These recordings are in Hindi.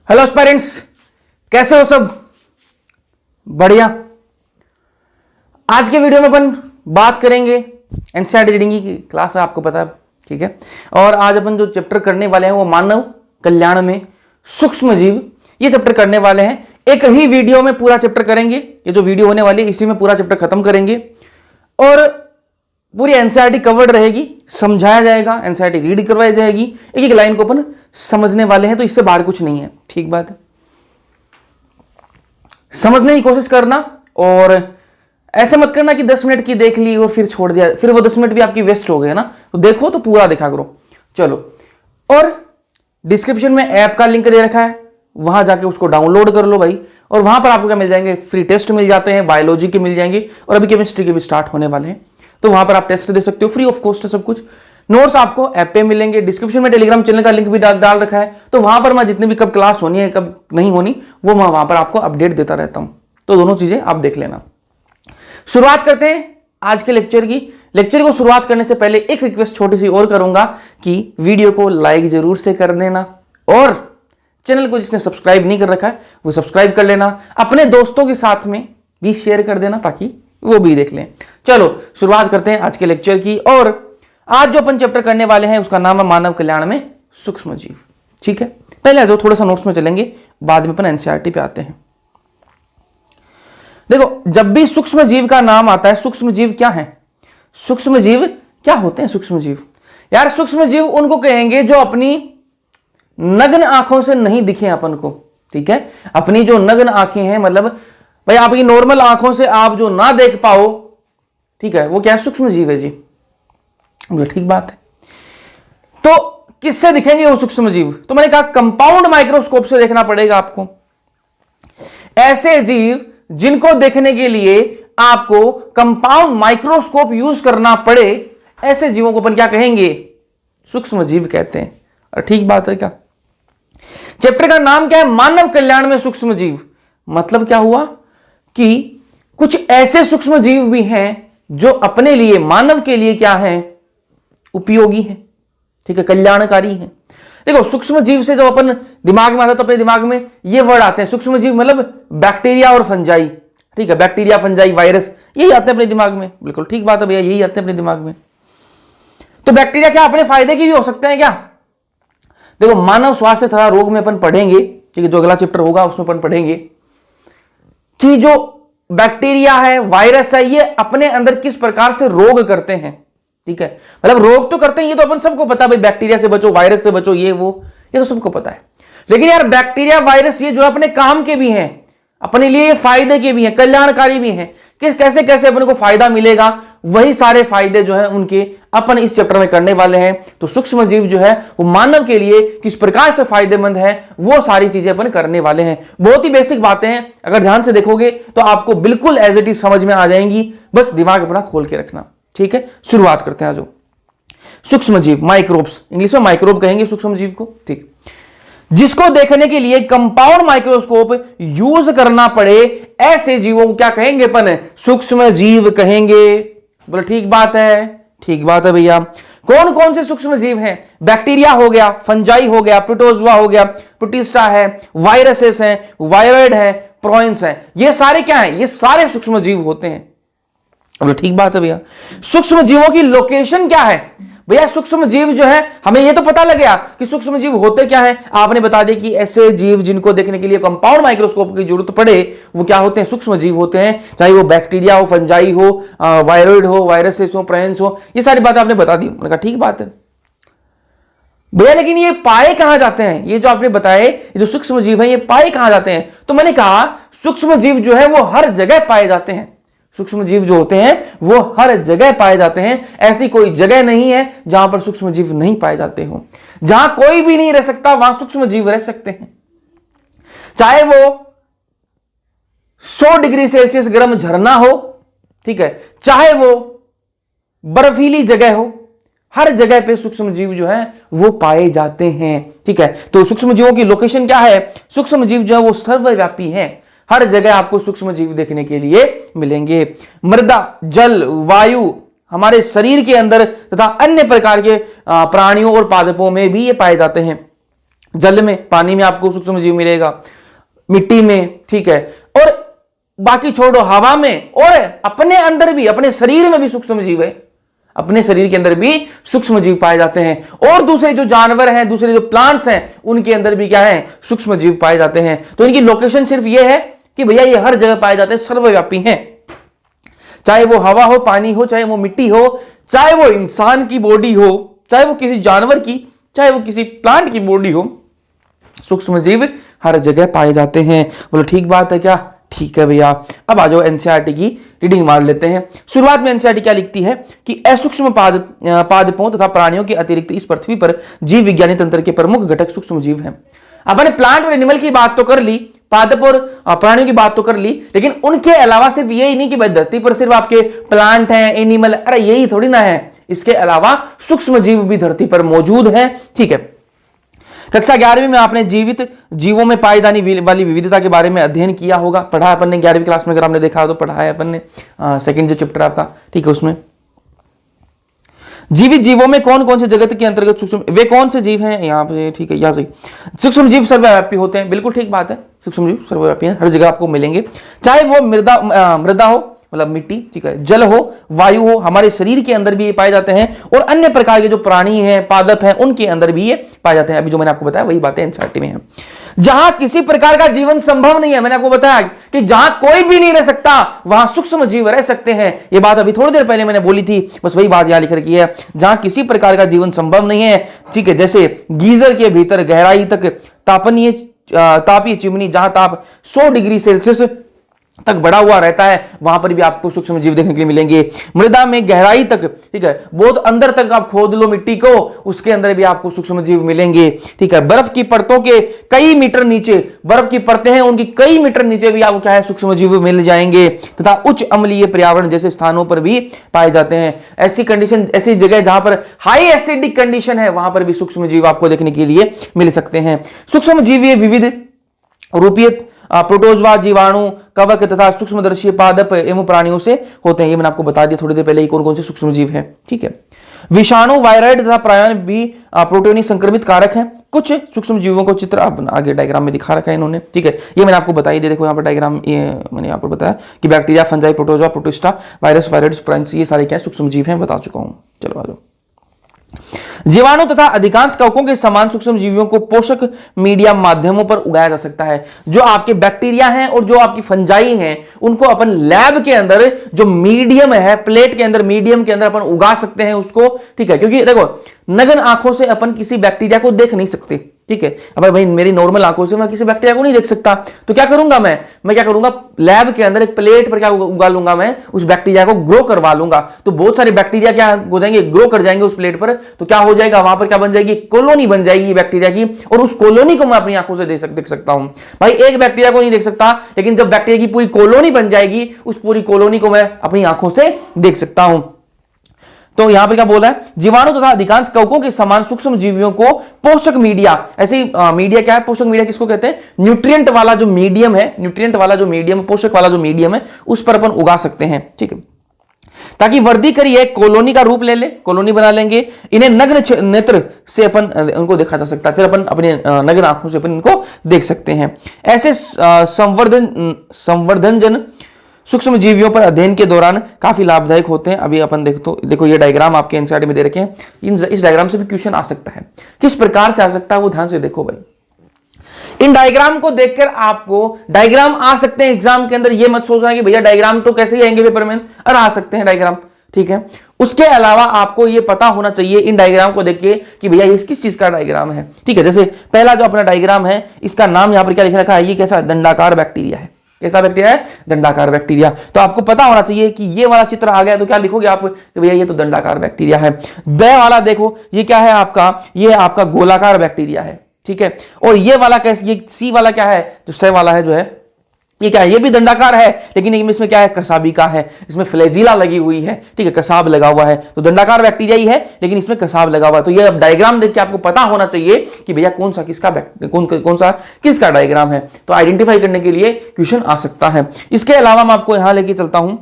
हेलो पेरेंट्स, कैसे हो सब? बढ़िया। आज के वीडियो में अपन बात करेंगे एनसीईआरटी रीडिंग की क्लास है, आपको पता है, ठीक है। और आज अपन जो चैप्टर करने वाले हैं वो मानव कल्याण में सूक्ष्म जीव, ये चैप्टर करने वाले हैं। एक ही वीडियो में पूरा चैप्टर करेंगे। ये जो वीडियो होने वाली है इसी में पूरा चैप्टर खत्म करेंगे और पूरी एनसीईआरटी कवर्ड रहेगी, समझाया जाएगा, एनसीईआरटी रीड करवाई जाएगी, एक एक लाइन को अपन समझने वाले हैं। तो इससे बाहर कुछ नहीं है, ठीक बात है। समझने की कोशिश करना और ऐसे मत करना कि 10 मिनट की देख ली और फिर छोड़ दिया, फिर वो 10 मिनट भी आपकी वेस्ट हो गए ना। तो देखो तो पूरा देखा करो। चलो, और डिस्क्रिप्शन में ऐप का लिंक दे रखा है, वहां जाके उसको डाउनलोड कर लो भाई। और वहां पर आपको क्या मिल जाएंगे, फ्री टेस्ट मिल जाते हैं, बायोलॉजी के मिल जाएंगे और अभी केमिस्ट्री के भी स्टार्ट होने वाले हैं। तो वहां पर आप टेस्ट दे सकते हो, फ्री ऑफ कॉस्ट है सब कुछ। नोट्स आपको ऐप पे मिलेंगे। डिस्क्रिप्शन में टेलीग्राम चैनल का लिंक भी डाल रखा है, तो वहां पर मैं जितनी भी कब क्लास होनी है कब नहीं होनी वो मैं वहां पर आपको अपडेट देता रहता हूं। तो दोनों चीजें आप देख लेना। शुरुआत करते हैं आज के लेक्चर की। लेक्चर को शुरुआत करने से पहले एक रिक्वेस्ट छोटी सी और करूंगा कि वीडियो को लाइक जरूर से कर देना और चैनल को जिसने सब्सक्राइब नहीं कर रखा है वो सब्सक्राइब कर लेना। अपने दोस्तों के साथ में भी शेयर कर देना ताकि वो भी देख लें। चलो शुरुआत करते हैं आज के लेक्चर की। और आज जो अपन चैप्टर करने वाले हैं उसका नाम है मानव कल्याण में सूक्ष्म जीव, ठीक है। पहले आ जाओ, थोड़ा सा नोट्स में चलेंगे, बाद में अपन एनसीईआरटी पे आते हैं। देखो, जब भी सूक्ष्म जीव का नाम आता है, सूक्ष्म जीव क्या है, सूक्ष्म जीव क्या होते हैं? सूक्ष्म जीव यार, सूक्ष्म जीव उनको कहेंगे जो अपनी नग्न आंखों से नहीं दिखे अपन को, ठीक है। अपनी जो नग्न आंखें हैं, मतलब भाई आपकी नॉर्मल आंखों से आप जो ना देख पाओ, ठीक है, वो क्या सूक्ष्म जीव है जी। बोले ठीक बात है। तो किससे दिखेंगे वो सूक्ष्म जीव? तो मैंने कहा कंपाउंड माइक्रोस्कोप से देखना पड़ेगा आपको। ऐसे जीव जिनको देखने के लिए आपको कंपाउंड माइक्रोस्कोप यूज करना पड़े, ऐसे जीवों को अपन क्या कहेंगे? सूक्ष्म जीव कहते हैं। और ठीक बात है क्या? चैप्टर का नाम क्या है? मानव कल्याण में सूक्ष्म जीव। मतलब क्या हुआ कि कुछ ऐसे सूक्ष्म जीव भी हैं जो अपने लिए, मानव के लिए क्या है? उपयोगी है, ठीक है, कल्याणकारी है। देखो, सूक्ष्म जीव से जब अपन दिमाग में आता है तो अपने दिमाग में ये वर्ड आते हैं सूक्ष्म जीव, मतलब बैक्टीरिया और फंजाई, ठीक है। बैक्टीरिया, फंजाई, वायरस, यही आते हैं अपने दिमाग में। बिल्कुल ठीक बात है भैया, यही आते हैं अपने दिमाग में। तो बैक्टीरिया क्या अपने फायदे की भी हो सकते हैं क्या? देखो, मानव स्वास्थ्य तथा रोग में अपन पढ़ेंगे, ठीक है, जो अगला चैप्टर होगा उसमें अपन पढ़ेंगे कि जो बैक्टीरिया है, वायरस है, ये अपने अंदर किस प्रकार से रोग करते हैं, ठीक है। मतलब रोग तो करते हैं, ये तो अपन सबको पता है भाई, बैक्टीरिया से बचो, वायरस से बचो, ये वो, ये तो सबको पता है। लेकिन यार बैक्टीरिया, वायरस ये जो अपने काम के भी हैं, अपने लिए ये फायदे के भी हैं, कल्याणकारी भी हैं। किस कैसे कैसे अपने को फायदा मिलेगा, वही सारे फायदे जो है उनके अपन इस चैप्टर में करने वाले हैं। तो सूक्ष्म जीव जो है वो मानव के लिए किस प्रकार से फायदेमंद है, वो सारी चीजें अपन करने वाले हैं। बहुत ही बेसिक बातें हैं, अगर ध्यान से देखोगे तो आपको बिल्कुल एज इट इज समझ में आ जाएंगी। बस दिमाग अपना खोल के रखना, ठीक है। शुरुआत करते हैं। आज सूक्ष्म जीव, माइक्रोब्स, इंग्लिश में माइक्रोब कहेंगे सूक्ष्म जीव को, ठीक। जिसको देखने के लिए कंपाउंड माइक्रोस्कोप यूज करना पड़े, ऐसे जीवों को क्या कहेंगे अपन? सूक्ष्म जीव कहेंगे। बोले ठीक बात है, ठीक बात है भैया। कौन कौन से सूक्ष्म जीव हैं? बैक्टीरिया हो गया, फंजाई हो गया, प्रोटोजोआ हो गया, प्रोटिस्टा है, वायरसेस हैं, वायरॉइड है, प्रोइंस है, ये सारे क्या हैं? ये सारे सूक्ष्म जीव होते हैं। बोले ठीक बात है भैया। सूक्ष्म जीवों की लोकेशन क्या है? भैया सूक्ष्म जीव जो है, हमें यह तो पता लग गया कि सूक्ष्म जीव होते क्या है। आपने बता दिया कि ऐसे जीव जिनको देखने के लिए कंपाउंड माइक्रोस्कोप की जरूरत पड़े, वो क्या होते हैं? सूक्ष्म जीव होते हैं। चाहे वो बैक्टीरिया हो, फंजाई हो, वायरॉइड हो, वायरसेस हो, प्रोइंस हो, ये सारी बातें आपने बता दी। मैंने कहा ठीक बात है भैया, लेकिन ये पाए कहां जाते हैं? ये जो आपने बताए, ये जो सूक्ष्म जीव है, ये पाए कहां जाते हैं? तो मैंने कहा सूक्ष्म जीव जो है वो हर जगह पाए जाते हैं। सूक्ष्म जीव जो होते हैं वो हर जगह पाए जाते हैं। ऐसी कोई जगह नहीं है जहां पर सूक्ष्म जीव नहीं पाए जाते हो। जहां कोई भी नहीं रह सकता वहां सूक्ष्म जीव रह सकते हैं। चाहे वो 100 डिग्री सेल्सियस गर्म झरना हो, ठीक है, चाहे वो बर्फीली जगह हो, हर जगह पे सूक्ष्म जीव जो है वो पाए जाते हैं, ठीक है। तो सूक्ष्म जीवों की लोकेशन क्या है? सूक्ष्म जीव जो है वो सर्वव्यापी है। हर जगह आपको सूक्ष्म जीव देखने के लिए मिलेंगे। मृदा, जल, वायु, हमारे शरीर के अंदर तथा अन्य प्रकार के प्राणियों और पादपों में भी ये पाए जाते हैं। जल में, पानी में आपको सूक्ष्म जीव मिलेगा, मिट्टी में, ठीक है, और बाकी छोड़ो हवा में, और अपने अंदर भी, अपने शरीर में भी सूक्ष्म जीव है, अपने शरीर के अंदर भी सूक्ष्म जीव पाए जाते हैं। और दूसरे जो जानवर हैं, दूसरे जो प्लांट्स हैं, उनके अंदर भी क्या है, सूक्ष्म जीव पाए जाते हैं। तो इनकी लोकेशन सिर्फ ये है कि भैया ये हर जगह पाए जाते हैं, सर्वव्यापी हैं। चाहे वो हवा हो, पानी हो, चाहे वो मिट्टी हो, चाहे वो इंसान की बॉडी हो, चाहे वो किसी जानवर की, चाहे वो किसी प्लांट की बॉडी हो, सूक्ष्म जीव हर जगह पाए जाते हैं। बोलो ठीक बात है क्या? ठीक है भैया। अब आ जाओ एनसीईआरटी की रीडिंग मार लेते हैं। शुरुआत में एनसीईआरटी क्या लिखती है कि असूक्ष्म पादपों तथा प्राणियों के अतिरिक्त इस पृथ्वी पर जीव विज्ञानी तंत्र के प्रमुख घटक सूक्ष्म जीव हैं। अपन प्लांट और एनिमल की बात तो कर ली, पादप और प्राणियों की बात तो कर ली, लेकिन उनके अलावा सिर्फ यही नहीं कि भाई धरती पर सिर्फ आपके प्लांट हैं, एनिमल, अरे यही थोड़ी ना है, इसके अलावा सूक्ष्म जीव भी धरती पर मौजूद है। ठीक है, कक्षा 11वीं में आपने जीवित जीवों में पाई जाने वाली विविधता के बारे में अध्ययन किया होगा, पढ़ा है अपन ने 11वीं क्लास में, अगर आपने देखा हो तो पढ़ा है अपन ने, सेकंड जो चैप्टर आपका, ठीक है, उसमें जीवित जीवों में कौन कौन से जगत के अंतर्गत सूक्ष्म, वे कौन से जीव हैं यहाँ पे, ठीक है, यहाँ सही, सूक्ष्म जीव सर्वव्यापी होते हैं, बिल्कुल ठीक बात है, सूक्ष्म जीव सर्वव्यापी हैं, हर जगह आपको मिलेंगे, चाहे वो मृदा हो, मतलब मिट्टी, ठीक है, जल हो, वायु हो, हमारे शरीर के अंदर भी ये पाए जाते हैं, और अन्य प्रकार के जो प्राणी हैं, पादप हैं, उनके अंदर भी ये पाए जाते हैं। अभी जो मैंने आपको बताया वही बातें एनसीईआरटी में हैं। जहां किसी प्रकार का जीवन संभव नहीं है, मैंने आपको बताया कि जहां कोई भी नहीं रह सकता वहां सूक्ष्म जीव रह सकते हैं। ये बात अभी थोड़ी देर पहले मैंने बोली थी, बस वही बात यहां लिख रखी है, जहां किसी प्रकार का जीवन संभव नहीं है, ठीक है, जैसे गीजर के भीतर गहराई तक तापीय चिमनी, जहां ताप 100 डिग्री सेल्सियस तक बढ़ा हुआ रहता है, वहां पर भी आपको सूक्ष्म जीव देखने के लिए मिलेंगे। मृदा में गहराई तक, ठीक है, बहुत अंदर तक आप खोद लो मिट्टी को, उसके अंदर भी आपको सूक्ष्म जीव मिलेंगे। ठीक है, बर्फ की परतों के कई मीटर नीचे, बर्फ की परतें हैं उनकी कई मीटर नीचे भी आपको क्या है, सूक्ष्म जीव मिल जाएंगे, तथा उच्च अम्लीय पर्यावरण जैसे स्थानों पर भी पाए जाते हैं। ऐसी कंडीशन, ऐसी जगह जहां पर हाई एसिडिक कंडीशन है, वहां पर भी सूक्ष्म जीव आपको देखने के लिए मिल सकते हैं। सूक्ष्म जीव ये विविध रूपीय प्रोटोजवा, जीवाणु, कवक तथा सूक्ष्मदर्शी पादप एवं प्राणियों से होते हैं। ये मैंने आपको बता दिया थोड़ी देर पहले कौन कौन से सूक्ष्म जीव हैं। ठीक है, विषाणु, वायरॉइड तथा प्राण भी प्रोटोनी संक्रमित कारक हैं। कुछ सूक्ष्म जीवों को चित्र आगे डायग्राम में दिखा रखा है इन्होंने। ठीक है, ये मैंने आपको बताई दिया, देखो यहाँ पर डायग्राम, ये मैंने यहाँ पर बताया कि bacteria, fungi, protozoa, protista, virus, viroid, prions, ये सारे क्या सूक्ष्म जीव हैं, बता चुका हूं। चलो आ जाओ। जीवाणु तथा अधिकांश कवकों के समान सूक्ष्म जीवियों को पोषक मीडिया माध्यमों पर उगाया जा सकता है। जो आपके बैक्टीरिया हैं और जो आपकी फंजाई हैं, उनको अपन लैब के अंदर जो मीडियम है, प्लेट के अंदर, मीडियम के अंदर अपन उगा सकते हैं उसको। ठीक है, क्योंकि देखो नग्न आंखों से अपन किसी बैक्टीरिया को देख नहीं सकते। ठीक है, अब भाई मेरी नॉर्मल आंखों से मैं किसी बैक्टीरिया को नहीं देख सकता, तो क्या करूंगा मैं क्या करूंगा, लैब के अंदर एक प्लेट पर क्या उगा लूंगा, मैं उस बैक्टीरिया को ग्रो करवा लूंगा। तो बहुत सारे बैक्टीरिया क्या हो जाएंगे, ग्रो कर जाएंगे उस प्लेट पर। तो क्या हो जाएगा, वहां पर क्या बन जाएगी, कॉलोनी बन जाएगी बैक्टीरिया की, और उस कॉलोनी को मैं अपनी आंखों से देख सकता हूं। भाई एक बैक्टीरिया को नहीं देख सकता, लेकिन जब बैक्टीरिया की पूरी कॉलोनी बन जाएगी, उस पूरी कॉलोनी को मैं अपनी आंखों से देख सकता हूं। तो यहां पर क्या बोला है, जीवाणु तथा अधिकांश कवकों के समान सूक्ष्म जीवियों को पोषक मीडिया, ऐसे मीडिया क्या है, पोषक मीडिया किसको कहते हैं, न्यूट्रिएंट वाला जो मीडियम है, न्यूट्रिएंट वाला जो मीडियम, पोषक वाला जो मीडियम है, उस पर अपन उगा सकते हैं। ठीक है, ताकि वर्दी करिए कॉलोनी का रूप ले ले, कॉलोनी बना लेंगे। इन्हें नग्न नेत्र से अपन उनको देखा जा सकता है, फिर अपन अपने नग्न आंखों से अपन इनको देख सकते हैं। ऐसे संवर्धनजन सूक्ष्म जीवियों पर अध्ययन के दौरान काफी लाभदायक होते हैं। अभी अपन देखो ये डायग्राम आपके एनसीईआरटी में दे रखे हैं, इस डायग्राम से भी क्वेश्चन आ सकता है। किस प्रकार से आ सकता है वो ध्यान से देखो भाई। इन डायग्राम को देखकर आपको डायग्राम आ सकते हैं एग्जाम के अंदर, ये मत सोचना कि भैया डायग्राम तो कैसे ही आएंगे पेपर में, अरे आ सकते हैं डायग्राम। ठीक है, उसके अलावा आपको ये पता होना चाहिए इन डायग्राम को देखिए कि भैया ये किस चीज का डायग्राम है। ठीक है, जैसे पहला जो अपना डायग्राम है, इसका नाम यहां पर क्या लिखा रखा है, ये कैसा दंडाकार बैक्टीरिया है। कैसा बैक्टीरिया है, दंडाकार बैक्टीरिया। तो आपको पता होना चाहिए कि ये वाला चित्र आ गया तो क्या लिखोगे आप, कि भैया ये तो दंडाकार बैक्टीरिया है। बे वाला देखो, ये क्या है आपका, ये आपका गोलाकार बैक्टीरिया है। ठीक है, और ये वाला कैसे, ये सी वाला क्या है, जो से वाला है जो है, ये क्या है, ये भी दंडाकार है, लेकिन इसमें क्या है, कसाबी का है, इसमें फ्लैजिला लगी हुई है। ठीक है, कसाब लगा हुआ है, तो दंडाकार बैक्टीरिया ही है, लेकिन इसमें कसाब लगा हुआ है। तो ये अब डायग्राम देख के आपको पता होना चाहिए कि भैया कौन सा किसका डायग्राम है। तो आइडेंटिफाई करने के लिए क्वेश्चन आ सकता है। इसके अलावा मैं आपको यहां लेके चलता हूं,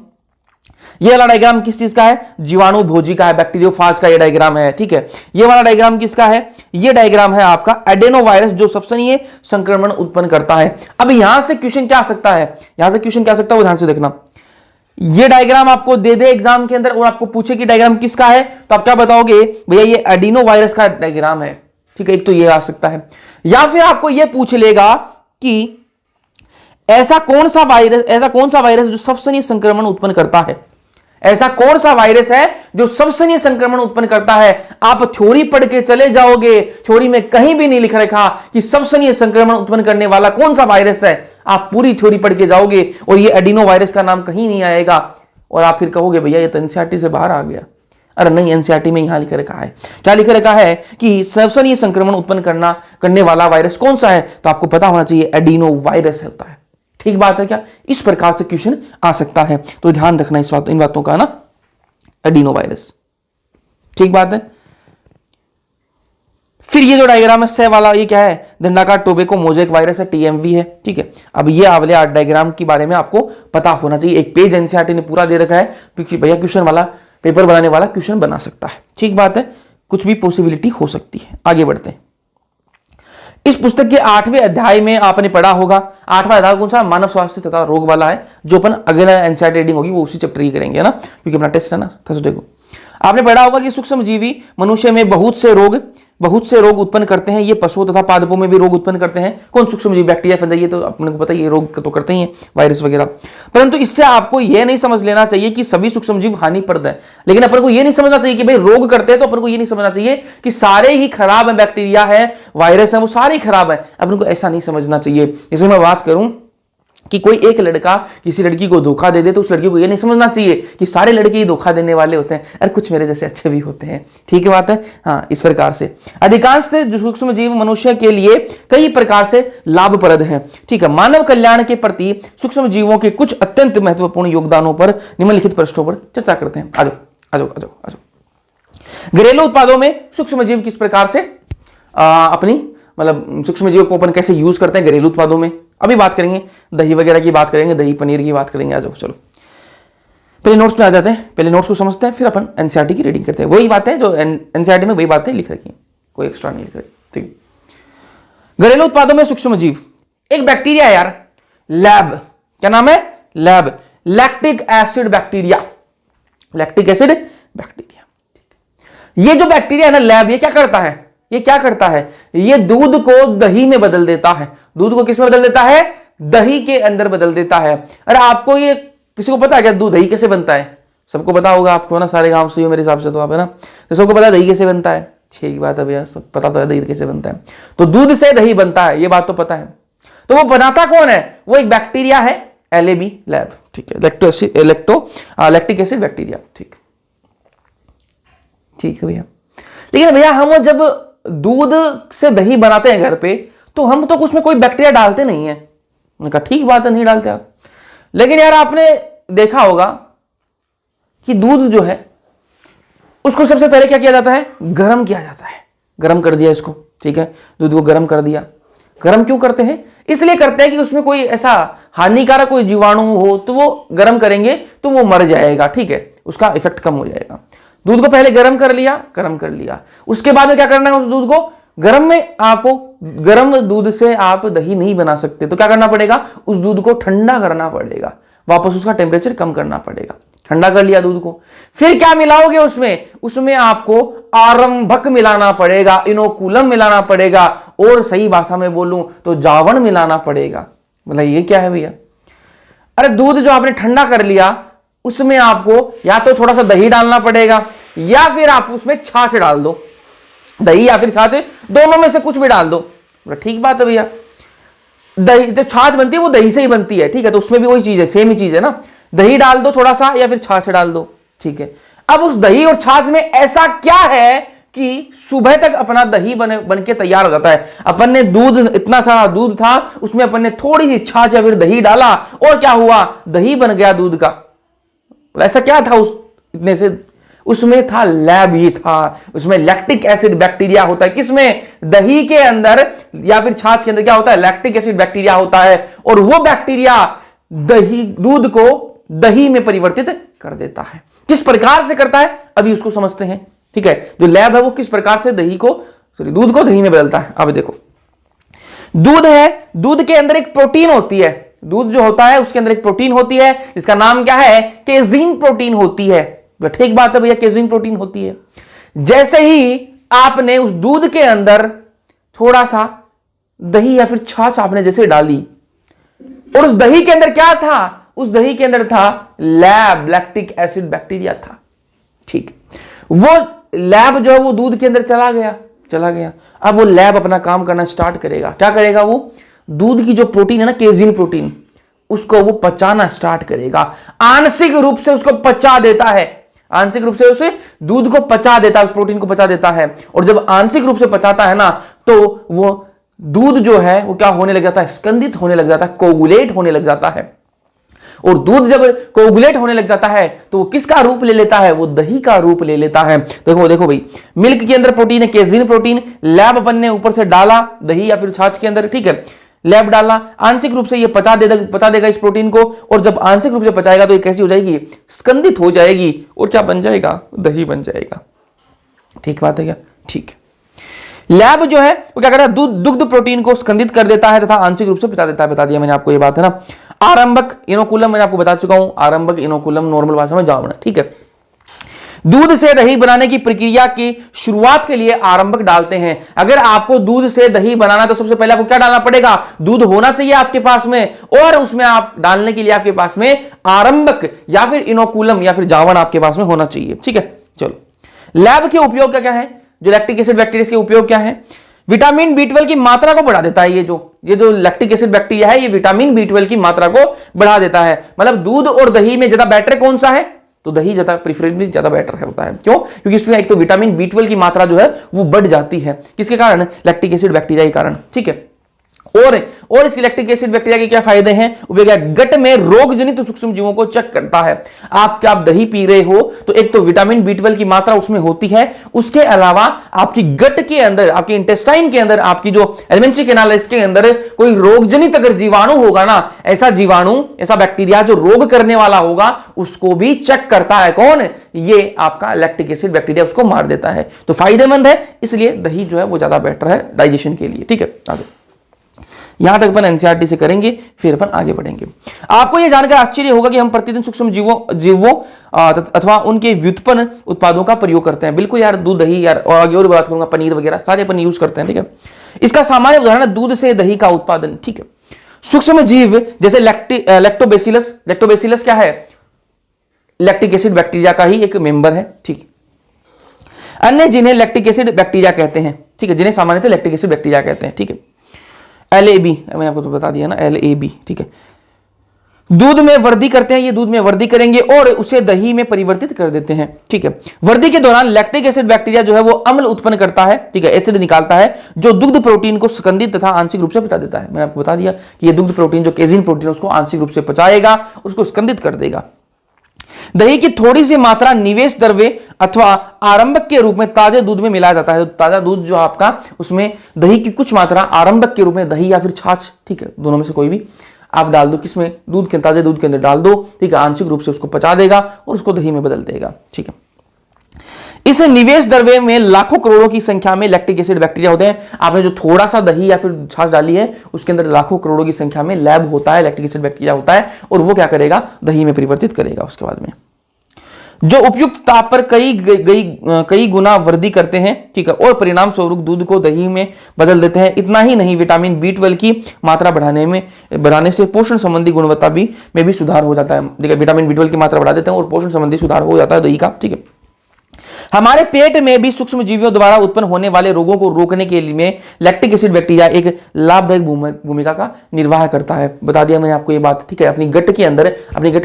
ये वाला डायग्राम किस चीज का है? जीवाणु भोजी का है, बैक्टीरियोफाज का ये डायग्राम है, ठीक है। ये वाला डायग्राम किसका है? ये डायग्राम है आपका एडेनो वायरस, जो सफसनीय संक्रमण उत्पन्न करता है। अब यहां से क्वेश्चन क्या आ सकता है, यहां से क्वेश्चन क्या आ सकता है वो ध्यान से देखना। ये डायग्राम आपको दे दे एग्जाम के अंदर और आपको पूछे कि डायग्राम किसका है, तो आप क्या बताओगे? भैया ये एडिनो वायरस का डायग्राम है, ठीक है। एक तो ये आ सकता है, या फिर आपको ये पूछ लेगा कि ऐसा कौन सा वायरस जो सफसनीय संक्रमण उत्पन्न करता है। ऐसा कौन सा वायरस है जो सफसनीय संक्रमण उत्पन्न करता है? आप थ्योरी पढ़ के चले जाओगे, थ्योरी में कहीं भी नहीं लिख रखा कि सफसनीय संक्रमण उत्पन्न करने वाला कौन सा वायरस है। आप पूरी थ्योरी पढ़ के जाओगे और ये एडिनो वायरस का नाम कहीं नहीं आएगा, और आप फिर कहोगे भैया ये तो एनसीईआरटी से बाहर आ गया। अरे नहीं, एनसीईआरटी में यहां लिख रखा है, क्या लिख रखा है कि सफसनीय संक्रमण उत्पन्न करने वाला वायरस कौन सा है, तो आपको पता होना चाहिए एडिनो वायरस होता है। ठीक बात है क्या? इस प्रकार से क्वेश्चन आ सकता है, तो ध्यान रखना इन बातों का ना, एडिनो वायरस। ठीक बात है। फिर ये जो डायग्राम है से वाला, ये क्या है? दंडाकार टोबैको मोज़ेक वायरस है, टीएमवी है, ठीक है। अब ये वाले डायग्राम के बारे में आपको पता होना चाहिए। एक पेज एनसीईआरटी ने पूरा दे रखा है, क्योंकि भैया क्वेश्चन वाला पेपर बनाने वाला क्वेश्चन बना सकता है। ठीक बात है, कुछ भी पॉसिबिलिटी हो सकती है। आगे बढ़ते हैं। इस पुस्तक के 8वें अध्याय में आपने पढ़ा होगा, 8वां अध्याय कौन सा? मानव स्वास्थ्य तथा रोग वाला है, जो अपन अगला एनसीईआरटी रीडिंग होगी वो उसी चैप्टर की करेंगे, है ना, क्योंकि अपना टेस्ट है ना थर्सडे को। आपने पढ़ा होगा कि सूक्ष्म जीवी मनुष्य में बहुत से रोग उत्पन्न करते हैं। ये पशुओं तथा पादपों में भी रोग उत्पन्न करते हैं। कौन? सूक्ष्म जीव, बैक्टीरिया, फंजाई, ये तो अपने को पता है, ये रोग तो करते ही हैं, वायरस वगैरह। परंतु इससे आपको यह नहीं समझ लेना चाहिए कि सभी सूक्ष्म जीव हानिप्रद है। लेकिन अपन को यह नहीं समझना चाहिए कि भाई रोग करते हैं, तो अपन को यह नहीं समझना चाहिए कि सारे ही खराब है, बैक्टीरिया है, वायरस है, वो सारे ही खराब है। अपन को ऐसा नहीं समझना चाहिए। जैसे मैं बात करूं कि कोई एक लड़का किसी लड़की को धोखा दे दे, तो उस लड़की को ये नहीं समझना चाहिए कि सारे लड़के ही धोखा देने वाले होते हैं, अरे कुछ मेरे जैसे अच्छे भी होते हैं। ठीक है बात है, हाँ। इस प्रकार से अधिकांश सूक्ष्म जीव मनुष्य के लिए कई प्रकार से लाभप्रद हैं। ठीक है, मानव कल्याण के प्रति सूक्ष्म जीवों के कुछ अत्यंत महत्वपूर्ण योगदानों पर निम्नलिखित पृष्ठों पर चर्चा करते हैं। आ जाओ। घरेलू उत्पादों में सूक्ष्म जीव किस प्रकार से अपनी मतलब सूक्ष्म जीव को अपन कैसे यूज करते हैं घरेलू उत्पादों में, अभी बात करेंगे। दही वगैरह की बात करेंगे, दही पनीर की बात करेंगे। आ जाओ, चलो पहले नोट्स में आ जाते हैं, पहले नोट्स को समझते हैं, फिर अपन एनसीईआरटी की रीडिंग करते हैं। वही बातें जो एनसीईआरटी में वही बातें लिख रखी हैं, कोई एक्स्ट्रा नहीं लिख रही। ठीक, घरेलू उत्पादों में सूक्ष्म जीव, एक बैक्टीरिया है यार, लैब, क्या नाम है? Lab, lactic acid bacteria, lactic acid bacteria. ये जो बैक्टीरिया है ना लैब, ये क्या करता है? ये दूध को दही में बदल देता है। दूध को किस में बदल देता है? दही के अंदर बदल देता है। अरे आपको ये किसी को पता है क्या दूध दही कैसे बनता है? सबको पता होगा आपको ना, सारे गांव से हो मेरे हिसाब से तो आप, है ना, तो सबको पता है दही कैसे बनता है। ठीक बात है भैया, सब पता तो है दही कैसे बनता है। तो दूध से दही बनता है, ये बात तो पता है। तो वो बनाता कौन है? वो एक बैक्टीरिया है, LAB, लैब। ठीक है, लैक्टिक एसिड बैक्टीरिया। ठीक है भैया। लेकिन भैया हम जब दूध से दही बनाते हैं घर पे, तो हम तो उसमें कोई बैक्टीरिया डालते नहीं है। मैंने कहा ठीक बात है, नहीं डालते आप। लेकिन यार आपने देखा होगा कि दूध जो है उसको सबसे पहले क्या किया जाता है? गर्म किया जाता है। गर्म कर दिया इसको, ठीक है, दूध को गर्म कर दिया। गर्म क्यों करते हैं? इसलिए करते हैं कि उसमें कोई ऐसा हानिकारक कोई जीवाणु हो, तो वो गर्म करेंगे तो वो मर जाएगा। ठीक है, उसका इफेक्ट कम हो जाएगा। दूध को पहले गर्म कर लिया, उसके बाद में क्या करना है? उस दूध को गर्म दूध से आप दही नहीं बना सकते, तो क्या करना पड़ेगा? उस दूध को ठंडा करना पड़ेगा, वापस उसका टेम्परेचर कम करना पड़ेगा। ठंडा कर लिया दूध को, फिर क्या मिलाओगे उसमें आपको आरंभक मिलाना पड़ेगा, इनोकुलम मिलाना पड़ेगा, और सही भाषा में बोलूं तो जावण मिलाना पड़ेगा। मतलब ये क्या है भैया? अरे दूध जो आपने ठंडा कर लिया, उसमें आपको या तो थोड़ा सा दही डालना पड़ेगा, या फिर आप उसमें छाछ डाल दो। दही या फिर छाछ, दोनों में से कुछ भी डाल दो। ठीक बात है भैया। दही जो छाछ बनती है वो दही से ही बनती है, ठीक है, तो उसमें भी वही चीज है, सेम ही चीज है ना। दही डाल दो थोड़ा सा, या फिर छाछ डाल दो। ठीक है, अब उस दही और छाछ में ऐसा क्या है कि सुबह तक अपना दही बन के तैयार हो जाता है। अपन ने दूध, इतना सारा दूध था, उसमें अपन ने थोड़ी सी छाछ या फिर दही डाला, और क्या हुआ? दही बन गया दूध का। ऐसा क्या था उस इतने से? उसमें था लैब, ही था उसमें लैक्टिक एसिड बैक्टीरिया होता है। किसमें? दही के अंदर या फिर छाछ के अंदर क्या होता है? लैक्टिक एसिड बैक्टीरिया होता है। और वो बैक्टीरिया दूध को दही में परिवर्तित कर देता है। किस प्रकार से करता है अभी उसको समझते हैं, ठीक है। जो लैब है वो किस प्रकार से दूध को दही में बदलता है। अब देखो, दूध है, दूध के अंदर एक प्रोटीन होती है, दूध जो होता है उसके अंदर एक प्रोटीन होती है जिसका नाम क्या है, केजीन प्रोटीन होती है। ठीक बात है भैया, केजीन प्रोटीन होती है। जैसे ही आपने उस दूध के अंदर थोड़ा सा दही या फिर छाछ आपने जैसे डाली, और उस दही के अंदर क्या था, उस दही के अंदर था लैक्टिक एसिड बैक्टीरिया था, ठीक। वो लैब जो है वो दूध के अंदर चला गया। अब वो लैब अपना काम करना स्टार्ट करेगा। क्या करेगा वो, दूध की जो प्रोटीन है ना, केजीन प्रोटीन, उसको वो पचाना स्टार्ट करेगा। आंशिक रूप से उसको पचा देता है, आंशिक रूप से उसे दूध को पचा देता है, उस प्रोटीन को पचा देता है। और जब आंशिक रूप से पचाता है ना, तो वो दूध जो है वो क्या होने लग जाता है, स्कंदित होने लग जाता है, कोगुलेट होने लग जाता है। और दूध जब कोगुलेट होने लग जाता है तो वो किसका रूप ले लेता है, वो दही का रूप ले लेता है। देखो भाई, मिल्क के अंदर प्रोटीन है, केजीन प्रोटीन, लैब अपन ने ऊपर से डाला दही या फिर छाछ के अंदर, ठीक है, लैब डाला, आंशिक रूप से ये पचा देगा इस प्रोटीन को। और जब आंशिक रूप से पचाएगा तो ये कैसी हो जाएगी, स्कंदित हो जाएगी, और क्या बन जाएगा, दही बन जाएगा। ठीक बात है क्या, ठीक। लैब जो है वो क्या करता है, दुग्ध प्रोटीन को स्कंदित कर देता है तथा आंशिक रूप से पचा देता है। बता दिया मैंने आपको, ये बात है ना। आरंभक इनोकुलम मैंने आपको बता चुका हूं, आरंभक इनोकुलम नॉर्मल भाषा में जामना, ठीक है। दूध से दही बनाने की प्रक्रिया की शुरुआत के लिए आरंभक डालते हैं। अगर आपको दूध से दही बनाना तो सबसे पहले आपको क्या डालना पड़ेगा, दूध होना चाहिए आपके पास में, और उसमें आप डालने के लिए आपके पास में आरंभक या फिर इनोकुलम या फिर जावण आपके पास में होना चाहिए, ठीक है। चलो, लैब के उपयोग क्या है, जो लैक्टिक एसिड बैक्टीरिया के उपयोग क्या है, विटामिन B12 की मात्रा को बढ़ा देता है। ये जो लैक्टिक एसिड बैक्टीरिया है, ये विटामिन B12 की मात्रा को बढ़ा देता है। मतलब दूध और दही में ज्यादा बेटर कौन सा है, तो दही ज्यादा प्रीफरेबली ज्यादा बेटर है होता है। क्यों, क्योंकि इसमें एक तो विटामिन B12 की मात्रा जो है वो बढ़ जाती है, किसके कारण, लैक्टिक एसिड बैक्टीरिया के कारण, ठीक है। और इस लैक्टिक एसिड बैक्टीरिया के क्या फायदे हैं, वो क्या, गट में रोग जनित सूक्ष्म जीवों को चेक करता है। आप दही पी रहे हो तो एक तो विटामिन B12 की मात्रा उसमें होती है, उसके अलावा आपकी गट के अंदर, आपके इंटेस्टाइन के अंदर, आपकी जो एलिमेंट्री कैनाल इसके अंदर कोई रोग जनित अगर जीवाणु होगा ना, ऐसा जीवाणु, ऐसा बैक्टीरिया जो रोग करने वाला होगा, उसको भी चेक करता है। कौन, ये आपका लैक्टिक एसिड बैक्टीरिया, उसको मार देता है। तो फायदेमंद है, इसलिए दही जो है वो ज्यादा बेटर है डाइजेशन के लिए, ठीक है। आगे यहां तक अपन एनसीईआरटी से करेंगे, फिर अपन आगे बढ़ेंगे। आपको यह जानकर आश्चर्य होगा कि हम प्रतिदिन सूक्ष्म जीवों अथवा उनके व्युत्पन्न उत्पादों का प्रयोग करते हैं। बिल्कुल यार, दूध, दही यार, और आगे और बात करूंगा, पनीर वगैरह सारे अपन यूज करते हैं, ठीक है। इसका सामान्य उदाहरण है दूध से दही का उत्पादन, ठीक है। सूक्ष्म जीव जैसे लैक्टोबैसिलस क्या है, लैक्टिक एसिड बैक्टीरिया का ही एक मेंबर है, ठीक। अन्य जिन्हें लैक्टिक एसिड बैक्टीरिया कहते हैं, ठीक है, जिन्हें सामान्यतः लैक्टिक एसिड बैक्टीरिया कहते हैं, ठीक है। LAB मैंने आपको तो बता दिया ना, LAB, ठीक है। दूध में वृद्धि करते हैं, ये दूध में वृद्धि करेंगे और उसे दही में परिवर्तित कर देते हैं, ठीक है। वृद्धि के दौरान लैक्टिक एसिड बैक्टीरिया जो है वो अम्ल उत्पन्न करता है, ठीक है, एसिड निकालता है, जो दुग्ध प्रोटीन को स्कंदित तथा आंशिक रूप से पचा देता है। मैंने आपको बता दिया कि ये दुग्ध प्रोटीन, जो केजीन प्रोटीन, उसको आंशिक रूप से पचाएगा, उसको स्कंदित कर देगा। दही की थोड़ी सी मात्रा निवेश द्रव्य अथवा आरंभक के रूप में ताजे दूध में मिलाया जाता है। ताजा दूध जो आपका, उसमें दही की कुछ मात्रा आरंभक के रूप में, दही या फिर छाछ, ठीक है, दोनों में से कोई भी आप डाल दो, किसमें, दूध के, ताजे दूध के अंदर डाल दो, ठीक है। आंशिक रूप से उसको पचा देगा और उसको दही में बदल देगा, ठीक है। इस निवेश द्रव्य में लाखों करोड़ों की संख्या में लैक्टिक एसिड बैक्टीरिया होते हैं। आपने जो थोड़ा सा दही या फिर छाछ डाली है, उसके अंदर लाखों करोड़ों की संख्या में लैब होता है, लैक्टिक एसिड बैक्टीरिया होता है, और वो क्या करेगा, दही में परिवर्तित करेगा। उसके बाद में जो उपयुक्त ताप पर कई गुना वृद्धि करते हैं, ठीक है, और परिणाम स्वरूप दूध को दही में बदल देते हैं। इतना ही नहीं, विटामिन B12 की मात्रा बढ़ाने से पोषण संबंधी गुणवत्ता में भी सुधार हो जाता है। देखिए, विटामिन B12 की मात्रा बढ़ा देते हैं और पोषण संबंधी सुधार हो जाता है दही का, ठीक है। हमारे पेट में भी सूक्ष्म जीवियों द्वारा उत्पन्न होने वाले रोगों को रोकने के लिए लैक्टिक एसिड बैक्टीरिया एक लाभदायक भूमिका का निर्वाह करता है। बता दिया मैंने आपको ये बात, ठीक है। अपनी गट के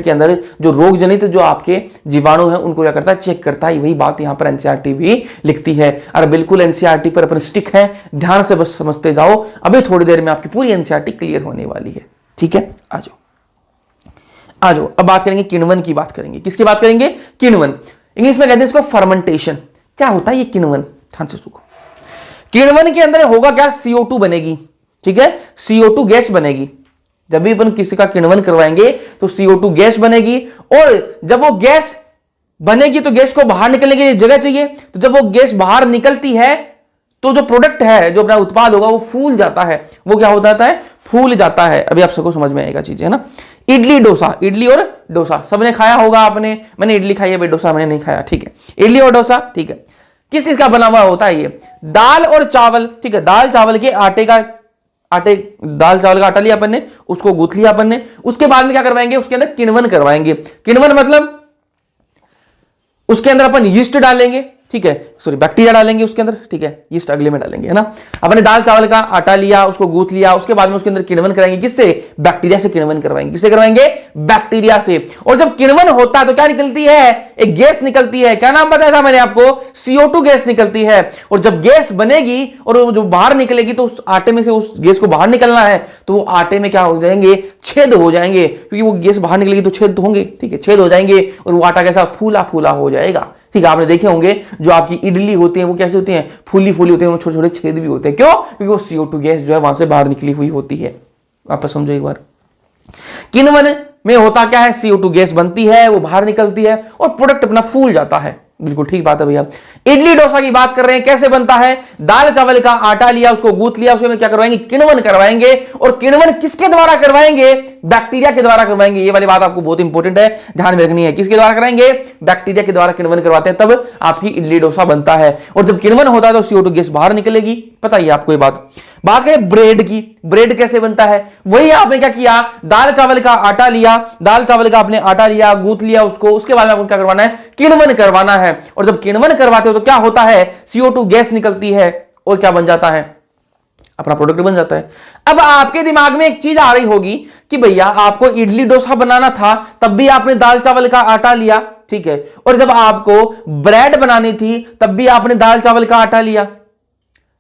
अंदर जो रोग जनित जो आपके जीवाणु हैं, उनको क्या करता है, चेक करता है। वही बात यहाँ पर एनसीईआरटी भी लिखती है। और बिल्कुल एनसीईआरटी पर अपन स्टिक है, ध्यान से बस समझते जाओ। अभी थोड़ी देर में आपकी पूरी एनसीईआरटी क्लियर होने वाली है, ठीक है। आ जाओ, अब बात करेंगे किण्वन की, बात करेंगे किसकी बात करेंगे, किण्वन। इंग्लिश में कहते हैं इसको फर्मेंटेशन। क्या होता है ये किण्वन, ध्यान से सुनो। किण्वन के अंदर होगा क्या, CO2 बनेगी, ठीक है, CO2 गैस बनेगी। जब भी अपन किसी का किण्वन करवाएंगे तो CO2 गैस बनेगी, और जब वो गैस बनेगी तो गैस को बाहर निकलने के लिए जगह चाहिए। तो जब वो गैस बाहर निकलती है तो जो प्रोडक्ट है, जो अपना उत्पाद होगा, वो फूल जाता है। वो क्या हो जाता है? फूल जाता है। अभी आप सबको समझ में आएगा चीजें, है ना। इडली डोसा, इडली और डोसा सबने खाया होगा आपने। मैंने इडली खाई है भाई, डोसा मैंने नहीं खाया, ठीक है। इडली और डोसा, ठीक है। किस चीज का बना हुआ होता है ये? दाल और चावल, ठीक है। दाल चावल के दाल चावल का आटा लिया अपन ने, उसको गूंथ लिया अपन ने। उसके बाद में क्या करवाएंगे? उसके अंदर किण्वन करवाएंगे। किण्वन मतलब उसके अंदर अपन यीस्ट डालेंगे, ठीक है, सॉरी बैक्टीरिया डालेंगे उसके अंदर, ठीक है। यीस्ट अगले में डालेंगे, है ना। अपने दाल चावल का आटा लिया, उसको गूंथ लिया, उसके बाद में उसके अंदर किण्वन कराएंगे। किससे? बैक्टीरिया से किण्वन करवाएंगे। किससे करवाएंगे? बैक्टीरिया से। और जब किण्वन होता है तो क्या निकलती है? एक गैस निकलती है। क्या नाम बताया था मैंने आपको? CO2 गैस निकलती है। और जब गैस बनेगी और वो जो बाहर निकलेगी तो उस आटे में से उस गैस को बाहर निकलना है, तो वो आटे में क्या हो जाएंगे? छेद हो जाएंगे, क्योंकि वो गैस बाहर निकलेगी तो छेद होंगे, ठीक है। छेद हो जाएंगे और वो आटा कैसा? फूला फूला हो जाएगा, ठीक है। आपने देखे होंगे जो आपकी इडली होती है वो कैसे होती है? फूली फूली होती है, छोटे छोटे छेद भी होते हैं। क्यों? क्योंकि वो CO2 गैस जो है वहां से बाहर निकली हुई होती है। आप समझो एक बार। किण्वन में होता क्या है? CO2 गैस बनती है, वो बाहर निकलती है और प्रोडक्ट अपना फूल जाता है। बिल्कुल ठीक बात है भैया। इडली डोसा की बात कर रहे हैं, कैसे बनता है? दाल चावल का आटा लिया, उसको गूंथ लिया, उसके में क्या करवाएंगे? किण्वन करवाएंगे। और किण्वन किसके द्वारा करवाएंगे? बैक्टीरिया के द्वारा करवाएंगे। ये वाली बात आपको बहुत इंपॉर्टेंट है, ध्यान में रखनी है। किसके द्वारा कराएंगे? बैक्टीरिया के द्वारा किण्वन करवाते हैं, तब आपकी इडली डोसा बनता है। और जब किण्वन होता है तो CO2 गैस बाहर निकलेगी। पता ही आपको ये बात करें ब्रेड की। ब्रेड कैसे बनता है? वही आपने क्या किया? दाल चावल का आटा लिया, दाल चावल का आपने आटा लिया, गूंथ लिया उसको, उसके बाद में आपको क्या करवाना है? किण्वन करवाना है। और जब किण्वन करवाते हो तो क्या होता है? CO2 गैस निकलती है और क्या बन जाता है? अपना प्रोडक्ट बन जाता है। अब आपके दिमाग में एक चीज आ रही होगी कि भैया आपको इडली डोसा बनाना था, तब भी आपने दाल चावल का आटा लिया, ठीक है। और जब आपको ब्रेड बनानी थी तब भी आपने दाल चावल का आटा लिया,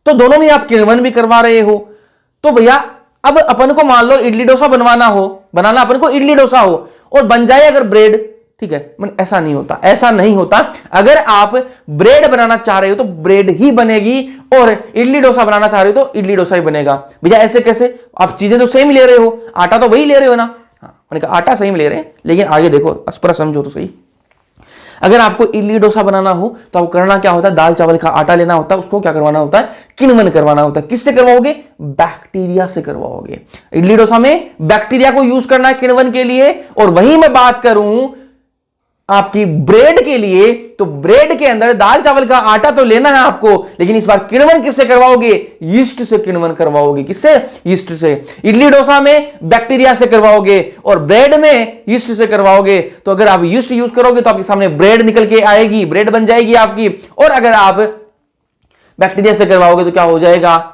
तो दोनों में आप किण्वन भी करवा रहे हो। तो भैया अब अपन को मान लो इडली डोसा बनाना अपन को इडली डोसा हो और बन जाए अगर ब्रेड, ठीक है। ऐसा नहीं होता, ऐसा नहीं होता। अगर आप ब्रेड बनाना चाह रहे हो तो ब्रेड ही बनेगी, और इडली डोसा बनाना चाह रहे हो तो इडली डोसा ही बनेगा। भैया ऐसे कैसे? आप चीजें तो सेम ले रहे हो, आटा तो वही ले रहे हो ना। हाँ, मैंने कहा आटा सेम ले रहे हैं, लेकिन आगे देखो, पूरा समझो तो सही। अगर आपको इडली डोसा बनाना हो तो आपको करना क्या होता है? दाल चावल का आटा लेना होता है, उसको क्या करवाना होता है? किण्वन करवाना होता है। किससे करवाओगे? बैक्टीरिया से करवाओगे। इडली डोसा में बैक्टीरिया को यूज करना है किण्वन के लिए। और वहीं मैं बात करूं आपकी ब्रेड के लिए, तो ब्रेड के अंदर दाल चावल का आटा तो लेना है आपको, लेकिन इस बार किण्वन किससे करवाओगे? यीस्ट से किण्वन करवाओगे। किससे? यीस्ट से। इडली डोसा में बैक्टीरिया से करवाओगे और ब्रेड में यीस्ट से करवाओगे। तो अगर आप यीस्ट यूज करोगे तो आपके सामने ब्रेड निकल के आएगी, ब्रेड बन जाएगी आपकी। और अगर आप बैक्टीरिया से करवाओगे तो क्या हो जाएगा?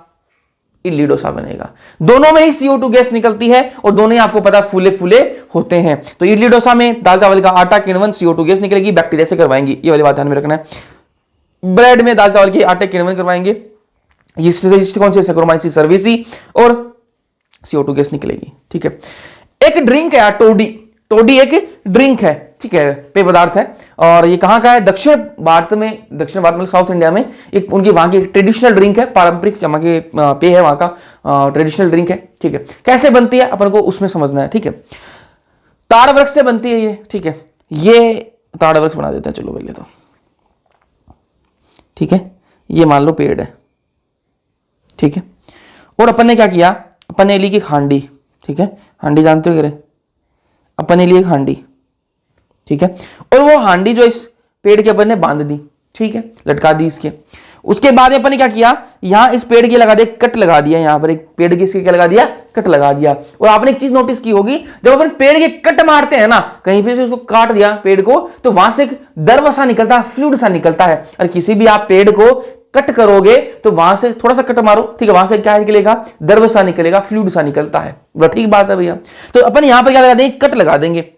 इडली डोसा बनेगा। दोनों में ही CO2 गैस निकलती है और दोनों ही आपको पता फूले फूले होते हैं। तो इडली डोसा में दाल चावल का आटा किण्वन, CO2 गैस निकलेगी, बैक्टीरिया से करवाएंगे। ये वाली बात ध्यान में रखना है। ब्रेड में दाल चावल के आटे किण्वन करवाएंगे, यीस्ट कौन सी? सैक्रोमाइसिस सर्विसी, और CO2 गैस निकलेगी, ठीक है। एक ड्रिंक है टोडी। टोडी एक ड्रिंक है, ठीक है, पेय पदार्थ है। और ये कहां का है? दक्षिण भारत में मतलब साउथ इंडिया में एक उनकी वहां की ट्रेडिशनल ड्रिंक है, पारंपरिक पेय है, वहां का ट्रेडिशनल ड्रिंक है, ठीक है। कैसे बनती है अपन को उसमें समझना है, ठीक है। ताड़ वृक्ष से बनती है ये, ठीक है। ये ताड़ वृक्ष बना देते हैं, चलो पहले तो, ठीक है। ये मान लो पेड़ है, ठीक है। और अपन ने क्या किया? अपन ने ली की हांडी, ठीक है। हांडी जानते हो? अपन ने ली एक हांडी, ठीक है। और वो हांडी जो इस पेड़ के अपन ने बांध दी, ठीक है, लटका दी इसके। उसके बाद अपन ने क्या किया? यहां इस पेड़ के लगा दिया, कट लगा दिया। यहां पर एक पेड़ के इसके क्या लगा दिया? कट लगा दिया। और आपने एक चीज नोटिस की होगी, जब अपन पेड़ के कट मारते हैं ना, कहीं पे से उसको काट दिया पेड़ को, तो वहां से एक द्रव सा निकलता है, फ्लूइड सा निकलता है। और किसी भी आप पेड़ को कट करोगे तो वहां से थोड़ा सा कट मारो, ठीक है, वहां से क्या निकलेगा? द्रव सा निकलेगा, फ्लूइड सा निकलता है। ठीक बात है भैया। तो अपन यहां पर क्या लगा देंगे? कट लगा देंगे।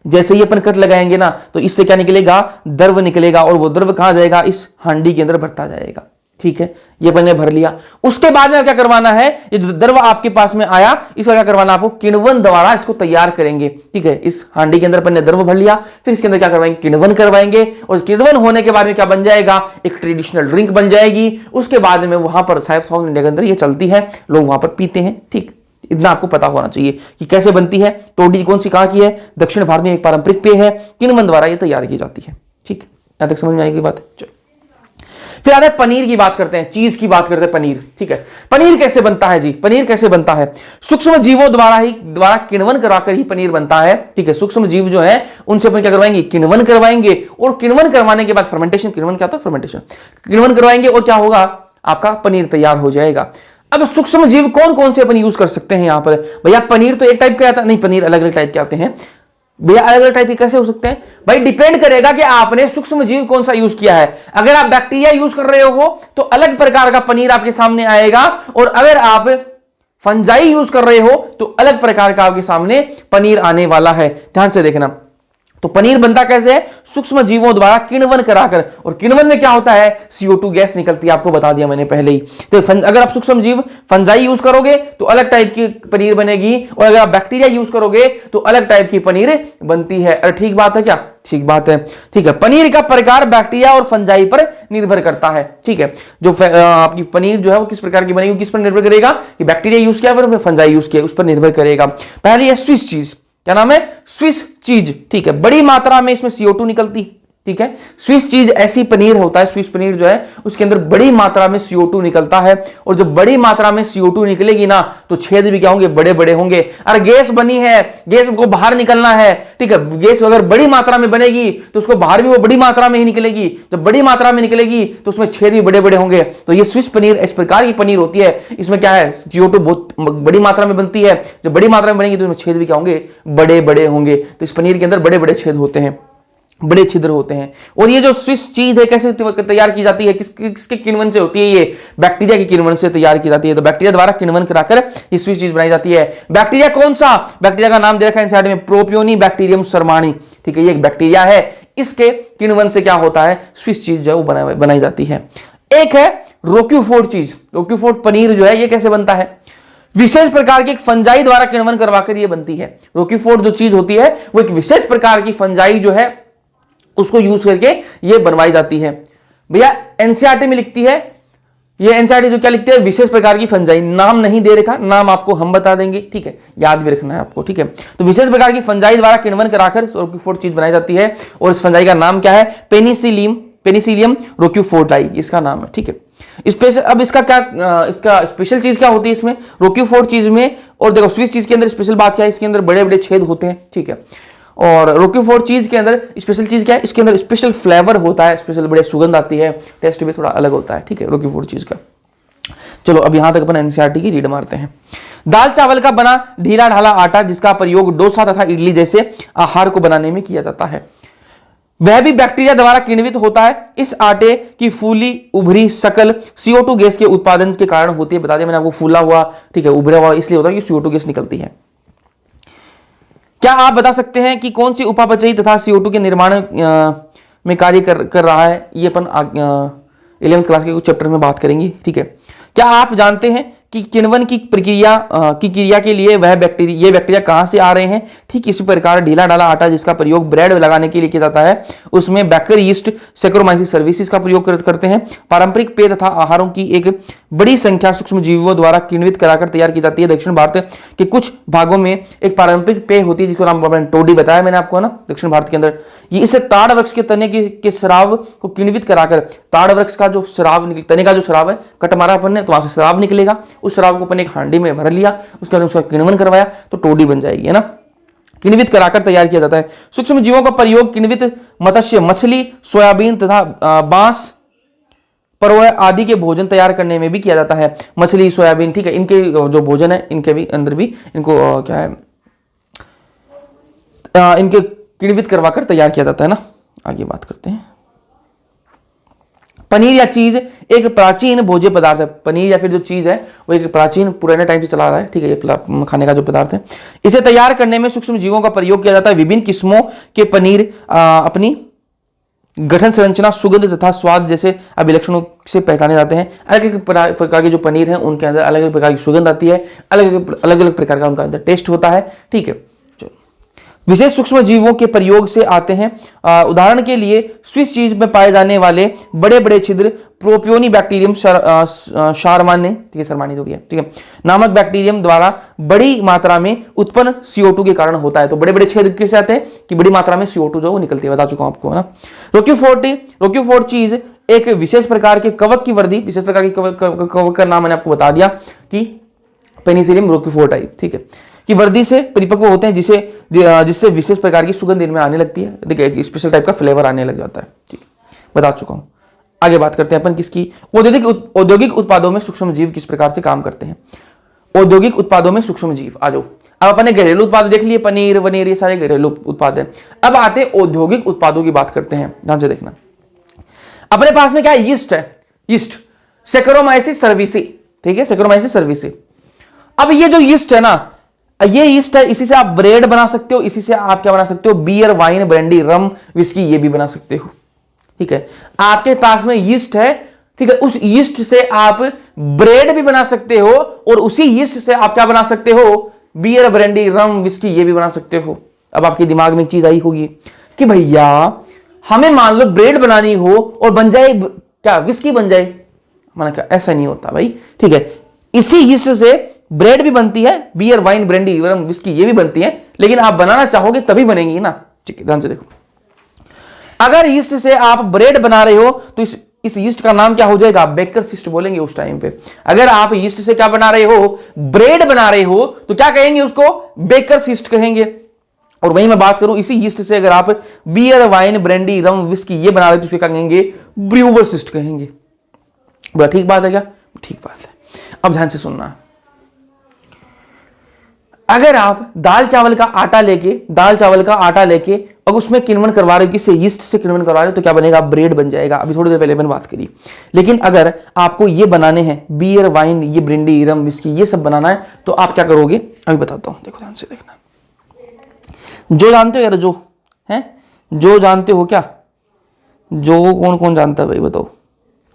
जैसे ही अपन कट लगाएंगे ना, तो इससे क्या निकलेगा? द्रव निकलेगा। और वो द्रव कहां जाएगा? इस हांडी के अंदर भरता जाएगा, ठीक है। ये अपन ने भर लिया। उसके बाद में क्या करवाना है? ये जो द्रव आपके पास में आया, इसका क्या करवाना? आपको किण्वन द्वारा इसको तैयार करेंगे, ठीक है। इस हांडी के अंदर अपन ने द्रव भर लिया, फिर इसके अंदर क्या करवाएंगे? किण्वन करवाएंगे। और किण्वन होने के बाद में क्या बन जाएगा? एक ट्रेडिशनल ड्रिंक बन जाएगी। उसके बाद में वहां पर साउथ इंडिया के अंदर ये चलती है, लोग वहां पर पीते हैं, ठीक। इतना आपको पता होना चाहिए कि कैसे बनती है। टोडी कौन सी कहाँ की है? दक्षिण भारत में एक पारंपरिक पेय है, किण्वन द्वारा ये तैयार की जाती है। ठीक, यहां तक समझ में आएगी बात? चलो फिर आते हैं पनीर की बात करते हैं, चीज की बात करते हैं, पनीर। ठीक है, पनीर कैसे बनता है जी? पनीर कैसे बनता है? सूक्ष्म जीवों द्वारा किण्वन कराकर ही पनीर बनता है। ठीक है, सूक्ष्म जीव जो है उनसे अपन क्या करवाएंगे? किण्वन करवाएंगे, और किण्वन करवाने के बाद फर्मेंटेशन, किण्वन क्या होता है? फर्मेंटेशन, किण्वन करवाएंगे और क्या होगा? आपका पनीर तैयार हो जाएगा। अब सूक्ष्म जीव कौन कौन से अपन यूज कर सकते हैं यहां पर? भैया पनीर तो एक टाइप का आता नहीं, पनीर अलग अलग टाइप के आते हैं। भैया अलग अलग टाइप के कैसे हो सकते हैं भाई? डिपेंड करेगा कि आपने सूक्ष्म जीव कौन सा यूज किया है। अगर आप बैक्टीरिया यूज कर रहे हो तो अलग प्रकार का पनीर आपके सामने आएगा, और अगर आप फंजाई यूज कर रहे हो तो अलग प्रकार का आपके सामने पनीर आने वाला है। ध्यान से देखना। तो पनीर बनता कैसे है? सूक्ष्म जीवों द्वारा किण्वन कराकर, और किण्वन में क्या होता है? CO2 गैस निकलती है, आपको बता दिया मैंने पहले ही। तो अगर आप सूक्ष्म जीव फंजाई यूज करोगे तो अलग टाइप की पनीर बनेगी, और अगर आप बैक्टीरिया यूज करोगे तो अलग टाइप की पनीर बनती है। अरे ठीक बात है क्या? ठीक बात है। ठीक है, पनीर का प्रकार बैक्टीरिया और फंजाई पर निर्भर करता है। ठीक है, जो आपकी पनीर जो है वो किस प्रकार की बनेगी, किस पर निर्भर करेगा? कि बैक्टीरिया यूज किया फिर फंजाई यूज किया, उस पर निर्भर करेगा। पहली है स्विस चीज। क्या नाम है? Swiss cheese. ठीक है, बड़ी मात्रा में इसमें CO2 निकलती। ठीक है, स्विस चीज ऐसी पनीर होता है, स्विस पनीर जो है उसके अंदर बड़ी मात्रा में CO2 निकलता है, और जब बड़ी मात्रा में CO2 निकलेगी ना तो छेद भी क्या होंगे? बड़े बड़े होंगे। अरे गैस बनी है, गैस को बाहर निकलना है। ठीक है, गैस अगर बड़ी मात्रा में बनेगी तो उसको बाहर भी वो बड़ी मात्रा में ही निकलेगी। जब बड़ी मात्रा में निकलेगी तो उसमें छेद भी बड़े बड़े होंगे। तो ये स्विस पनीर इस प्रकार की पनीर होती है। इसमें क्या है? CO2 बहुत बड़ी मात्रा में बनती है। जब बड़ी मात्रा में बनेगी तो उसमें छेद भी क्या होंगे? बड़े बड़े होंगे। तो इस पनीर के अंदर बड़े बड़े छेद होते हैं, बड़े छिद्र होते हैं। और ये जो स्विस चीज है कैसे तैयार की जाती है? किसके किण्वन से होती है? ये बैक्टीरिया के किण्वन से तैयार की जाती है। तो बैक्टीरिया द्वारा किण्वन कराकर ये स्विस चीज बनाई जाती है। बैक्टीरिया कौन सा? बैक्टीरिया का नाम दे रखा है इनसाइड में, प्रोपियोनी बैक्टीरियम शर्माणी। ठीक है, ये एक बैक्टीरिया है, इसके किण्वन से क्या होता है? स्विस चीज जो है बनाई जाती है। एक है रोक्यूफोर्ड चीज। रोक्यूफोर्ड पनीर जो है ये कैसे बनता है? विशेष प्रकार की एक फंजाई द्वारा किण्वन करवाकर ये बनती है। रोक्यूफोर्ड जो चीज होती है वो एक विशेष प्रकार की फंजाई जो है उसको यूज करके ये बनवाई जाती है। भैया एनसीईआरटी में लिखती है, ये एनसीईआरटी जो क्या लिखती है? विशेष प्रकार की फंजाई। नाम नहीं दे रखा, नाम आपको हम बता देंगे। ठीक है, याद भी रखना है आपको। ठीक है, तो विशेष प्रकार की फंजाई द्वारा किण्वन कराकर रोक्यूफोर्ड चीज बनाई जाती है, और इस फंजाई का नाम क्या है? पेनिसिलियम रोक्यूफोर्डाई इसका नाम है। ठीक है, स्पेशल अब इसका क्या इसका स्पेशल चीज क्या होती है इसमें रोक्यूफोर्ड चीज में? और देखो स्विस चीज के अंदर स्पेशल बात क्या है? इसके अंदर बड़े बड़े छेद होते हैं। ठीक है, और रोक्यूफोर्ड चीज के अंदर स्पेशल चीज क्या है? इसके अंदर स्पेशल फ्लेवर होता है, स्पेशल बड़े सुगंध आती है, टेस्ट भी थोड़ा अलग होता है। ठीक है, रोक्यूफोर्ड चीज का। चलो अब यहां तक अपन एनसीईआरटी की रीड मारते हैं। दाल चावल का बना ढीला ढाला आटा जिसका प्रयोग डोसा तथा इडली जैसे आहार को बनाने में किया जाता है, वह भी बैक्टीरिया द्वारा किण्वित होता है। इस आटे की फूली उभरी शकल CO2 गैस के उत्पादन के कारण होती है। बता दिया मैंने आपको, फूला हुआ, ठीक है, उभरा हुआ इसलिए होता है कि CO2 गैस निकलती है। क्या आप बता सकते हैं कि कौन सी उपापचयी तथा CO2 के निर्माण में कार्य कर रहा है? ये अपन 11वीं क्लास के कुछ चैप्टर में बात करेंगे। ठीक है, क्या आप जानते हैं कि किण्वन की क्रिया के लिए ये बैक्टीरिया कहां से आ रहे हैं? ठीक इसी प्रकार ढीला ढाला आटा जिसका प्रयोग ब्रेड लगाने के लिए किया जाता है उसमें बैकर यीस्ट सैक्रोमाइसिस सर्विसेज का प्रयोग करते हैं। पारंपरिक पेय तथा आहारों की एक बड़ी संख्या सूक्ष्म जीवों द्वारा किण्वित कराकर तैयार की जाती है। दक्षिण भारत के कुछ भागों में एक पारंपरिक पेय होती है जिसको नाम टोडी बताया मैंने आपको ना, दक्षिण भारत के अंदर। ये इसे ताड़ वृक्ष के तने के शराब को किण्वित कराकर, ताड़ वृक्ष का जो शराब तने का जो शराब है कट मारा अपन ने तो वहां से शराब निकलेगा, उस शराब को अपन एक हांडी में भर लिया, उसके बाद उसका किण्वन करवाया तो टोडी बन जाएगी, है ना। किण्वित कराकर तैयार किया जाता है। सूक्ष्म जीवों का प्रयोग किण्वित मत्स्य, मछली, सोयाबीन तथा बांस, परोए आदि के भोजन तैयार करने में भी किया जाता है। मछली, सोयाबीन, ठीक है, इनके जो भोजन है इनके भी अंदर भी इनको क्या है इनके किण्वित करवाकर तैयार किया जाता है ना। आगे बात करते हैं। पनीर या चीज एक प्राचीन भोज्य पदार्थ है। पनीर या फिर जो चीज है वो एक प्राचीन पुराने टाइम से चला रहा है, ठीक है, ये खाने का जो पदार्थ है। इसे तैयार करने में सूक्ष्म जीवों का प्रयोग किया जाता है। विभिन्न किस्मों के पनीर अपनी गठन संरचना, सुगंध तथा स्वाद जैसे अभिलक्षणों से पहचाने जाते हैं। अलग अलग प्रकार के जो पनीर हैं उनके अंदर अलग अलग प्रकार की सुगंध आती है, अलग अलग प्रकार का उनका अंदर टेस्ट होता है, ठीक है। विशेष सूक्ष्म जीवों के प्रयोग से आते हैं। उदाहरण के लिए स्विस चीज में पाए जाने वाले बड़े बड़े छिद्र प्रोपियोनी बैक्टीरियम शारमाने, ठीक है, शर्मानी जो भी है, ठीक है, नामक बैक्टीरियम द्वारा बड़ी मात्रा में उत्पन्न CO2 के कारण होता है। तो बड़े बड़े छिद्र किससे आते हैं कि बड़ी मात्रा में CO2 जो वो निकलती है, बता चुका हूं आपको, है ना। रोक्यूफोर्ट चीज एक विशेष प्रकार के कवक की वर्दी, विशेष प्रकार की कवक का नाम मैंने आपको बता दिया कि पेनिसिलियम रोक्यूफोर्टाई, ठीक है, कि वर्दी से परिपक्व होते हैं, जिससे विशेष प्रकार की सुगंध इनमें आने लगती है, ठीक है, स्पेशल टाइप का फ्लेवर आने लग जाता है, ठीक है, बता चुका हूं। आगे बात करते हैं अपन किसकी, औद्योगिक उत्पादों में सूक्ष्म जीव किस प्रकार से काम करते हैं। औद्योगिक उत्पादों में सूक्ष्म जीव, आ जाओ। अब अपने घरेलू उत्पाद देख लिए, पनीर वनीर, ये सारे घरेलू उत्पाद हैं। अब आते हैं औद्योगिक उत्पादों की बात करते हैं, ध्यान से देखना। अपने पास में क्या है, यीस्ट है, यीस्ट, सेक्रोमाइसिस सर्विसी, ठीक है, सेक्रोमाइसिस सर्विसी। अब ये जो यीस्ट है ना, ये यीस्ट है, इसी से आप ब्रेड बना सकते हो, इसी से आप क्या बना सकते हो, बियर, वाइन, ब्रांडी, रम, विस्की, ये भी बना सकते हो, ठीक है। आपके पास में यीस्ट है, ठीक है, उस यीस्ट से आप ब्रेड भी बना सकते हो और उसी यीस्ट से आप क्या बना सकते हो, बियर, ब्रांडी, रम, विस्की, ये भी बना सकते हो। अब आपके दिमाग में एक चीज आई होगी कि भैया हमें मान लो ब्रेड बनानी हो और बन जाए क्या, विस्की बन जाए, माना क्या, ऐसा नहीं होता भाई, ठीक है। इसी यीस्ट से ब्रेड भी बनती है, बियर, वाइन, ब्रांडी, रम, विस्की, ये भी बनती है, लेकिन आप बनाना चाहोगे तभी बनेगी ना, ठीक है, ध्यान से देखो। अगर यीस्ट से आप ब्रेड बना रहे हो तो इस यीस्ट का नाम क्या हो जाएगा, बेकर्स यीस्ट बोलेंगे उस टाइम पे। अगर आप यीस्ट से क्या बना रहे हो, ब्रेड बना रहे हो, तो क्या कहेंगे उसको, बेकर्स यीस्ट कहेंगे। और वहीं मैं बात करूं, इसी यीस्ट से अगर आप बियर, वाइन, ब्रांडी, रम, विस्की ये बना रहे हो तो क्या कहेंगे, ब्रूवर्स यीस्ट कहेंगे। बोला ठीक बात है क्या, ठीक बात है। अब ध्यान से सुनना, अगर आप दाल चावल का आटा लेके और उसमें किण्वन करवा रहे हो, किससे, यीस्ट से किण्वन करवा रहे हो, तो क्या बनेगा, ब्रेड बन जाएगा। अभी थोड़ी देर पहले मैंने बात करी। लेकिन अगर आपको ये बनाने हैं, बियर, वाइन, ये ब्रांडी, रम, विस्की, ये सब बनाना है, तो आप क्या करोगे, अभी बताता हूं, देखो ध्यान से देखना। जो जानते हो यार, जो है, जो जानते हो क्या, जो कौन कौन जानता है भाई, बताओ।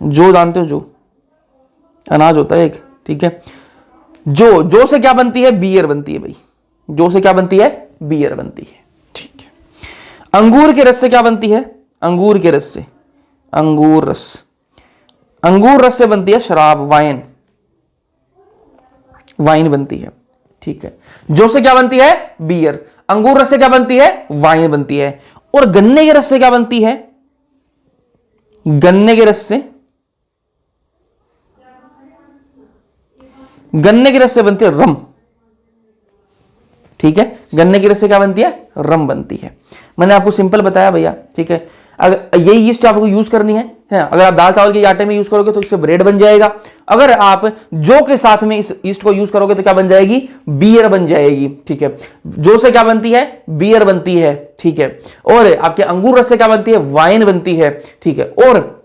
जो जानते हो, जो अनाज होता है एक, ठीक है। जो से क्या बनती है, बियर बनती है भाई। जो से क्या बनती है, बियर बनती है, ठीक है। अंगूर के रस से क्या बनती है, अंगूर के रस से, अंगूर रस से बनती है शराब, वाइन बनती है, ठीक है। जो से क्या बनती है, बियर। अंगूर रस से क्या बनती है, वाइन बनती है। और गन्ने के रस से क्या बनती है, गन्ने के रस से बनती है रम, ठीक है। गन्ने की रस से क्या बनती है, रम बनती है। मैंने आपको सिंपल बताया भैया, ठीक है। अगर यही यीस्ट आपको यूज करनी है, अगर आप दाल चावल के आटे में यूज करोगे तो इससे ब्रेड बन जाएगा। अगर आप जो के साथ में इस यीस्ट को यूज करोगे तो क्या बन जाएगी, बियर बन जाएगी, ठीक है। जो से क्या बनती है, बियर बनती है, ठीक है। और आपके अंगूर रस से क्या बनती है, वाइन बनती है, ठीक है। और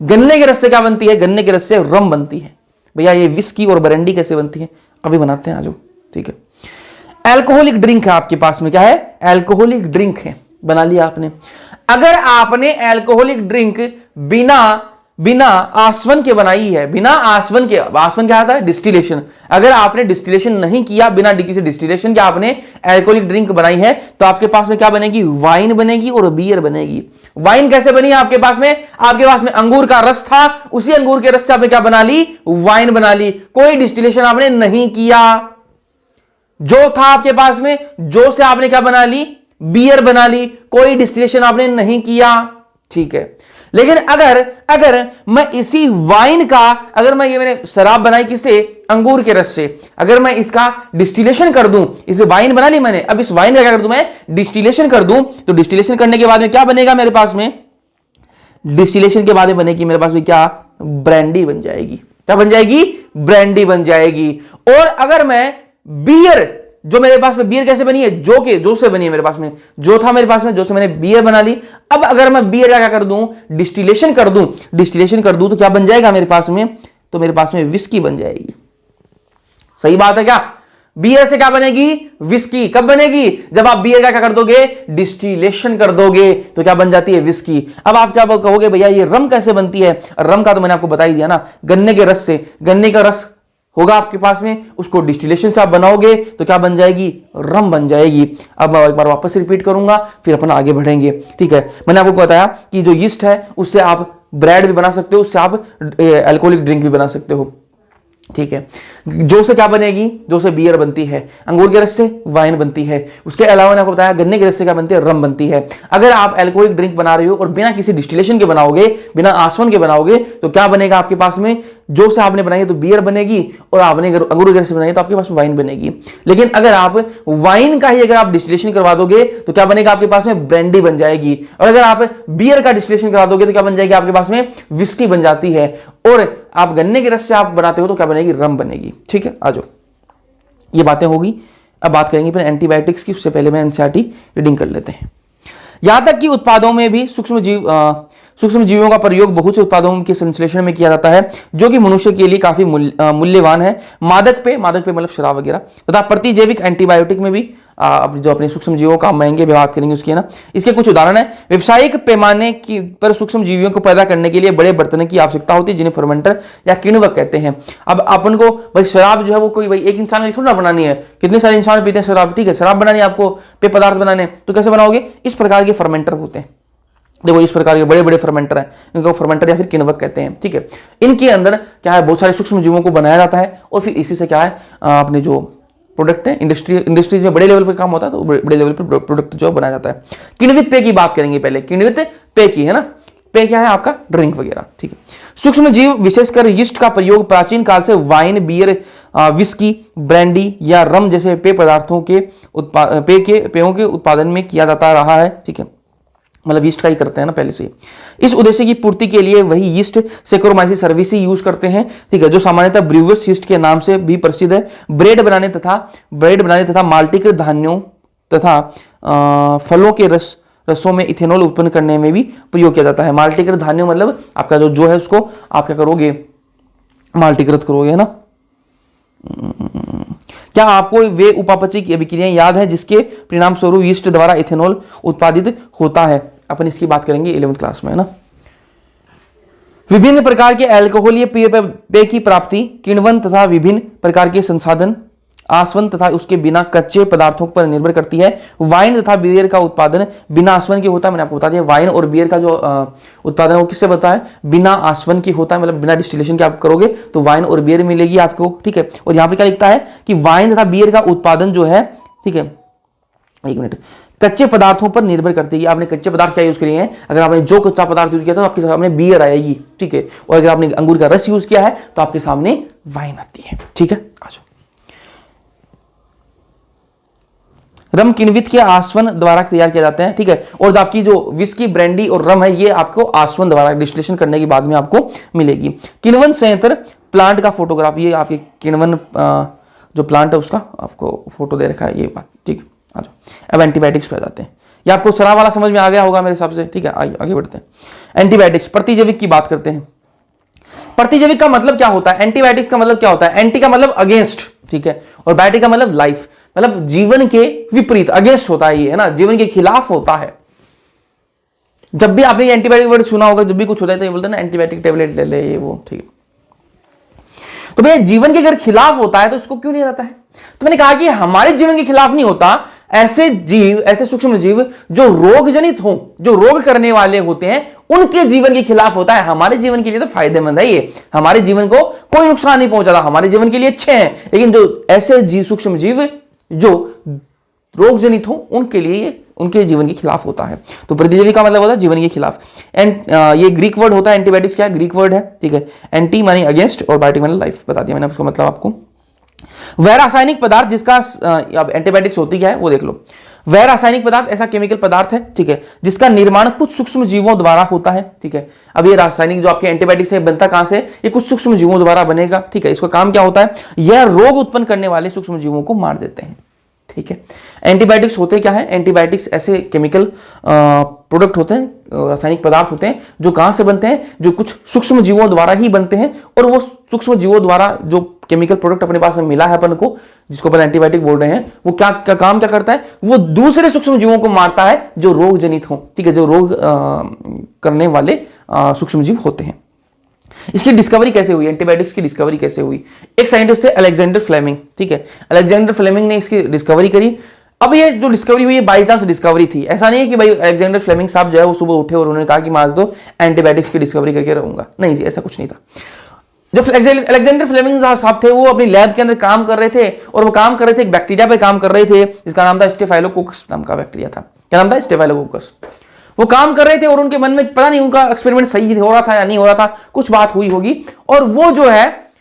गन्ने के रस से क्या बनती है, गन्ने के रस से रम बनती है। भैया ये विस्की और ब्रांडी कैसे बनती है, अभी बनाते हैं, आ जाओ, ठीक है। अल्कोहलिक ड्रिंक है आपके पास में, क्या है, अल्कोहलिक ड्रिंक है, बना लिया आपने। अगर आपने अल्कोहलिक ड्रिंक बिना आसवन के बनाई है, बिना आसवन के, आसवन क्या आता है, डिस्टिलेशन। अगर आपने डिस्टिलेशन नहीं किया, बिना किसी डिस्टिलेशन के आपने अल्कोहलिक ड्रिंक बनाई है, तो आपके पास में क्या बनेगी, वाइन बनेगी और बियर बनेगी। वाइन कैसे बनी आपके पास में, आपके पास में अंगूर का रस था, उसी अंगूर के रस से आपने क्या बना ली, वाइन बना ली। कोई डिस्टिलेशन आपने नहीं किया। जो था आपके पास में, जो से आपने क्या बना ली, बियर बना ली। कोई डिस्टिलेशन आपने नहीं किया, ठीक है। लेकिन अगर मैं इसी वाइन का, अगर मैं ये मैंने शराब बनाई किससे, अंगूर के रस से, अगर मैं इसका डिस्टिलेशन कर दूं, इसे वाइन बना ली मैंने, अब इस वाइन का क्या कर दूं मैं, डिस्टिलेशन कर दूं, तो डिस्टिलेशन करने के बाद में क्या बनेगा मेरे पास में, डिस्टिलेशन के बाद में बनेगी मेरे पास में क्या, ब्रांडी बन जाएगी। क्या बन जाएगी, ब्रांडी बन जाएगी। और अगर मैं बियर, जो मेरे पास में बियर कैसे बनी है, जो से बनी है मेरे पास में, जो था मेरे पास में, जो से मैंने बियर बना ली। अब अगर मैं बियर का क्या कर दूं, डिस्टिलेशन कर दूं तो क्या बन जाएगा मेरे पास में, तो मेरे पास में विस्की बन जाएगी। सही बात है क्या, बियर से क्या बनेगी, विस्की। कब बनेगी, जब आप बियर का क्या कर दोगे, डिस्टिलेशन कर दोगे, तो क्या बन जाती है, विस्की। अब आप क्या कहोगे, भैया ये रम कैसे बनती है, रम का तो मैंने आपको बता ही दिया ना, गन्ने के रस से। गन्ने का रस होगा आपके पास में, उसको डिस्टिलेशन से आप बनाओगे तो क्या बन जाएगी, रम बन जाएगी। अब मैं एक बार वापस रिपीट करूंगा, फिर अपन आगे बढ़ेंगे। ठीक है, मैंने आपको बताया कि जो यीस्ट है उससे आप ब्रेड भी बना सकते हो, उससे आप अल्कोहलिक ड्रिंक भी बना सकते हो। ठीक है, जो से क्या बनेगी, जो से बियर बनती है, अंगूर के रस से वाइन बनती है, उसके अलावा मैंने आपको बताया गन्ने के रस से क्या बनती है, रम बनती है। अगर आप अल्कोहलिक ड्रिंक बना रहे हो और बिना किसी डिस्टिलेशन के बनाओगे, बिना आसवन के बनाओगे, तो क्या बनेगा आपके पास में, जो से आपने बनाई है तो बियर बनेगी, और आपने अंगूर के रस से बनाई तो आपके पास वाइन बनेगी। लेकिन अगर आप वाइन का ही अगर आप डिस्टिलेशन करवा दोगे तो क्या बनेगा आपके पास में, ब्रांडी बन जाएगी। और अगर आप बियर का डिस्टिलेशन करवा दोगे तो क्या बन जाएगी आपके पास में, विस्की बन जाती है। और आप गन्ने के रस से आप बनाते हो तो क्या बनेगी, रम बनेगी। ठीक है, आ जाओ, ये बातें होगी। अब बात करेंगे फिर एंटीबायोटिक्स की, उससे पहले मैं एनसीईआरटी रीडिंग कर लेते हैं। यहां तक कि उत्पादों में भी सूक्ष्म जीवों का प्रयोग बहुत से उत्पादों के संश्लेषण में किया जाता है, जो कि मनुष्य के लिए काफी मूल्यवान है। मादक पे मतलब शराब वगैरह, तथा प्रतिजैविक एंटीबायोटिक में भी जो अपने सूक्ष्म जीवों का महंगे बात करेंगे उसकी, है ना। इसके कुछ उदाहरण है, व्यावसायिक पैमाने की पर सूक्ष्म जीवियों को पैदा करने के लिए बड़े बर्तनों की आवश्यकता होती है, जिन्हें फर्मेंटर या किण्वक कहते हैं। अब अपन को भाई शराब जो है वो कोई भाई एक इंसान की थोड़ा बनानी है, कितने सारे इंसान पीते हैं शराब। ठीक है, शराब बनानी है आपको, पेय पदार्थ बनाने, तो कैसे बनाओगे, इस प्रकार के फर्मेंटर होते हैं। देखो इस प्रकार के बड़े बड़े फर्मेंटर हैं, इनको फर्मेंटर या फिर किण्वक कहते हैं। ठीक है, इनके अंदर क्या है, बहुत सारे सूक्ष्म जीवों को बनाया जाता है, और फिर इसी से क्या है अपने जो प्रोडक्ट है, इंडस्ट्रीज में बड़े लेवल पर काम होता है, तो बड़े लेवल पर प्रोडक्ट जो बनाया जाता है। किण्वित पेय की बात करेंगे पहले, किण्वित पेय की, है ना। पेय क्या है आपका, ड्रिंक वगैरह। ठीक है, सूक्ष्म जीव विशेषकर यीस्ट का प्रयोग प्राचीन काल से वाइन, बियर, विस्की, ब्रांडी या रम जैसे पेय पदार्थों के पेयों के उत्पादन में किया जाता रहा है। ठीक है, मतलब यीस्ट का ही करते हैं ना पहले से। इस उद्देश्य की पूर्ति के लिए वही यीस्ट सेक्रोमाइसिस सर्विस यूज करते हैं। ठीक है, जो सामान्यतः ब्रूवस यीस्ट के नाम से भी प्रसिद्ध है। ब्रेड बनाने तथा माल्टीकृत धान्यों तथा फलों के रसों में इथेनॉल उत्पन्न करने में भी प्रयोग किया जाता है। माल्टीकृत धान्यों मतलब आपका जो है उसको आप क्या करोगे, माल्टीकृत करोगे, है ना। क्या आपको वे उपापचय की अभिक्रियाएं याद है जिसके परिणाम स्वरूप यीस्ट द्वारा इथेनॉल उत्पादित होता है। अपन इसकी बात करेंगे 11वीं क्लास में, है ना। विभिन्न प्रकार के अल्कोहलीय पेय की प्राप्ति किण्वन तथा विभिन्न प्रकार के संसाधन आसवन तथा उसके बिना कच्चे पदार्थों पर निर्भर करती है। वाइन तथा बियर का उत्पादन बिना आसवन के होता है, मैंने आपको बता दिया। वाइन और बियर का जो उत्पादन है वो किससे होता है, बिना आसवन की होता है, मतलब बिना डिस्टिलेशन के आप करोगे तो वाइन और बियर मिलेगी आपको। ठीक है, और यहां पे क्या लिखता है कि वाइन तथा बियर का उत्पादन जो है, ठीक है, एक मिनट, कच्चे पदार्थों पर निर्भर करती है। आपने कच्चे पदार्थ क्या यूज किए हैं, अगर आपने जो कच्चा पदार्थ यूज किया तो आपके सामने बियर आएगी। ठीक है, और अगर आपने अंगूर का रस यूज किया है तो आपके सामने वाइन आती है। ठीक है, आ जाओ। रम किण्वित के आसवन द्वारा तैयार किया जाते हैं। ठीक है, और आपकी जो विस्की, ब्रांडी और रम है ये आपको आसवन द्वारा डिस्टिलेशन करने के बाद में आपको मिलेगी। किण्वन संयंत्र प्लांट का फोटोग्राफ, ये आपके किण्वन जो प्लांट है उसका आपको फोटो दे रखा है, ये बात। ठीक, आ जाओ। अब एंटीबायोटिक्स पे आ जाते हैं। ये आपको शराब वाला समझ में आ गया होगा मेरे हिसाब से। ठीक है, आइए आगे बढ़ते हैं। एंटीबायोटिक्स, प्रतिजैविक की बात करते हैं। प्रतिजैविक का मतलब क्या होता है, एंटीबायोटिक्स का मतलब क्या होता है। एंटी का मतलब अगेंस्ट, ठीक है, और बायोटिक का मतलब लाइफ, मतलब जीवन के विपरीत, अगेंस्ट होता है ये, है ना, जीवन के खिलाफ होता है। जब भी आपने एंटीबायोटिक वर्ड सुना होगा, जब भी कुछ होता है तो ये बोलते हैं ना एंटीबायोटिक टेबलेट ले ले, ये वो। ठीक है, तो भैया जीवन के अगर खिलाफ होता है तो इसको क्यों लिया जाता है। तो मैंने कहा कि हमारे जीवन के खिलाफ नहीं होता, ऐसे जीव, ऐसे सूक्ष्म जीव जो रोग जनित हो, जो रोग करने वाले होते हैं, उनके जीवन के खिलाफ होता है। हमारे जीवन के लिए तो फायदेमंद है ये, हमारे जीवन को कोई नुकसान नहीं पहुंचाता, हमारे जीवन के लिए अच्छे हैं। लेकिन जो ऐसे जीव, सूक्ष्म जीव जो रोग जनित हो, उनके लिए ये उनके जीवन के खिलाफ होता है। तो प्रतिजैविक का मतलब होता है जीवन के खिलाफ। एंड ये ग्रीक वर्ड होता है, एंटीबायोटिक्स क्या है, ग्रीक वर्ड है। ठीक है, एंटी मानी अगेंस्ट और बायोटिक मानी लाइफ, बता दिया मैंने उसका मतलब आपको। वह रासायनिक पदार्थ जिसका, अब एंटीबायोटिक्स होती क्या है वो देख लो। वह रासायनिक पदार्थ ऐसा केमिकल पदार्थ है, ठीक है, जिसका निर्माण कुछ सूक्ष्म जीवों द्वारा होता है। ठीक है, अब ये रासायनिक जो आपके एंटीबायोटिक्स है बनता कहां से, ये कुछ सूक्ष्म जीवों द्वारा बनेगा। ठीक है, इसका काम क्या होता है, यह रोग उत्पन्न करने वाले सूक्ष्म जीवों को मार देते हैं। ठीक है, एंटीबायोटिक्स होते क्या है, एंटीबायोटिक्स ऐसे केमिकल प्रोडक्ट होते हैं, रासायनिक पदार्थ होते हैं जो कहां से बनते हैं, जो कुछ सूक्ष्म जीवों द्वारा ही बनते हैं। और वो सूक्ष्म जीवों द्वारा जो केमिकल प्रोडक्ट अपने पास में मिला है अपन को, जिसको अपन एंटीबायोटिक बोल रहे हैं, वो क्या काम क्या करता है, वो दूसरे सूक्ष्म जीवों को मारता है जो रोग जनित हो। ठीक है, जो रोग करने वाले सूक्ष्म जीव होते हैं। इसकी डिस्कवरी कैसे हुई, एंटीबायोटिक्स की डिस्कवरी कैसे हुई? एक साइंटिस्ट थे अलेक्जेंडर फ्लेमिंग, ठीक है, अलेक्जेंडर फ्लेमिंग ने इसकी डिस्कवरी करी। अब ये जो डिस्कवरी हुई है बाई चांस डिस्कवरी थी, ऐसा नहीं है कि भाई अलेक्जेंडर फ्लेमिंग साहब जो है वो सुबह उठे और उन्होंने कहा कि मैं आज तो एंटीबायोटिक्स की डिस्कवरी करके रहूंगा, नहीं जी, ऐसा कुछ नहीं था। जो अलेक्जेंडर फ्लेमिंग साहब थे वो अपनी लैब के अंदर काम कर रहे थे, और वो काम कर रहे थे एक बैक्टीरिया पे काम कर रहे थे जिसका नाम था स्टेफाइलोकोकस नाम का बैक्टीरिया था। क्या नाम था? स्टेफाइलोकोकस। वो काम कर रहे थे और उनके मन में पता नहीं उनका एक्सपेरिमेंट सही हो रहा था या नहीं हो रहा था, कुछ बात हुई होगी, और वो जो है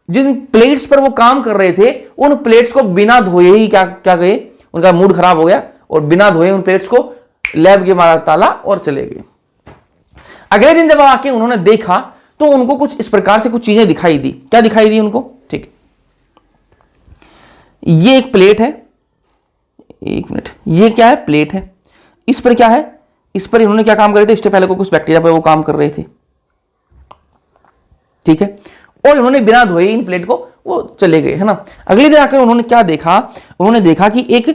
जिन प्लेट्स पर वो काम कर रहे थे उन प्लेट्स को बिना धोए ही क्या क्या गए, उनका मूड खराब हो गया और बिना धोए उन प्लेट्स को लैब के मारा ताला और चले गए। अगले दिन जब आके उन्होंने देखा तो उनको कुछ इस प्रकार से कुछ चीजें दिखाई दी। क्या दिखाई दी उनको? ठीक, ये एक प्लेट है, एक मिनट, ये क्या है? प्लेट है। इस पर क्या है? इस पर इन्होंने क्या काम कर रहे थे? स्टेफाइलोकोकस बैक्टीरिया पर वो काम कर रहे थे, ठीक है, और इन्होंने बिना धोए इन प्लेट को वो चले गए, है ना। अगले दिन आकर उन्होंने क्या देखा? उन्होंने देखा कि एक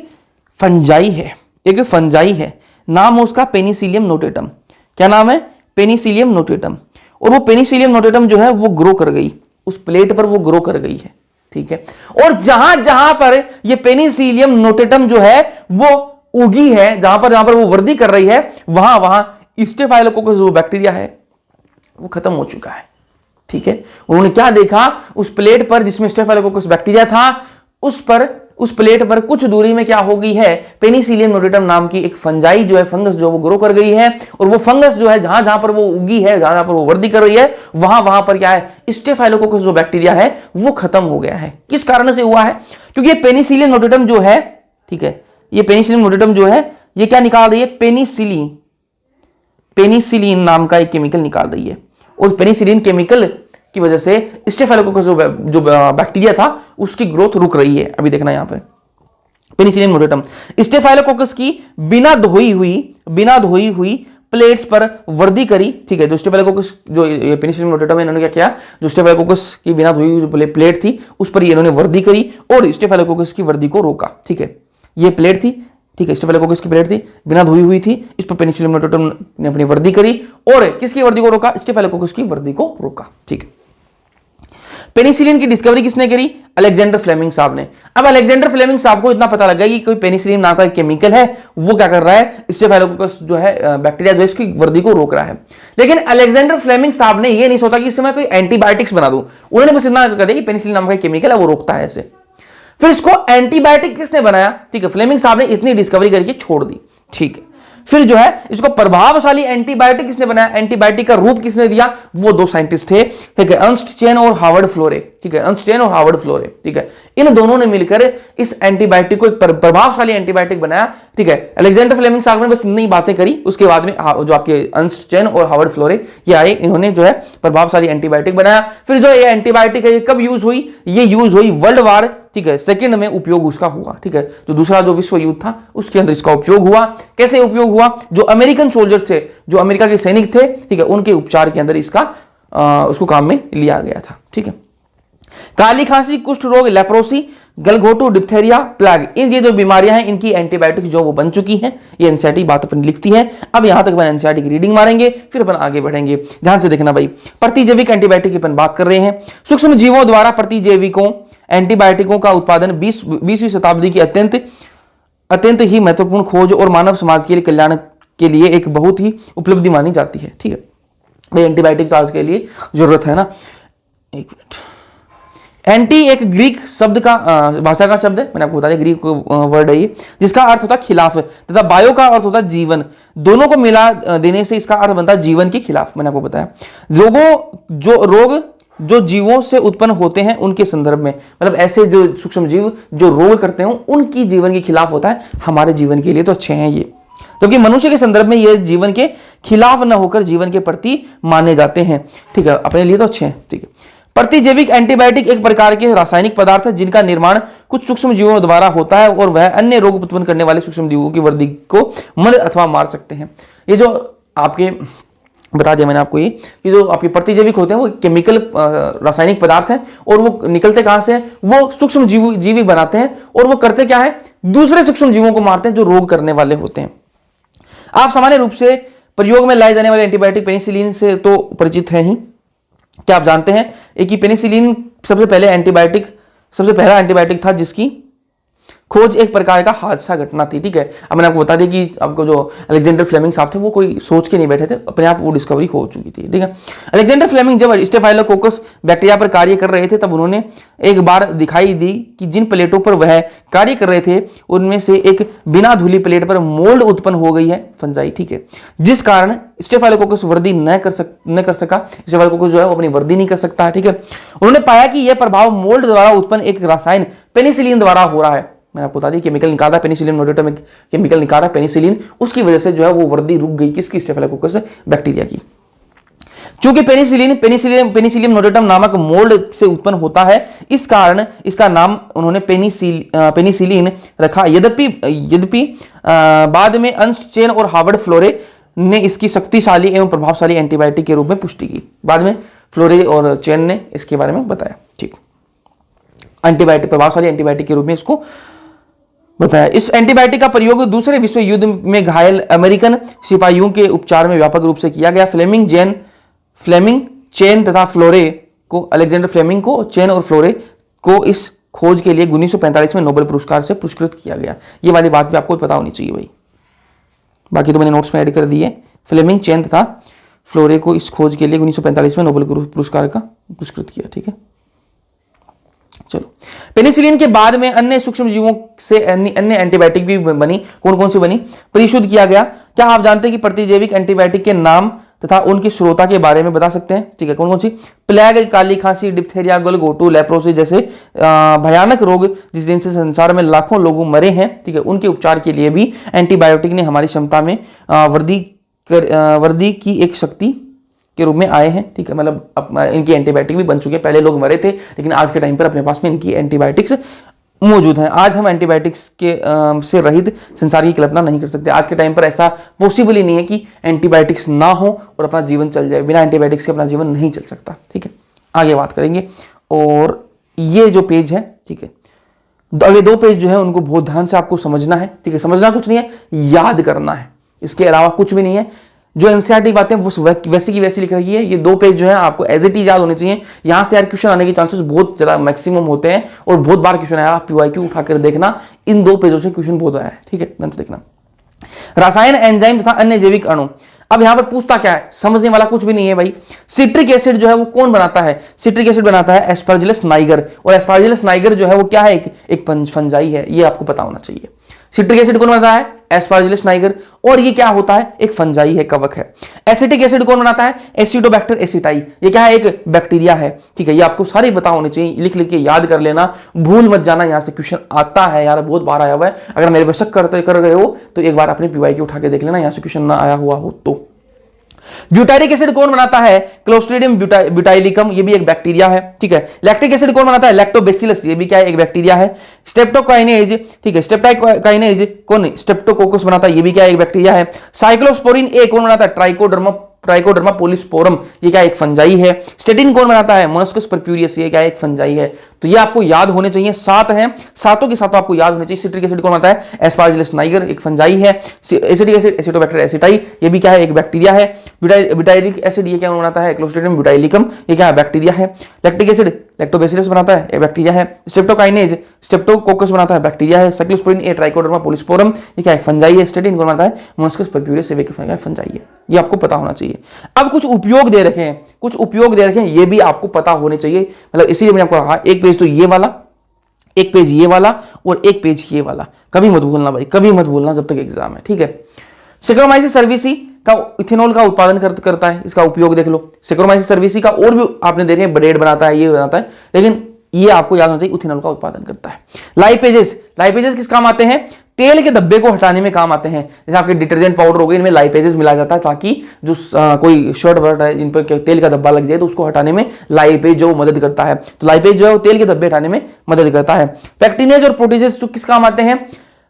फंजाई है, एक फंजाई है, नाम है उसका पेनिसिलियम नोटेटम। क्या नाम है? Penicillium notatum. और वो पेनिसिलियम नोटेटम जो है वो ग्रो कर गई उस प्लेट पर, वो ग्रो कर गई है, ठीक है। और जहां जहां पर ये पेनिसिलियम नोटेटम जो है वो उगी है, जहां पर वो वृद्धि कर रही है, वहां वहां स्टेफाइलोकोकस जो बैक्टीरिया है वो खत्म हो चुका है, ठीक है। उन्होंने क्या देखा? उस प्लेट पर जिसमें स्टेफाइलोकोकस बैक्टीरिया था, उस प्लेट पर कुछ दूरी में क्या हो गई है? पेनिसिलियम नोटेटम नाम की एक फंजाई जो है, फंगस जो वो ग्रो कर गई है, और वो फंगस जो है जहां जहां पर वो उगी है, जहां जहां पर वो वृद्धि कर रही है, वहां वहां पर क्या है? स्टेफाइलोकोकस जो बैक्टीरिया है वो खत्म हो गया है। किस कारण से हुआ है? क्योंकि ये पेनिसिलियम नोटेटम जो है, ठीक है, ये पेनिसिलियम नोटेटम जो है ये क्या निकाल रही है? पेनिसिलिन नाम का एक केमिकल निकाल रही है, और पेनिसिलिन केमिकल की वजह से स्टेफाइलोकोकस जो बैक्टीरिया था उसकी ग्रोथ रुक रही है। अभी देखना यहां पर पेनिसिलियम नोटेटम स्टेफाइलोकोकस की बिना धोई हुई प्लेट्स पर वृद्धि करी, ठीक है। जो स्टेफाइलोकोकस जो पेनिसिलियम नोटेटम इन्होंने क्या किया? जो स्टेफाइलोकोकस की बिना धोई हुई जो प्लेट थी उस पर इन्होंने वृद्धि करी और स्टेफाइलोकोकस की वृद्धि को रोका, ठीक है। ये प्लेट थी, ठीक है, स्टेफाइलोकोकस की प्लेट थी, बिना धोई हुई थी, इस पर पेनिसिलियम नोटेटम ने अपनी वृद्धि करी और किसकी वृद्धि को रोका? स्टेफाइलोकोकस की वृद्धि को रोका, ठीक है। पेनिसिलिन की डिस्कवरी किसने करी? अलेक्जेंडर फ्लेमिंग साहब ने। अब अलेक्जेंडर फ्लेमिंग साहब को इतना पता लगा कि कोई पेनिसिलिन नाम का एक केमिकल है वो क्या कर रहा है? स्टेफाइलोकोकस जो है बैक्टीरिया जो है इसकी वृद्धि को रोक रहा है। लेकिन अलेक्जेंडर फ्लेमिंग साहब ने ये नहीं सोचा कि इससे मैं कोई एंटीबायोटिक्स बना दूं, उन्होंने बस इतना कर दिया कि पेनिसिलिन नाम का एक केमिकल है वो रोकता है ऐसे। फिर इसको एंटीबायोटिक किसने बनाया? ठीक है, फ्लेमिंग साहब ने इतनी डिस्कवरी करके छोड़ दी, ठीक है। फिर जो है इसको प्रभावशाली एंटीबायोटिक किसने बनाया? एंटीबायोटिक का रूप किसने दिया? वो दो साइंटिस्ट थे, ठीक है, अर्नस्ट चेन और हार्वर्ड फ्लोरे, ठीक है, अर्नस्ट चेन और हार्वर्ड फ्लोरे, ठीक है। इन दोनों ने मिलकर इस एंटीबायोटिक को एक प्रभावशाली एंटीबायोटिक बनाया, ठीक है। अलेक्जेंडर फ्लेमिंग साहब ने बस इतनी बातें करी, उसके बाद में जो आपके अर्नस्ट चेन और हार्वर्ड फ्लोरे ये आए, इन्होंने जो है प्रभावशाली एंटीबायोटिक बनाया। फिर जो ये एंटीबायोटिक है ये कब यूज हुई? ये यूज हुई वर्ल्ड वार, ठीक है, सेकंड में उपयोग उसका हुआ, ठीक है। जो दूसरा जो विश्व युद्ध था उसके अंदर इसका उपयोग हुआ। कैसे उपयोग हुआ? जो अमेरिकन सोल्जर्स थे, जो अमेरिका के सैनिक थे, ठीक है, उनके उपचार के अंदर इसका उसको काम में लिया गया था, ठीक है। काली खांसी, कुष्ठ रोग, लेप्रोसी, गलघोटू, डिप्थेरिया, प्लेग, इन ये जो बीमारियां हैं इनकी एंटीबायोटिक जो वो बन चुकी हैं। ये एनसीईआरटी बात अपन लिखती है। अब यहां तक अपन एनसीईआरटी की रीडिंग मारेंगे, फिर अपन आगे बढ़ेंगे। ध्यान से देखना भाई, प्रतिजैविक एंटीबायोटिक की अपन बात कर रहे हैं। सूक्ष्म जीवों द्वारा प्रतिजैविकों एंटीबायोटिकों का उत्पादन 20वीं शताब्दी की अत्यंत ही महत्वपूर्ण खोज और मानव समाज के लिए कल्याण के लिए एक बहुत ही उपलब्धि मानी जाती है, ठीक है भाई। एंटीबायोटिक आज के लिए जरूरत है ना। एक मिनट, एंटी एक ग्रीक शब्द का भाषा का शब्द है, मैंने आपको बताया ग्रीक वर्ड है ये, जिसका अर्थ होता है खिलाफ, तथा बायो का अर्थ होता है जीवन। दोनों को मिला देने से इसका अर्थ बनता है जीवन के खिलाफ। मैंने आपको बताया रोग जो जीवों से उत्पन्न होते हैं उनके संदर्भ में, मतलब ऐसे जो सूक्ष्म जीव जो रोग करते हैं उनकी जीवन के खिलाफ होता है। हमारे जीवन के लिए तो अच्छे हैं ये, जबकि मनुष्य के संदर्भ में ये जीवन के खिलाफ न होकर जीवन के प्रति माने जाते हैं, ठीक है, अपने लिए तो अच्छे हैं, ठीक है। प्रतिजैविक एंटीबायोटिक एक प्रकार के रासायनिक पदार्थ है जिनका निर्माण कुछ सूक्ष्म जीवों द्वारा होता है और वह अन्य रोग उत्पन्न करने वाले सूक्ष्म जीवों की वृद्धि को मर अथवा मार सकते हैं। ये जो आपके बता दिया मैंने आपको, ये कि जो आपके प्रतिजैविक होते हैं वो केमिकल रासायनिक पदार्थ हैं और वो निकलते कहां से हैं? वो सूक्ष्म जीवी बनाते हैं और वो करते क्या है? दूसरे सूक्ष्म जीवों को मारते हैं जो रोग करने वाले होते हैं। आप सामान्य रूप से प्रयोग में लाए जाने वाले एंटीबायोटिक पेनिसिलिन से तो परिचित हैं ही, क्या आप जानते हैं एक कि पेनिसिलिन सबसे पहला एंटीबायोटिक था जिसकी खोज एक प्रकार का हादसा घटना थी, ठीक है। अब मैंने आपको बता दिया कि आपको जो अलेक्जेंडर फ्लेमिंग साहब थे वो कोई सोच के नहीं बैठे थे, अपने आप वो डिस्कवरी हो चुकी थी, ठीक है। अलेक्जेंडर फ्लेमिंग जब स्टेफाइलोकोकस बैक्टीरिया पर कार्य कर रहे थे तब उन्होंने एक बार दिखाई दी कि जिन प्लेटों पर वह कार्य कर रहे थे उनमें से एक बिना धुली प्लेट पर मोल्ड उत्पन्न हो गई है, फंजाई, ठीक है, जिस कारण स्टेफाइलोकोकस वृद्धि न कर सका। स्टेफाइलोकोकस जो है वो अपनी वृद्धि नहीं कर सकता है, ठीक है। उन्होंने पाया कि यह प्रभाव मोल्ड द्वारा उत्पन्न एक रसायन पेनिसिलिन द्वारा हो रहा है। मैंने आपको बता दी केमिकल निकाला पेनिसिलिन नोटेटा में, केमिकल निकाला पेनिसिलिन, उसकी वजह से जो है वो वृद्धि रुक गई किसकी, स्टेफिलोकोकस बैक्टीरिया की। चूंकि पेनिसिलियम नोटेटम नामक मोल्ड से उत्पन्न होता है, इस कारण इसका नाम उन्होंने पेनिसिलिन रखा। यद्यपि बाद में अर्नस्ट चेन और हार्वर्ड फ्लोरे ने इसकी शक्तिशाली एवं प्रभावशाली एंटीबायोटिक के रूप में पुष्टि की। बाद में फ्लोरे और चेन ने इसके बारे में बताया, ठीक, एंटीबायोटिक, प्रभावशाली एंटीबायोटिक के रूप में इसको बताया। इस एंटीबायोटिक का प्रयोग दूसरे विश्व युद्ध में घायल अमेरिकन सिपाहियों के उपचार में व्यापक रूप से किया गया। फ्लेमिंग, चेन तथा फ्लोरे को, अलेक्जेंडर फ्लेमिंग को, चेन और फ्लोरे को इस खोज के लिए 1945 में नोबेल पुरस्कार से पुरस्कृत किया गया। ये वाली बात भी आपको पता होनी चाहिए भाई, बाकी तो मैंने नोट्स में ऐड कर दी है। फ्लेमिंग, चेन तथा फ्लोरे को इस खोज के लिए 1945 में नोबेल पुरस्कार का पुरस्कृत किया, ठीक है। चलो, पेनिसिलिन के बाद में अन्य सूक्ष्म जीवों से अन्य एंटीबायोटिक भी बनी। कौन कौन सी बनी? परिशुद्ध किया गया। क्या आप जानते हैं कि प्रतिजैविक एंटीबायोटिक के नाम तथा उनकी श्रोता के बारे में बता सकते हैं? ठीक है, कौन कौन सी? प्लेग, काली खांसी, डिप्थेरिया, गलघोटू, लेप्रोसी जैसे भयानक रोग जिस दिन से संसार में लाखों लोग मरे हैं, ठीक है, उनके उपचार के लिए भी एंटीबायोटिक ने हमारी क्षमता में वृद्धि की एक शक्ति के रूप में आए हैं, ठीक है। मतलब इनकी एंटीबायोटिक भी बन चुके हैं। पहले लोग मरे थे लेकिन आज के टाइम पर अपने पास में इनकी एंटीबायोटिक्स मौजूद हैं। आज हम एंटीबायोटिक्स के से रहित संसार की कल्पना नहीं कर सकते। आज के टाइम पर ऐसा पॉसिबल ही नहीं है कि एंटीबायोटिक्स ना हो और अपना जीवन चल जाए। बिना एंटीबायोटिक्स के अपना जीवन नहीं चल सकता, ठीक है। आगे बात करेंगे। और ये जो पेज है, ठीक है, अगले दो पेज जो है उनको बहुत ध्यान से आपको समझना है, ठीक है। समझना कुछ नहीं है, याद करना है, इसके अलावा कुछ भी नहीं है। जो एनसीईआरटी बातें वो वैसी की वैसी लिख रही है। ये दो पेज जो है आपको एज इट इज याद होने चाहिए। यहां से यार क्वेश्चन आने के चांसेस बहुत ज्यादा मैक्सिमम होते हैं और बहुत बार क्वेश्चन आया। आप पीवाईक्यू उठाकर देखना, इन दो पेजों से क्वेश्चन बहुत आया है, ठीक है, ध्यान से देखना। रसायन, एंजाइम तथा अन्य जैविक अणु। अब यहां पर पूछता क्या है, समझने वाला कुछ भी नहीं है भाई। सिट्रिक एसिड जो है वो कौन बनाता है? सिट्रिक एसिड बनाता है एस्परजिलस नाइगर। और एस्परजिलस नाइगर जो है वो क्या है? एक फंजाई है, ये आपको पता होना चाहिए। सिट्रिक एसिड कौन बनाता है? Aspergillus Niger. और ये क्या होता है? एक फंजाई है, कवक है। एसिटिक एसिड कौन बनाता है? एसिडोबैक्टर एसिटाई। ये क्या है? एक बैक्टीरिया है, ठीक है। ये आपको सारे पता होने चाहिए, लिख लिख के याद कर लेना, भूल मत जाना। यहां से क्वेश्चन आता है यार, बहुत बार आया हुआ है। अगर मेरे बशक कर रहे हो तो एक बार अपने पीवाईक्यू उठा के देख लेना, यहां से क्वेश्चन ना आया हुआ हो तो। ब्यूटारिक एसिड कौन बनाता है? क्लोस्ट्रिडियम ब्यूटाइलिकम, ये भी एक बैक्टीरिया है, ठीक है। लैक्टिक एसिड कौन बनाता है? लैक्टोबैसिलस, ये भी क्या है? एक बैक्टीरिया है। स्ट्रेप्टोकाइनेज, ठीक है, स्ट्रेप्टोकाइनेज कौन? स्ट्रेप्टोकोकस बनाता है, ये भी क्या है? एक बैक्टीरिया है। साइक्लोस्पोरिन ए कौन बनाता है? ट्राइकोडर्मा पोलिस्पोरम, ये क्या है? एक फंजाई है। स्टेटिन कौन बनाता है? मोलस्कस परप्यूरियस, ये क्या है? एक फंजाई है। तो ये आपको याद होने चाहिए। 7 हैं, सातों के सातों आपको याद होने चाहिए। सिट्रिक एसिड कौन बनाता है? एस्पारजिलस नाइगर, एक फंजाई है। एसिटिक एसिड एसिडोबैक्टर एसिटाई, ये भी क्या है? एक बैक्टीरिया है। ब्यूटाइलिक एसिड ये क्या बनाता है? क्लोस्ट्रिडियम ब्यूटाइलिकम, ये क्या है? बैक्टीरिया है। लैक्टिक एसिड लैक्टोबैसिलस बनाता है, ये बैक्टीरिया है। स्ट्रेप्टोकाइनेज स्ट्रेप्टोकोकस बनाता है, बैक्टीरिया है। साइक्लोस्पोरिन ए ट्राइकोडर्मा पोलिस्पोरम, ये क्या है? फंजाई है। स्टेटिन कौन बनाता है? मोलस्कस परप्यूरियस, ये फंजाई है। ये आपको पता होना चाहिए। अब कुछ उपयोग दे रखे हैं, ये भी आपको पता होने चाहिए। मतलब इसीलिए मैंने आपको कहा एक पेज तो ये वाला, एक पेज ये वाला और एक पेज ये वाला। कभी मत भूलना भाई, कभी मत भूलना जब तक एग्जाम है, ठीक है। सेक्रोमाइसिस सर्विसी का इथेनॉल का उत्पादन करता है, इसका उपयोग देख लो। सेक्रोमाइसिस सर्विसी का और भी आपने देखे, ब्रेड बनाता है, ये बनाता है, लेकिन ये आपको याद होना चाहिए इथेनॉल का उत्पादन करता है। लाइपेजेस किस काम आते हैं? तेल के धब्बे को हटाने में काम आते हैं। जैसे आपके डिटर्जेंट पाउडर हो गए, इनमें लाइपेजेस मिलाया जाता है ताकि जो कोई शर्ट वर्ट है इन पर तेल का धब्बा लग जाए तो उसको हटाने में लाइपेज जो मदद करता है। तो लाइपेज जो है वो तेल के धब्बे हटाने में मदद करता है। पैक्टिनेज और प्रोटीजेस किस काम आते हैं?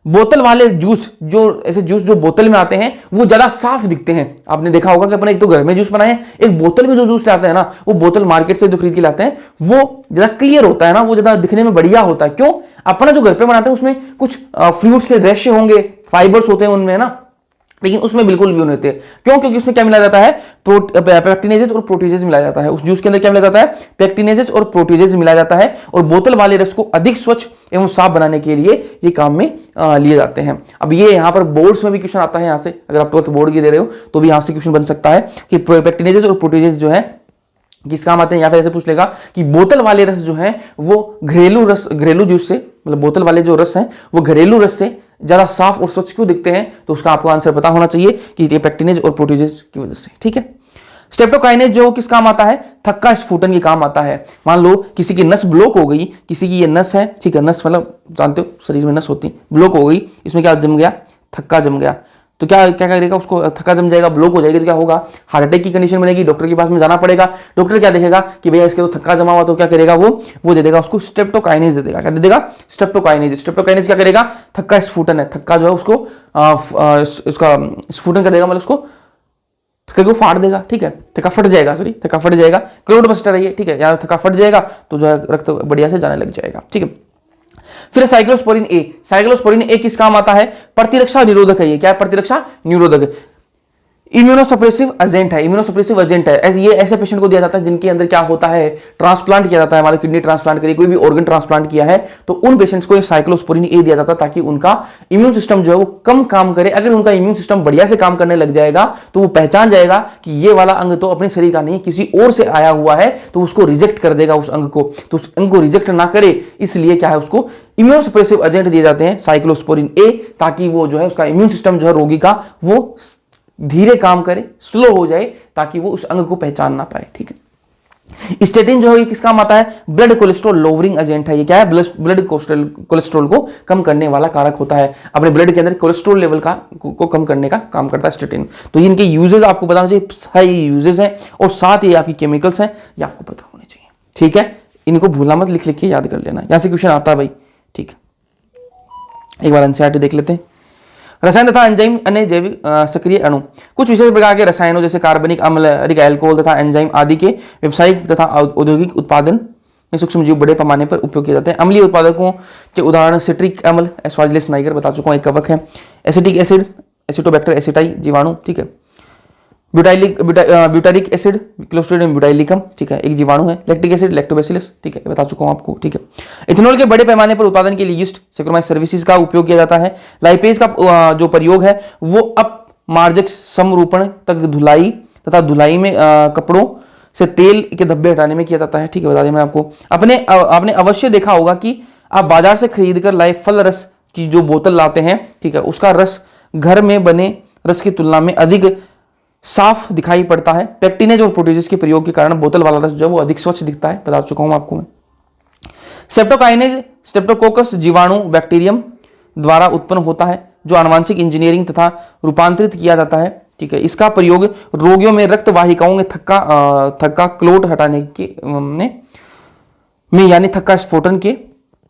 बोतल वाले जूस, जो ऐसे जूस जो बोतल में आते हैं वो ज्यादा साफ दिखते हैं। आपने देखा होगा कि अपने एक तो घर में जूस बनाए हैं, एक बोतल में जो जूस लाते हैं ना, वो बोतल मार्केट से जो खरीद के लाते हैं वो ज्यादा क्लियर होता है ना, वो ज्यादा दिखने में बढ़िया होता है। क्यों? अपना जो घर पे बनाते हैं उसमें कुछ फ्रूट्स के दृश्य होंगे, फाइबर्स होते हैं उनमें ना, लेकिन उसमें बिल्कुल भी नहीं होते। क्यों? क्योंकि उसमें क्या मिलाया जाता है? पेक्टिनेजेस और प्रोटीजेस मिलाया जाता है। उस जूस के अंदर क्या मिलाया जाता है? पेक्टिनेजेस और प्रोटीजेस मिलाया जाता है, और बोतल वाले रस को अधिक स्वच्छ एवं साफ बनाने के लिए ये काम में लिए जाते हैं। अब ये यहाँ पर बोर्ड्स में भी क्वेश्चन आता है, यहाँ से अगर आप 12th बोर्ड की दे रहे हो तो भी यहाँ से क्वेश्चन बन सकता है कि पेक्टिनेजेस और प्रोटीजेस जो है किस काम आते हैं। या फिर ऐसे पूछ लेगा कि बोतल वाले रस जो है वो घरेलू जूस से, मतलब बोतल वाले जो रस हैं वो घरेलू रस से ज्यादा साफ और स्वच्छ क्यों दिखते हैं? तो उसका आपको आंसर पता होना चाहिए कि ये पेक्टिनेज और प्रोटीजेज की वजह से। ठीक है। स्ट्रेप्टोकाइनेज जो किस काम आता है? थक्का स्फुटन के काम आता है। मान लो किसी की नस ब्लॉक हो गई, किसी की ये नस है, ठीक है, नस मतलब जानते हो शरीर में नस होती, ब्लॉक हो गई, इसमें क्या जम गया? थक्का जम गया। तो क्या क्या करेगा? उसको थक्का जम जाएगा, ब्लॉक हो जाएगी, तो क्या होगा? हार्ट अटैक की कंडीशन बनेगी, डॉक्टर के पास में जाना पड़ेगा। डॉक्टर क्या देखेगा कि भैया इसके तो थक्का जमा हुआ, तो क्या करेगा? वो दे देगा उसको स्ट्रेप्टोकाइनेज दे देगा। क्या दे देगा? स्ट्रेप्टोकाइनेज। स्ट्रेप्टोकाइनेज क्या करेगा? थक्का स्फुटन है, थक्का जो है उसको उसका स्फुटन कर देगा, मतलब उसको थक्के को फाड़ देगा। ठीक है, थक्का फट जाएगा, सॉरी थक्का फट जाएगा, क्लोट बस्टर है ये। ठीक है, यार थक्का फट जाएगा तो जो है रक्त बढ़िया से जाने लग जाएगा। ठीक है। फिर साइक्लोस्पोरिन ए। साइक्लोस्पोरिन ए किस काम आता है? प्रतिरक्षा निरोधक है। ये क्या है? प्रतिरक्षा निरोधक। इम्यूनोसप्रेसिव एजेंट है। इम्यूनोसप्रेसिव एजेंट है। ये ऐसे पेशेंट को दिया जाता है जिनके अंदर क्या होता है? ट्रांसप्लांट किया जाता है, हमारे किडनी ट्रांसप्लांट करिए, कोई भी ऑर्गन ट्रांसप्लांट किया है, तो उन पेशेंट्स को साइक्लोस्पोरिन ए दिया जाता है ताकि उनका इम्यून सिस्टम जो है वो कम काम करे। अगर उनका इम्यून सिस्टम बढ़िया से काम करने लग जाएगा तो वो पहचान जाएगा कि ये वाला अंग तो अपने शरीर का नहीं किसी और से आया हुआ है, तो उसको रिजेक्ट कर देगा उस अंग को। तो उस अंग को रिजेक्ट ना करे इसलिए क्या है? उसको इम्यूनोसप्रेसिव एजेंट दिए जाते हैं साइक्लोस्पोरिन ए, ताकि वो जो है उसका इम्यून सिस्टम जो है रोगी का वो धीरे काम करे, स्लो हो जाए, ताकि वो उस अंग को पहचान ना पाए। ठीक है। स्टेटिन जो है किस काम आता है? ब्लड कोलेस्ट्रॉल लोवरिंग एजेंट है। ये क्या है? ब्लड कोलेस्ट्रॉल को कम करने वाला कारक होता है। अपने ब्लड के अंदर कोलेस्ट्रॉल लेवल को कम करने का काम करता है स्टेटिन। तो इनके यूजेस आपको बताना चाहिए, सही यूजेस हैं, और साथ ही आपकी केमिकल्स हैं, ये आपको पता होने चाहिए। ठीक है, इनको भूलना मत, लिख लिख के याद कर लेना, यहां से क्वेश्चन आता है भाई। ठीक है, एक बार एनसीईआरटी देख लेते हैं। रसायन तथा एंजाइम अन्य जैविक सक्रिय अणु। कुछ विशेष प्रकार के रसायनों जैसे कार्बनिक अम्ल, अल्कोहल तथा एंजाइम आदि के व्यावसायिक तथा औद्योगिक उत्पादन में सूक्ष्म जीव बड़े पैमाने पर उपयोग किए जाते हैं। अम्लीय उत्पादकों के उदाहरण सिट्रिक अम्ल, एस्पार्जिलस नाइगर बता चुका हूं, एक कवक है। एसिटिक एसिड, एसिटोबैक्टर एसिटाई जीवाणु। ठीक है। ब्यूटारिक एसिड, क्लोस्ट्रिडियम ब्यूटाइलिकम, ठीक है, एक जीवाणु है। लैक्टिक एसिड, लैक्टोबैसिलस, ठीक है, बता चुका हूं आपको। ठीक है। इथेनॉल के बड़े पैमाने पर उत्पादन के लिए यीस्ट, सैक्रोमाइस सर्विसेज का उपयोग किया जाता है। लाइपेज का जो प्रयोग है वो अपमार्जक समरूपण तक धुलाई तथा धुलाई में कपड़ों से तेल के धब्बे हटाने में किया जाता है। ठीक है, बता दें मैं आपको। आपने अवश्य देखा होगा कि आप बाजार से खरीद कर लाए फल रस की जो बोतल लाते हैं, ठीक है, उसका रस घर में बने रस की तुलना में अधिक साफ दिखाई पड़ता है। पेक्टिनेज और प्रोटीजेस के प्रयोग के कारण बोतल वाला रस जो है वो अधिक स्वच्छ दिखता है, बता चुका हूं आपको मैं। सेप्टोकाइनेज स्ट्रेप्टोकोकस जीवाणु बैक्टीरियम द्वारा उत्पन्न होता है, जो आनुवांशिक इंजीनियरिंग तथा रूपांतरित किया जाता है। ठीक है, इसका प्रयोग रोगियों में रक्त वाहिकाओं में थक्का क्लोट हटाने के में यानी थक्का स्फोटन के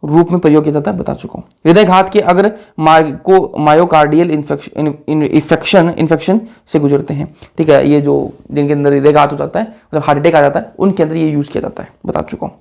रूप में प्रयोग किया जाता है, बता चुका हूं। हृदयघात के अगर मायोकार्डियल इन्फेक्शन से गुजरते हैं, ठीक है, ये जो जिनके अंदर हृदयघात हो जाता है, मतलब हार्ट अटैक आ जाता है, उनके अंदर ये यूज किया जाता है, बता चुका हूं।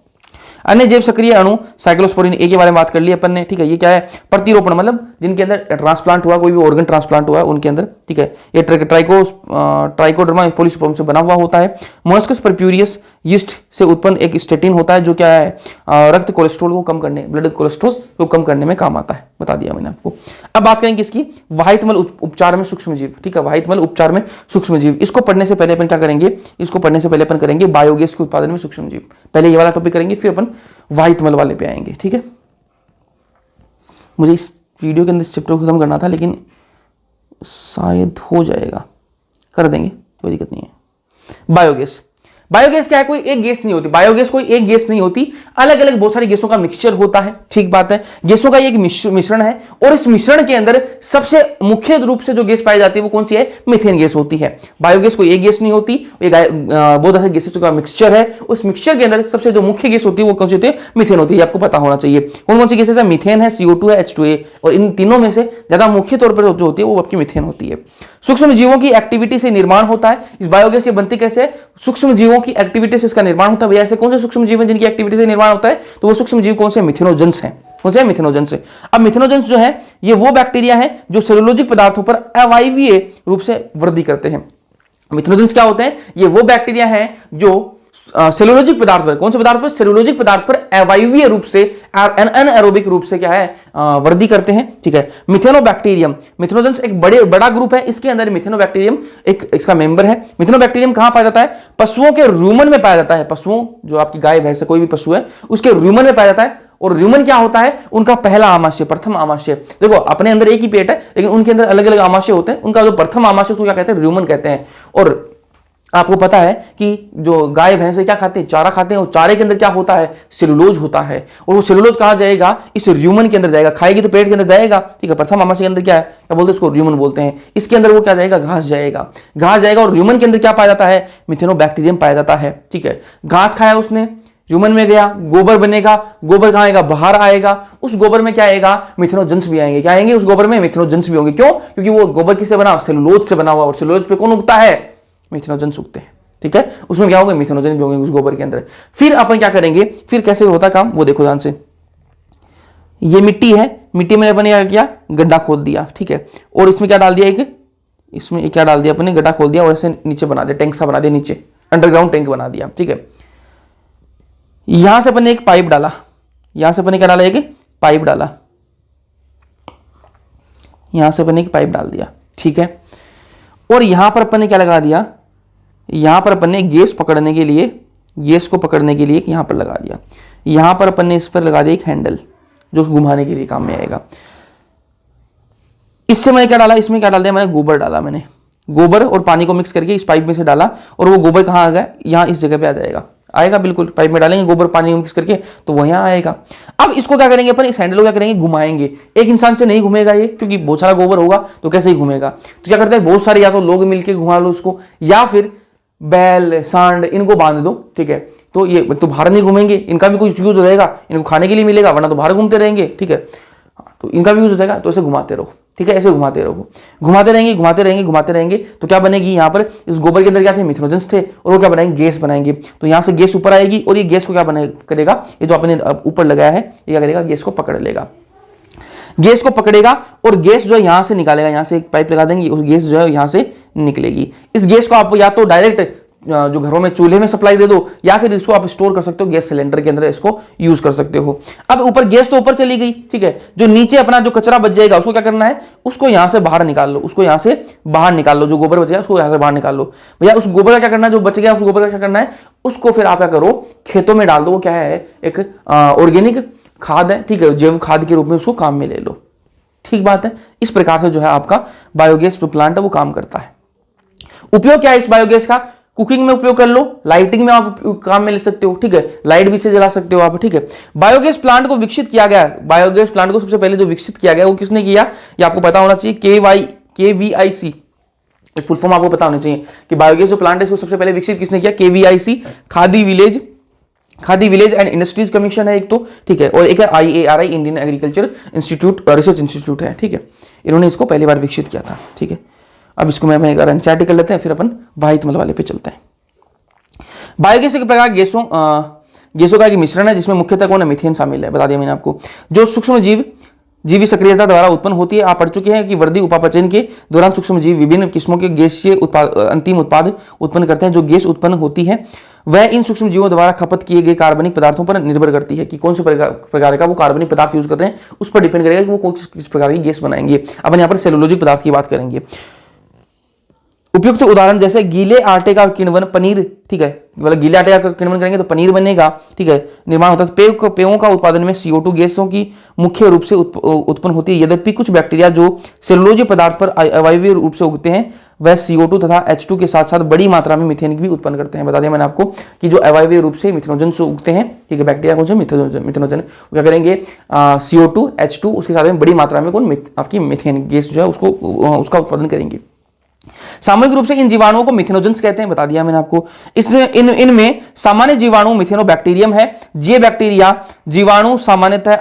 अन्य जैव सक्रिय अणु साइक्लोस्पोरिन ए के बारे में बात कर ली अपन ने। ठीक है, ये क्या है? प्रतिरोपण, मतलब जिनके अंदर ट्रांसप्लांट हुआ, कोई भी ऑर्गन ट्रांसप्लांट हुआ है उनके अंदर। ठीक है, ये ट्राइकोडर्मा पॉलीस्पर्म से बना हुआ होता है। मोलस्कस परप्यूरियस यीस्ट से उत्पन्न एक स्टेटिन होता है, जो क्या है? रक्त कोलेस्ट्रॉल को कम करने, ब्लड कोलेस्ट्रॉल को कम करने में काम आता है, बता दिया मैंने आपको। अब बात करेंगे इसकी वाहितमल उपचार में सूक्ष्म जीव। ठीक है, वाहितमल उपचार में सूक्ष्म जीव, इसको पढ़ने से पहले अपन क्या करेंगे? इसको पढ़ने से पहले अपन करेंगे बायोगैस के उत्पादन में सूक्ष्म जीव। पहले ये वाला टॉपिक करेंगे, फिर अपन वाहितमल वाले पे आएंगे। ठीक है, मुझे इस वीडियो के अंदर चैप्टर को खत्म करना था, लेकिन शायद हो जाएगा, कर देंगे, कोई दिक्कत नहीं है। बायोगैस, बायोगैस क्या है? कोई एक गैस नहीं होती। बायोगैस कोई एक गैस नहीं होती, अलग अलग बहुत सारी गैसों का मिक्सचर होता है। ठीक बात है, गैसों का एक मिश्रण है, और इस मिश्रण के अंदर सबसे मुख्य रूप से जो गैस पाई जाती है वो कौन सी है? मीथेन गैस होती है। बायोगैस कोई एक गैस नहीं होती, बहुत सारी गैसों का मिक्सचर है। उस मिक्सचर के अंदर सबसे जो मुख्य गैस होती है वो कौन सी होती है? मीथेन होती है। आपको पता होना चाहिए कौन कौन सी गैसेस है? मीथेन है, CO2 है, H2A, और इन तीनों में से ज्यादा मुख्य तौर पर जो होती है वो आपकी मीथेन होती है। सूक्ष्म जीवों की एक्टिविटी से निर्माण होता है। इस बायोगैस ये बनती कैसे है? सूक्ष्म जीवों की एक्टिविटी से इसका निर्माण होता है। भैया ऐसे कौन से सूक्ष्म जीव हैं जिनकी एक्टिविटी से निर्माण होता है? तो वो सूक्ष्म जीव कौन से? मिथेनोजेंस हैं। कौन से? मिथेनोजेंस से। अब मिथेनोजेंस जो है ये वो बैक्टीरिया है जो सेलुलोजिक पदार्थों पर अवायवीय रूप से वृद्धि करते हैं। मिथेनोजेंस क्या होते हैं? ये वो बैक्टीरिया हैं जो सेलुलोजिक पदार्थ पर, कौन से पदार्थ पर? सेलुलोजिक पदार्थ पर अवायवीय रूप से, एनाएरोबिक रूप से क्या है? वृद्धि करते हैं। ठीक है। मिथेनोबैक्टीरियम, मिथेनोजेंस एक बड़ा ग्रुप है, इसके अंदर मिथेनोबैक्टीरियम एक इसका मेंबर है। मिथेनोबैक्टीरियम कहां पाया जाता है? पशुओं के रूमन में पाया जाता है। पशुओं, जो आपकी गाय भैंस कोई भी पशु है, उसके रूमन में पाया जाता है। और र्यूमन क्या होता है? उनका पहला आमाशय, प्रथम आमाशय। देखो अपने अंदर एक ही पेट है, लेकिन उनके अंदर अलग अलग आमाशय होते हैं। उनका जो प्रथम आमाशय उसको क्या कहते हैं? र्यूमन कहते हैं। और आपको पता है कि जो गाय भैंस क्या खाते हैं? चारा खाते हैं। और चारे के अंदर क्या होता है? सेलुलोज होता है। और वो सेलुलोज कहां जाएगा? इस र्यूमन के अंदर जाएगा। खाएगी तो पेट के अंदर जाएगा। ठीक है। प्रथम आमाशय के अंदर क्या है? क्या बोलते हैं उसको? र्यूमन बोलते हैं। इसके अंदर वो क्या जाएगा? घास जाएगा। घास जाएगा। और र्यूमन के अंदर क्या पाया जाता है? मिथेनोबैक्टीरियम पाया जाता है। ठीक है। घास खाया उसने, ह्यूमन में गया, गोबर बनेगा। गोबर कहां आएगा? बाहर आएगा। उस गोबर में क्या आएगा? मिथेनोजेंस भी आएंगे। क्या आएंगे? उस गोबर में मिथेनोजेंस भी होंगे। क्यों? क्योंकि वो गोबर किससे बना? सेलुलोज से बना हुआ। और सेलुलोज पे कौन उगता है? मिथेनोजेंस उगते हैं। ठीक है। उसमें क्या होगा? मिथेनोजेंस भी होंगे उस गोबर के अंदर। फिर अपन क्या करेंगे? फिर कैसे होता काम वो देखो ध्यान से। ये मिट्टी है, मिट्टी में अपन क्या किया? गड्ढा खोद दिया। ठीक है। और इसमें क्या डाल दिया? इसमें क्या डाल दिया अपने? गड्ढा खोद दिया और ऐसे नीचे बना दिया, टैंक सा बना दिया, नीचे अंडरग्राउंड टैंक बना दिया। ठीक है। यहां से अपन ने एक पाइप डाला। यहां से अपन ने क्या डाला? एक पाइप डाला। यहां से अपन ने एक पाइप डाल दिया। ठीक है। और यहां पर अपन ने क्या लगा दिया? यहां पर अपन ने गैस पकड़ने के लिए, गैस को पकड़ने के लिए यहां पर लगा दिया। यहां पर अपन ने इस पर लगा दिया एक हैंडल जो घुमाने के लिए काम में आएगा। इससे मैंने क्या डाला? इसमें क्या डाल दिया मैंने? गोबर डाला मैंने। गोबर और पानी को मिक्स करके इस पाइप में से डाला। और वो गोबर कहां आ गया? यहां इस जगह पे आ जाएगा। आएगा बिल्कुल। पाइप में डालेंगे गोबर पानी मिक्स करके तो वो यहां आएगा। अब इसको क्या करेंगे अपन? इस हैंडल को क्या करेंगे? घुमाएंगे। एक इंसान से नहीं घूमेगा ये, क्योंकि बहुत सारा गोबर होगा तो कैसे ही घूमेगा। तो क्या करते हैं? बहुत सारे या तो लोग मिलकर घुमा लो उसको, या फिर बैल सांड इनको बांध दो। ठीक है। तो ये तो बाहर नहीं घूमेंगे, इनका भी कुछ यूज हो जाएगा, इनको खाने के लिए मिलेगा, वरना तो बाहर घूमते रहेंगे। ठीक है। तो इनका भी यूज हो जाएगा। तो ऐसे घुमाते रहो। ठीक है। ऐसे घुमाते रहो, घुमाते रहेंगे, घुमाते रहेंगे, घुमाते रहेंगे। तो क्या बनेगी? यहाँ पर इस गोबर के अंदर क्या थे? मिथेनोजेंस थे। और वो क्या बनाएंगे? गैस बनाएंगे। तो यहाँ से गैस ऊपर आएगी और ये गैस को क्या करेगा? ये जो अपने ऊपर लगाया है ये क्या करेगा? गैस को पकड़ लेगा। गैस को पकड़ेगा और गैस जो है यहां से निकालेगा। यहां से एक पाइप लगा देंगे, उस गैस जो है यहां से निकलेगी। इस गैस को आप या तो डायरेक्ट जो घरों में चूल्हे में सप्लाई दे दो, या फिर इसको आप स्टोर कर सकते हो गैस सिलेंडर के अंदर, इसको यूज कर सकते हो। अब ऊपर गैस तो ऊपर चली गई। ठीक है। जो नीचे अपना जो कचरा बच जाएगा उसको क्या करना है? उसको यहां से बाहर निकाल लो। उसको यहां से बाहर निकाल लो। जो गोबर बच गया उसको यहां से बाहर निकाल लो। भैया उस गोबर का क्या करना है? जो बच गया उस गोबर का क्या करना है? उसको फिर आप क्या करो? खेतों में डाल दो। वो क्या है? एक ऑर्गेनिक खाद है। ठीक है। जैव खाद के रूप में उसको काम में ले लो। ठीक बात है। इस प्रकार से जो है आपका बायोगैस प्लांट है वो काम करता है। उपयोग क्या है इस बायोगैस का? कुकिंग में उपयोग कर लो, लाइटिंग में आप काम में ले सकते हो। ठीक है। लाइट भी से जला सकते हो आप। ठीक है। बायोगैस प्लांट को विकसित किया गया, बायोगैस प्लांट को सबसे पहले जो विकसित किया गया वो किसने किया? ये आपको पता होना चाहिए। KVIC फुल फॉर्म आपको पता होना चाहिए कि बायोगैस जो प्लांट है इसको सबसे पहले विकसित किसने किया? KVIC, khadi village and industries commission है एक तो। ठीक है। और एक है IARI, Indian agriculture institute, research institute है। ठीक है। इन्होंने इसको पहली बार विकसित किया था। ठीक है। अब इसको मैं एक एनसीईआरटी कर लेते हैं, फिर अपन वाहितमल वाले पे चलते हैं। बायोगैस एक प्रकार गैसों का एक मिश्रण है जिसमें मुख्यतः कौन है? मीथेन शामिल है। बता दिया मैंने आपको। जो सूक्ष्म जीवी सक्रियता द्वारा उत्पन्न होती है। आप पढ़ चुके हैं कि वृद्धि उपापचयन के दौरान सूक्ष्म जीव विभिन्न किस्मों के गैसीय अंतिम उत्पाद उत्पन्न करते हैं। जो गैस उत्पन्न होती है वह इन सूक्ष्म जीवों द्वारा खपत किए गए कार्बनिक पदार्थों पर निर्भर करती है कि कौन से प्रकार का वो कार्बनिक पदार्थ यूज करते हैं। उस पर डिपेंड करेगा कि वो किस प्रकार की गैस बनाएंगे। अपन यहाँ पर सेलुलोजिक पदार्थ की बात करेंगे। उपयुक्त उदाहरण जैसे गीले आटे का किण्वन, पनीर। ठीक है। मतलब गीले आटे का किण्वन करेंगे तो पनीर बनेगा। ठीक है। निर्माण होता है। पेयों का उत्पादन में CO2 गैसों की मुख्य रूप से उत्पन्न होती है। यद्यपि कुछ बैक्टीरिया जो सेलुलोज पदार्थ पर अवायवीय रूप से उगते हैं वह CO2 तथा H2 के साथ साथ बड़ी मात्रा में मीथेन भी उत्पन्न करते हैं। बता दिया मैंने आपको कि जो अवायवीय रूप से मिथेनोजन से उगते हैं। ठीक है। बैक्टीरिया कौन से? मिथेनोजन क्या करेंगे? CO2 H2 उसके साथ में बड़ी मात्रा में कौन? आपकी मीथेन गैस जो है उसका उत्पादन करेंगे। सामूहिक रूप से इन जीवाणुओं को मिथेनोजेंस कहते हैं। बता दिया मैंने आपको। इनमें सामान्य जीवाणु मिथेनोबैक्टीरियम है। ये बैक्टीरिया जीवाणु सामान्यतः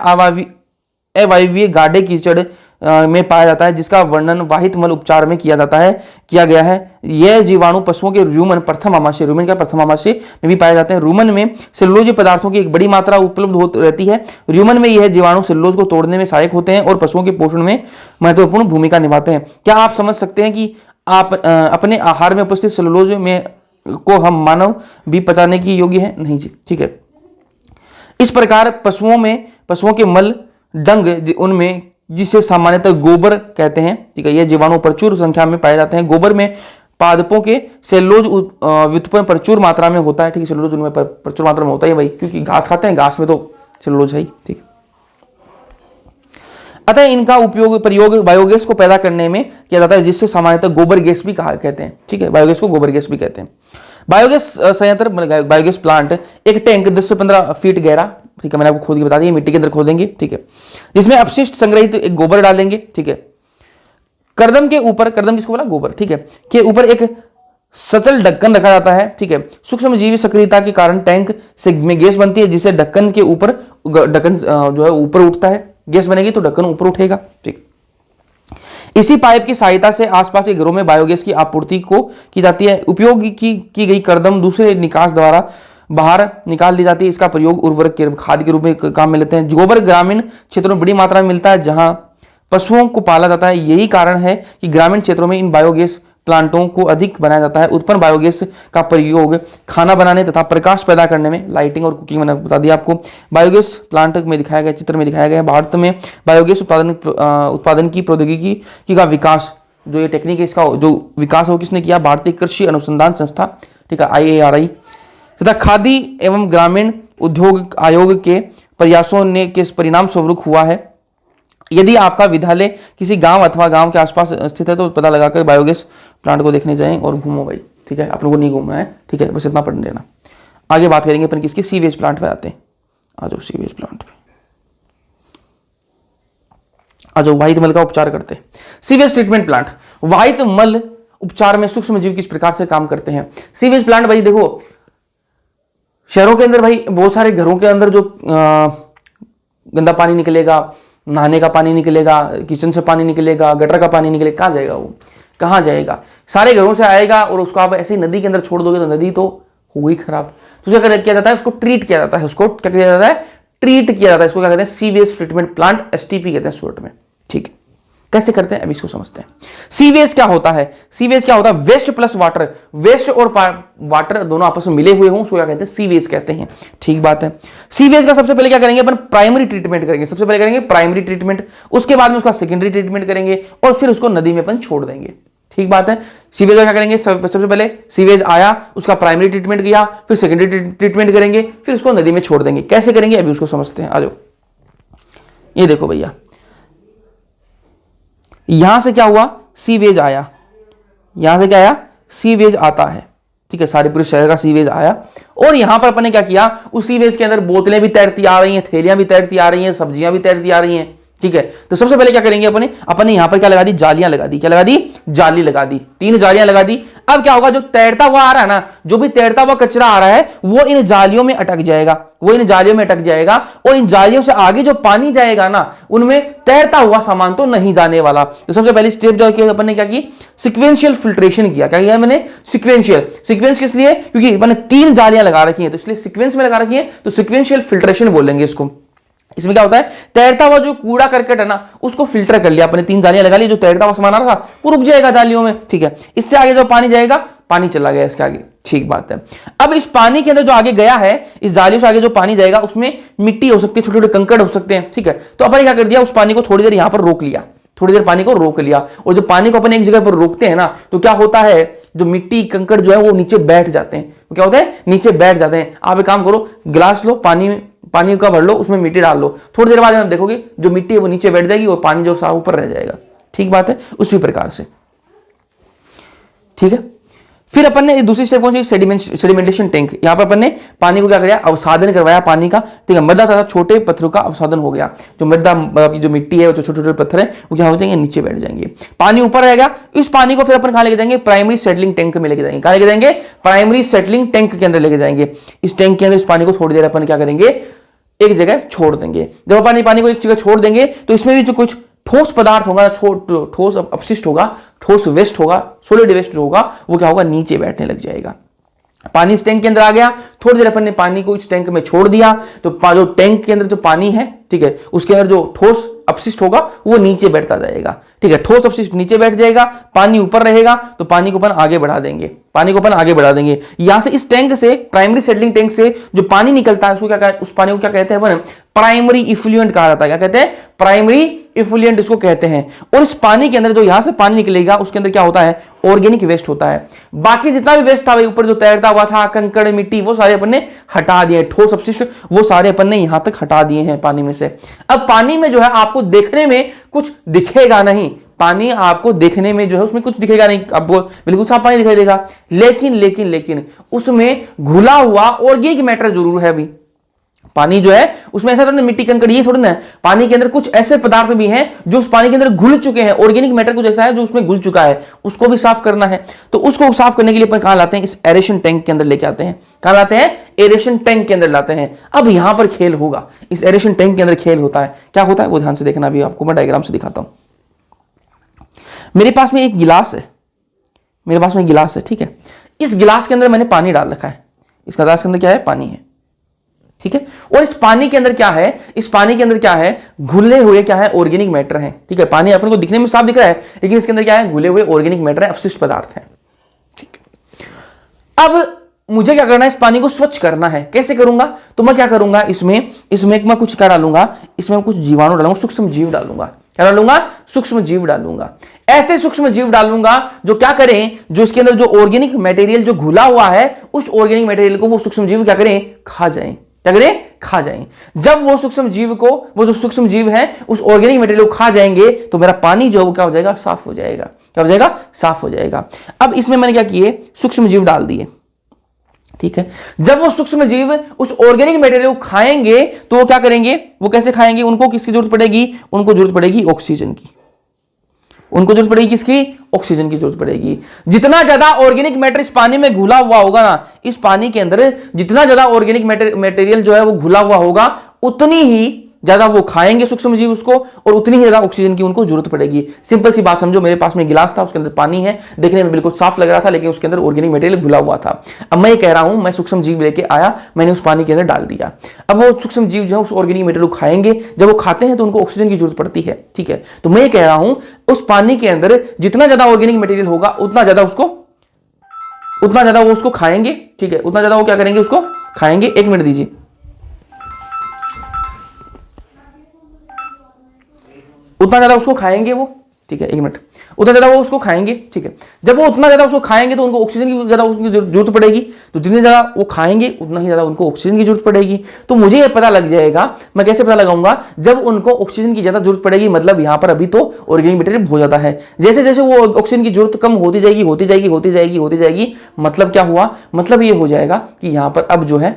अवायवीय गाढ़े कीचड़ में पाया जाता है, जिसका वर्णन वाहित मल उपचार में किया गया है। यह जीवाणु पशुओं के रूमन प्रथम आमाशय, रूमन का प्रथम आमाशय में भी पाए जाते हैं। रूमन में सेलुलोज पदार्थों की एक बड़ी मात्रा उपलब्ध रहती है। रूमन में यह जीवाणु सेलुलोज को तोड़ने में सहायक होते हैं और पशुओं के पोषण में महत्वपूर्ण भूमिका निभाते हैं। क्या आप समझ सकते हैं कि आप अपने आहार में उपस्थित सेलुलोज में को हम मानव भी पचाने की योग्य है? नहीं जी, ठीक है। इस प्रकार पशुओं के मल डंग उनमें, जिसे सामान्यतः गोबर कहते हैं, ठीक है, ये जीवाणु प्रचुर संख्या में पाए जाते हैं। गोबर में पादपों के सेलुलोज व्युत्पन्न प्रचुर मात्रा में होता है, ठीक है, सेलुलोज उनमें प्रचुर मात्रा में होता है भाई, क्योंकि घास खाते हैं, घास में तो सेलुलोज है ही, ठीक है। अतः इनका प्रयोग बायोगैस को पैदा करने में किया जाता है, जिससे सामान्यतः गोबर गैस भी कहते हैं, ठीक है, बायोगैस को गोबर गैस भी कहते हैं। बायोगैस संयंत्र, बायोगैस प्लांट एक टैंक 10 से 15 फीट गहरा, ठीक है, मैंने आपको खोद के बता दिया, मिट्टी के अंदर खोदेंगे, ठीक है, जिसमें अपशिष्ट संग्रहित एक गोबर डालेंगे, ठीक है। कर्दम के ऊपर, कर्दम किसको बोला? गोबर, ठीक है, के ऊपर एक सचल ढक्कन रखा जाता है, ठीक है। सूक्ष्म जीवी सक्रियता के कारण टैंक से में गैस बनती है, जिससे ढक्कन के ऊपर, ढक्कन जो है ऊपर उठता है, गैस बनेगी तो ढक्कन ऊपर उठेगा, ठीक। इसी पाइप की सहायता से आसपास के घरों में बायोगैस की आपूर्ति को की जाती है। उपयोग की गई कर्दम दूसरे निकास द्वारा बाहर निकाल दी जाती है। इसका प्रयोग उर्वरक के खाद के रूप में काम में लेते हैं। गोबर ग्रामीण क्षेत्रों में बड़ी मात्रा में मिलता है, जहां पशुओं को पाला जाता है। यही कारण है कि ग्रामीण क्षेत्रों में इन बायोगैस प्लांटों को अधिक बनाया जाता है। उत्पन्न बायोगैस का प्रयोग खाना बनाने तथा प्रकाश पैदा करने में, लाइटिंग और कुकिंग, मैंने बता दिया आपको। बायोगैस प्लांट में दिखाया गया, चित्र में दिखाया गया है। भारत में बायोगैस उत्पादन की प्रौद्योगिकी का विकास, जो ये टेक्निक है, इसका जो विकास है वो किसने किया? भारतीय कृषि अनुसंधान संस्था, ठीक है, IARI, तथा खादी एवं ग्रामीण उद्योग आयोग के प्रयासों ने के परिणाम स्वरूप हुआ है। यदि आपका विद्यालय किसी गांव अथवा गांव के आसपास स्थित है तो पता लगाकर बायोगैस प्लांट को देखने जाएं और घूमो भाई, ठीक है, आप लोगों को नहीं घूमना है, ठीक है, बस इतना पढ़ लेना। आगे बात करेंगे अपन किसकी? सीवेज प्लांट पे आते हैं। आ जाओ सीवेज प्लांट पे, आ जाओ। वाहित मल का उपचार करते हैं। सीवेज ट्रीटमेंट प्लांट, वाहित मल उपचार में सूक्ष्म जीव किस प्रकार से काम करते हैं? सीवेज प्लांट भाई देखो, शहरों के अंदर भाई बहुत सारे घरों के अंदर जो गंदा पानी निकलेगा, नहाने का पानी निकलेगा, किचन से पानी निकलेगा, गटर का पानी निकलेगा, कहाँ जाएगा वो? कहाँ जाएगा? सारे घरों से आएगा और उसको आप ऐसे ही नदी के अंदर छोड़ दोगे तो नदी तो हो गई खराब। तो उसे क्या किया जाता है? उसको ट्रीट किया जाता है। उसको क्या किया जाता है? ट्रीट किया जाता है। इसको क्या कहते हैं? सीवेज ट्रीटमेंट प्लांट, STP कहते हैं शॉर्ट में, ठीक है। कैसे करते हैं अभी इसको समझते हैं। सीवेज क्या होता है? सीवेज क्या होता है? वेस्ट प्लस वाटर, वेस्ट और वाटर दोनों आपस में मिले हुए हों, उसको क्या कहते हैं? सीवेज कहते हैं, ठीक बात है। सीवेज का सबसे पहले क्या करेंगे अपन? प्राइमरी ट्रीटमेंट करेंगे। सबसे पहले करेंगे प्राइमरी ट्रीटमेंट, उसके बाद में उसका सेकेंडरी ट्रीटमेंट करेंगे और फिर उसको नदी में अपन छोड़ देंगे, ठीक बात है। सीवेज का क्या करेंगे? सबसे पहले सीवेज आया, उसका प्राइमरी ट्रीटमेंट किया, फिर सेकेंडरी ट्रीटमेंट करेंगे, फिर उसको नदी में छोड़ देंगे। कैसे करेंगे अभी उसको समझते हैं। आ जाओ, ये देखो भैया, यहां से क्या हुआ? सीवेज आया, यहां से क्या आया? सीवेज आता है, ठीक है, सारे पूरे शहर का सीवेज आया और यहां पर अपन ने क्या किया? उस सीवेज के अंदर बोतलें भी तैरती आ रही हैं, थैलियां भी तैरती आ रही हैं, सब्जियां भी तैरती आ रही हैं, ठीक है। तो सबसे पहले क्या करेंगे अपन ने यहां पर क्या लगा दी? जालियां लगा दी। क्या लगा दी? जाली लगा दी, 3 जालियां लगा दी। अब क्या होगा? जो तैरता हुआ आ रहा है ना, जो भी तैरता हुआ कचरा आ रहा है वो इन जालियों में अटक जाएगा, वो इन जालियों में अटक जाएगा और इन जालियों से आगे जो पानी जाएगा ना, उनमें तैरता हुआ सामान तो नहीं जाने वाला। तो सबसे पहली स्टेप जो किया अपन ने, क्या की? सिक्वेंशियल फिल्ट्रेशन किया। क्या किया मैंने? सिक्वेंशियल। सिक्वेंस किस लिए? क्योंकि मैंने 3 जालियां लगा रखी हैं, तो इसलिए सिक्वेंस में लगा रखी है, तो सिक्वेंशियल फिल्ट्रेशन बोलेंगे इसको। इसमें क्या होता है? तैरता हुआ जो कूड़ा करकट है ना, उसको फिल्टर कर लिया अपने, 3 जालियां लगा ली, जो तैरता हुआ सामान आ रहा था वो रुक जाएगा जालियों में, ठीक है। इससे आगे जो पानी जाएगा, पानी चला गया इसके आगे, ठीक बात है। अब इस पानी के अंदर जो आगे गया है, इस जालियों से आगे जो पानी जाएगा उसमें मिट्टी हो सकती है, छोटे छोटे कंकड़ हो सकते हैं, ठीक है। तो अपन क्या कर दिया? उस पानी को थोड़ी देर यहां पर रोक लिया, थोड़ी देर पानी को रोक लिया। और जब पानी को अपन एक जगह पर रोकते हैं ना, तो क्या होता है? जो मिट्टी कंकड़ जो है वो नीचे बैठ जाते हैं। वो क्या होता है? नीचे बैठ जाते हैं। आप एक काम करो, गिलास लो, पानी का भर लो, उसमें मिट्टी डाल लो, थोड़ी देर बाद आप देखोगे जो मिट्टी है वो नीचे बैठ जाएगी और पानी जो साफ ऊपर रह जाएगा, ठीक बात है। उसी प्रकार से, ठीक है। फिर अपन ने दूसरी स्टेप कौन सी? Sedimentation tank. यहां पर अपन ने पानी को क्या किया? अवसादन करवाया पानी का, ठीक है। मृदा तथा छोटे पत्थरों का अवसादन हो गया। जो मृदा की जो मिट्टी है, जो छोटे छोटे पत्थर है, वो क्या हो जाएंगे? नीचे बैठ जाएंगे, पानी ऊपर रहेगा। इस पानी को फिर अपन कहां लेके जाएंगे? प्राइमरी सेटलिंग टैंक में लेके जाएंगे। कहां लेके जाएंगे? प्राइमरी सेटलिंग टैंक के अंदर लेके जाएंगे। इस टैंक के अंदर इस पानी को थोड़ी देर अपन क्या करेंगे? एक जगह छोड़ देंगे। जब अपन पानी को एक जगह छोड़ देंगे तो इसमें भी जो कुछ ठोस पदार्थ होगा, ठोस अपशिष्ट होगा, ठोस वेस्ट होगा, सॉलिड वेस्ट जो होगा वो क्या होगा, नीचे बैठने लग जाएगा। पानी इस टैंक के अंदर आ गया, थोड़ी देर अपन ने पानी को इस टैंक में छोड़ दिया, तो जो टैंक के अंदर जो पानी है, ठीक है, उसके अंदर जो ठोस अपशिष्ट होगा वो नीचे बैठता जाएगा, ठीक है, ठोस अपशिष्ट नीचे बैठ जाएगा, पानी ऊपर रहेगा, तो पानी को अपन आगे बढ़ा देंगे, पानी को अपन आगे बढ़ा देंगे। यहां से इस टैंक से, प्राइमरी सेटलिंग टैंक से जो पानी निकलता है उसको क्या, उस पानी को क्या कहते हैं अपन, प्राइमरी इफ्लुएंट कहा जाता है। क्या कहते हैं, प्राइमरी इफ्लुएंट इसको कहते हैं। और इस पानी के अंदर जो यहां से पानी निकलेगा उसके अंदर क्या होता है, ऑर्गेनिक वेस्ट होता है। बाकी जितना भी वेस्ट था भाई, ऊपर जो तैरता हुआ था, कंकड़ मिट्टी, वो सारे अपन ने हटा दिए, ठोस अपशिष्ट वो सारे अपन ने यहां तक हटा दिए हैं पानी में से। अब पानी में जो है आपको देखने में कुछ दिखेगा नहीं, पानी आपको देखने में जो है उसमें कुछ दिखेगा नहीं, आपको बिल्कुल साफ पानी दिखाई देगा, लेकिन लेकिन लेकिन उसमें घुला हुआ ऑर्गेनिक मैटर जरूर है। अभी पानी जो है उसमें ऐसा थोड़ा मिट्टी कंकड़ ये थोड़ा ना है, पानी के अंदर कुछ ऐसे पदार्थ भी हैं जो उस पानी के अंदर घुल चुके हैं, ऑर्गेनिक मैटर कुछ ऐसा है जो उसमें घुल चुका है, उसको भी साफ करना है। तो उसको साफ करने के लिए अपन कहां लाते हैं, इस एरेशन टैंक के अंदर लेके आते हैं। कहां लाते हैं, एरेशन टैंक के अंदर लाते हैं। अब यहां पर खेल होगा, इस एरेशन टैंक के अंदर खेल होता है। क्या होता है वो ध्यान से देखना, भी आपको मैं डायग्राम से दिखाता हूं। मेरे पास में एक गिलास है, मेरे पास में गिलास है, ठीक है, इस गिलास के अंदर मैंने पानी डाल रखा है, इस गिलास के अंदर क्या है, पानी है, ठीक है। और इस पानी के अंदर क्या है, इस पानी के अंदर क्या है, घुले हुए क्या है, ऑर्गेनिक मैटर है, ठीक है। पानी अपन को दिखने में साफ दिख रहा है, लेकिन इसके अंदर क्या है, घुले हुए ऑर्गेनिक मैटर है, अपशिष्ट पदार्थ है, ठीक है। अब मुझे क्या करना है, इस पानी को स्वच्छ करना है। कैसे करूंगा, तो मैं क्या करूंगा, इसमें मैं कुछ क्या डालूंगा, इसमें कुछ जीवाणु डालूंगा, सूक्ष्म जीव डालूंगा। क्या डालूंगा, सूक्ष्म जीव डालूंगा। ऐसे सूक्ष्म जीव डालूंगा जो क्या करें, जो इसके अंदर जो ऑर्गेनिक मटेरियल जो घुला हुआ है, उस ऑर्गेनिक मटेरियल को वो सूक्ष्म जीव क्या करें, खा जाएं। क्या करें, खा जाएं। जब वो सूक्ष्म जीव को, वो जो सूक्ष्म जीव है उस ऑर्गेनिक मटेरियल को खा जाएंगे, तो मेरा पानी जो है वो क्या हो जाएगा, साफ हो जाएगा। क्या हो जाएगा, साफ हो जाएगा। अब इसमें मैंने क्या किए, सूक्ष्म जीव डाल दिए, ठीक है। जब वो सूक्ष्म जीव उस ऑर्गेनिक मटेरियल को खाएंगे तो वो क्या करेंगे, वो कैसे खाएंगे, उनको किसकी जरूरत पड़ेगी, उनको जरूरत पड़ेगी ऑक्सीजन की। उनको जरूरत पड़ेगी किसकी, ऑक्सीजन की जरूरत पड़ेगी। जितना ज्यादा ऑर्गेनिक मैटर इस पानी में घुला हुआ होगा ना, इस पानी के अंदर जितना ज्यादा ऑर्गेनिक मटेरियल जो है वो घुला हुआ होगा, उतनी ही ज्यादा वो खाएंगे सूक्ष्म जीव उसको, और उतनी ही ज्यादा ऑक्सीजन की उनको जरूरत पड़ेगी। सिंपल सी बात समझो, मेरे पास में गिलास था, उसके अंदर पानी है, देखने में बिल्कुल साफ लग रहा था, लेकिन उसके अंदर ऑर्गेनिक मटेरियल घुला हुआ था। अब मैं ये कह रहा हूं, मैं सूक्ष्म जीव लेके आया, मैंने उस पानी के अंदर डाल दिया। अब वो सूक्ष्म जीव जो है उस ऑर्गेनिक मटेरियल को खाएंगे, जब वो खाते हैं तो उनको ऑक्सीजन की जरूरत पड़ती है, ठीक है। तो मैं ये कह रहा हूं, उस पानी के अंदर जितना ज्यादा ऑर्गेनिक मटेरियल होगा उतना ज्यादा वो उसको खाएंगे, ठीक है, उतना ज्यादा वो क्या करेंगे, उसको खाएंगे। एक मिनट दीजिए, उतना ज्यादा उसको खाएंगे वो, ठीक है, एक मिनट, उतना ज्यादा वो उसको खाएंगे, ठीक है। जब वो उतना ज्यादा उसको खाएंगे तो उनको ऑक्सीजन की ज्यादा उसकी जरूरत पड़ेगी, तो जितनी ज्यादा वो खाएंगे उतना ही ज्यादा उनको ऑक्सीजन की जरूरत पड़ेगी। तो मुझे ये पता लग जाएगा, मैं कैसे पता लगाऊंगा, जब उनको ऑक्सीजन की ज्यादा जरूरत पड़ेगी, मतलब यहां पर अभी तो ऑर्गेनिक मटेरियल बहुत ज्यादा है। जैसे जैसे वो ऑक्सीजन की जरूरत कम होती जाएगी, मतलब क्या हुआ, मतलब ये हो जाएगा कि यहां पर अब जो है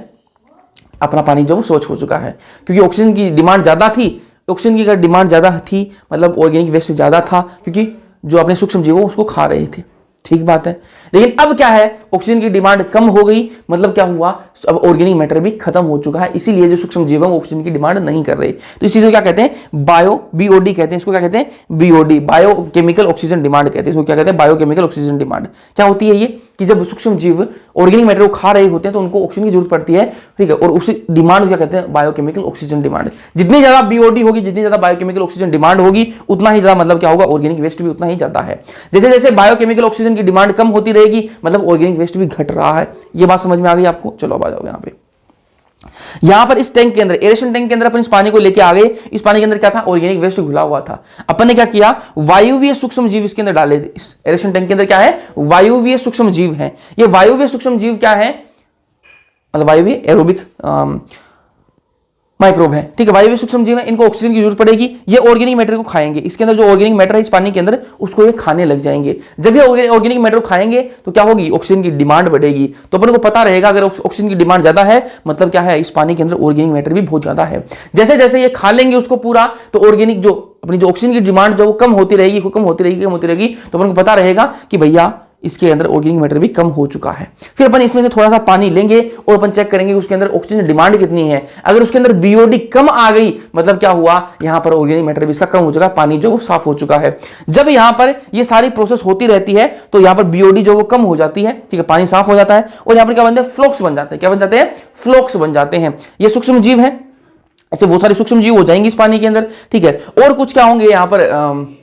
अपना पानी जो स्वच्छ हो चुका है, क्योंकि ऑक्सीजन की डिमांड ज्यादा थी। ऑक्सीजन की अगर डिमांड ज्यादा थी मतलब ऑर्गेनिक वेस्ट ज्यादा था, क्योंकि जो अपने सूक्ष्म जीव उसको खा रहे थे, ठीक बात है। लेकिन अब क्या है, ऑक्सीजन की डिमांड कम हो गई, मतलब क्या हुआ, अब ऑर्गेनिक मैटर भी खत्म हो चुका है, इसीलिए जो सूक्ष्म जीव है वो ऑक्सीजन की डिमांड नहीं कर रहे। तो इस चीज को क्या कहते हैं, बीओडी कहते हैं। इसको क्या कहते हैं, बीओडी, बायोकेमिकल ऑक्सीजन डिमांड कहते हैं। इसको क्या कहते हैं, बायोकेमिकल ऑक्सीजन डिमांड। क्या होती है ये, कि जब सूक्ष्म जीव ऑर्गेनिक मैटर को खा रहे होते हैं तो उनको ऑक्सीजन की जरूरत पड़ती है, ठीक है, और उसी डिमांड क्या कहते हैं, बायोकेमिकल ऑक्सीजन डिमांड। जितनी ज्यादा बीओडी होगी, जितनी ज्यादा बायोकेमिकल ऑक्सीजन डिमांड होगी, उतना ही ज्यादा मतलब क्या होगा, ऑर्गेनिक वेस्ट भी उतना ही ज्यादा है। जैसे जैसे बायोकेमिकल ऑक्सीजन की डिमांड कम होती रहेगी, मतलब ऑर्गेनिक वेस्ट भी घट रहा है। ये बात समझ में आ गई आपको, चलो अब आ जाओ यहाँ पे। यहां पर इस टैंक के अंदर, एरेशन टैंक के अंदर अपन इस पानी को लेके आ गए। इस पानी के अंदर क्या था, ऑर्गेनिक वेस्ट घुला हुआ था। अपन ने क्या किया, वायुवीय सूक्ष्म जीव इसके अंदर डाले। इस एरेशन टैंक के अंदर क्या है, वायुवीय सूक्ष्म जीव है। ये वायुवीय सूक्ष्म जीव क्या है, मतलब वायुवीय एरोबिक माइक्रोब है, ठीक है, वायुवीय सूक्ष्म जीव है। इनको ऑक्सीजन की जरूरत पड़ेगी, ये ऑर्गेनिक मैटर को खाएंगे। इसके अंदर जो ऑर्गेनिक मैटर है इस पानी के अंदर, उसको ये खाने लग जाएंगे। जब ये ऑर्गेनिक मैटर को खाएंगे तो क्या होगी, ऑक्सीजन की डिमांड बढ़ेगी। तो अपन को पता रहेगा अगर ऑक्सीजन की डिमांड ज्यादा है, मतलब क्या है, इस पानी के अंदर ऑर्गेनिक मैटर भी बहुत ज्यादा है। जैसे जैसे ये खा लेंगे उसको पूरा, तो अपनी जो ऑक्सीजन की डिमांड जो कम होती रहेगी, तो अपन को पता रहेगा कि भैया इसके अंदर ऑर्गेनिक मैटर भी कम हो चुका है। फिर अपन इसमें से थोड़ा सा पानी लेंगे और अपन चेक करेंगे उसके अंदर ऑक्सीजन डिमांड कितनी है। अगर उसके अंदर बीओडी कम आ गई, मतलब क्या हुआ, यहां पर ऑर्गेनिक मैटर भी इसका कम हो चुका है, पानी जो वो साफ हो चुका है। जब यहां पर ये सारी प्रोसेस होती रहती है तो यहां पर बीओडी जो वो कम हो जाती है, ठीक है, पानी साफ हो जाता है और यहां पर क्या बनते हैं, फ्लोक्स बन जाते हैं। क्या बन जाते हैं, फ्लोक्स बन जाते हैं। ये सूक्ष्म जीव है, ऐसे बहुत सारे सूक्ष्म जीव हो जाएंगे इस पानी के अंदर, ठीक है। और कुछ क्या होंगे यहां पर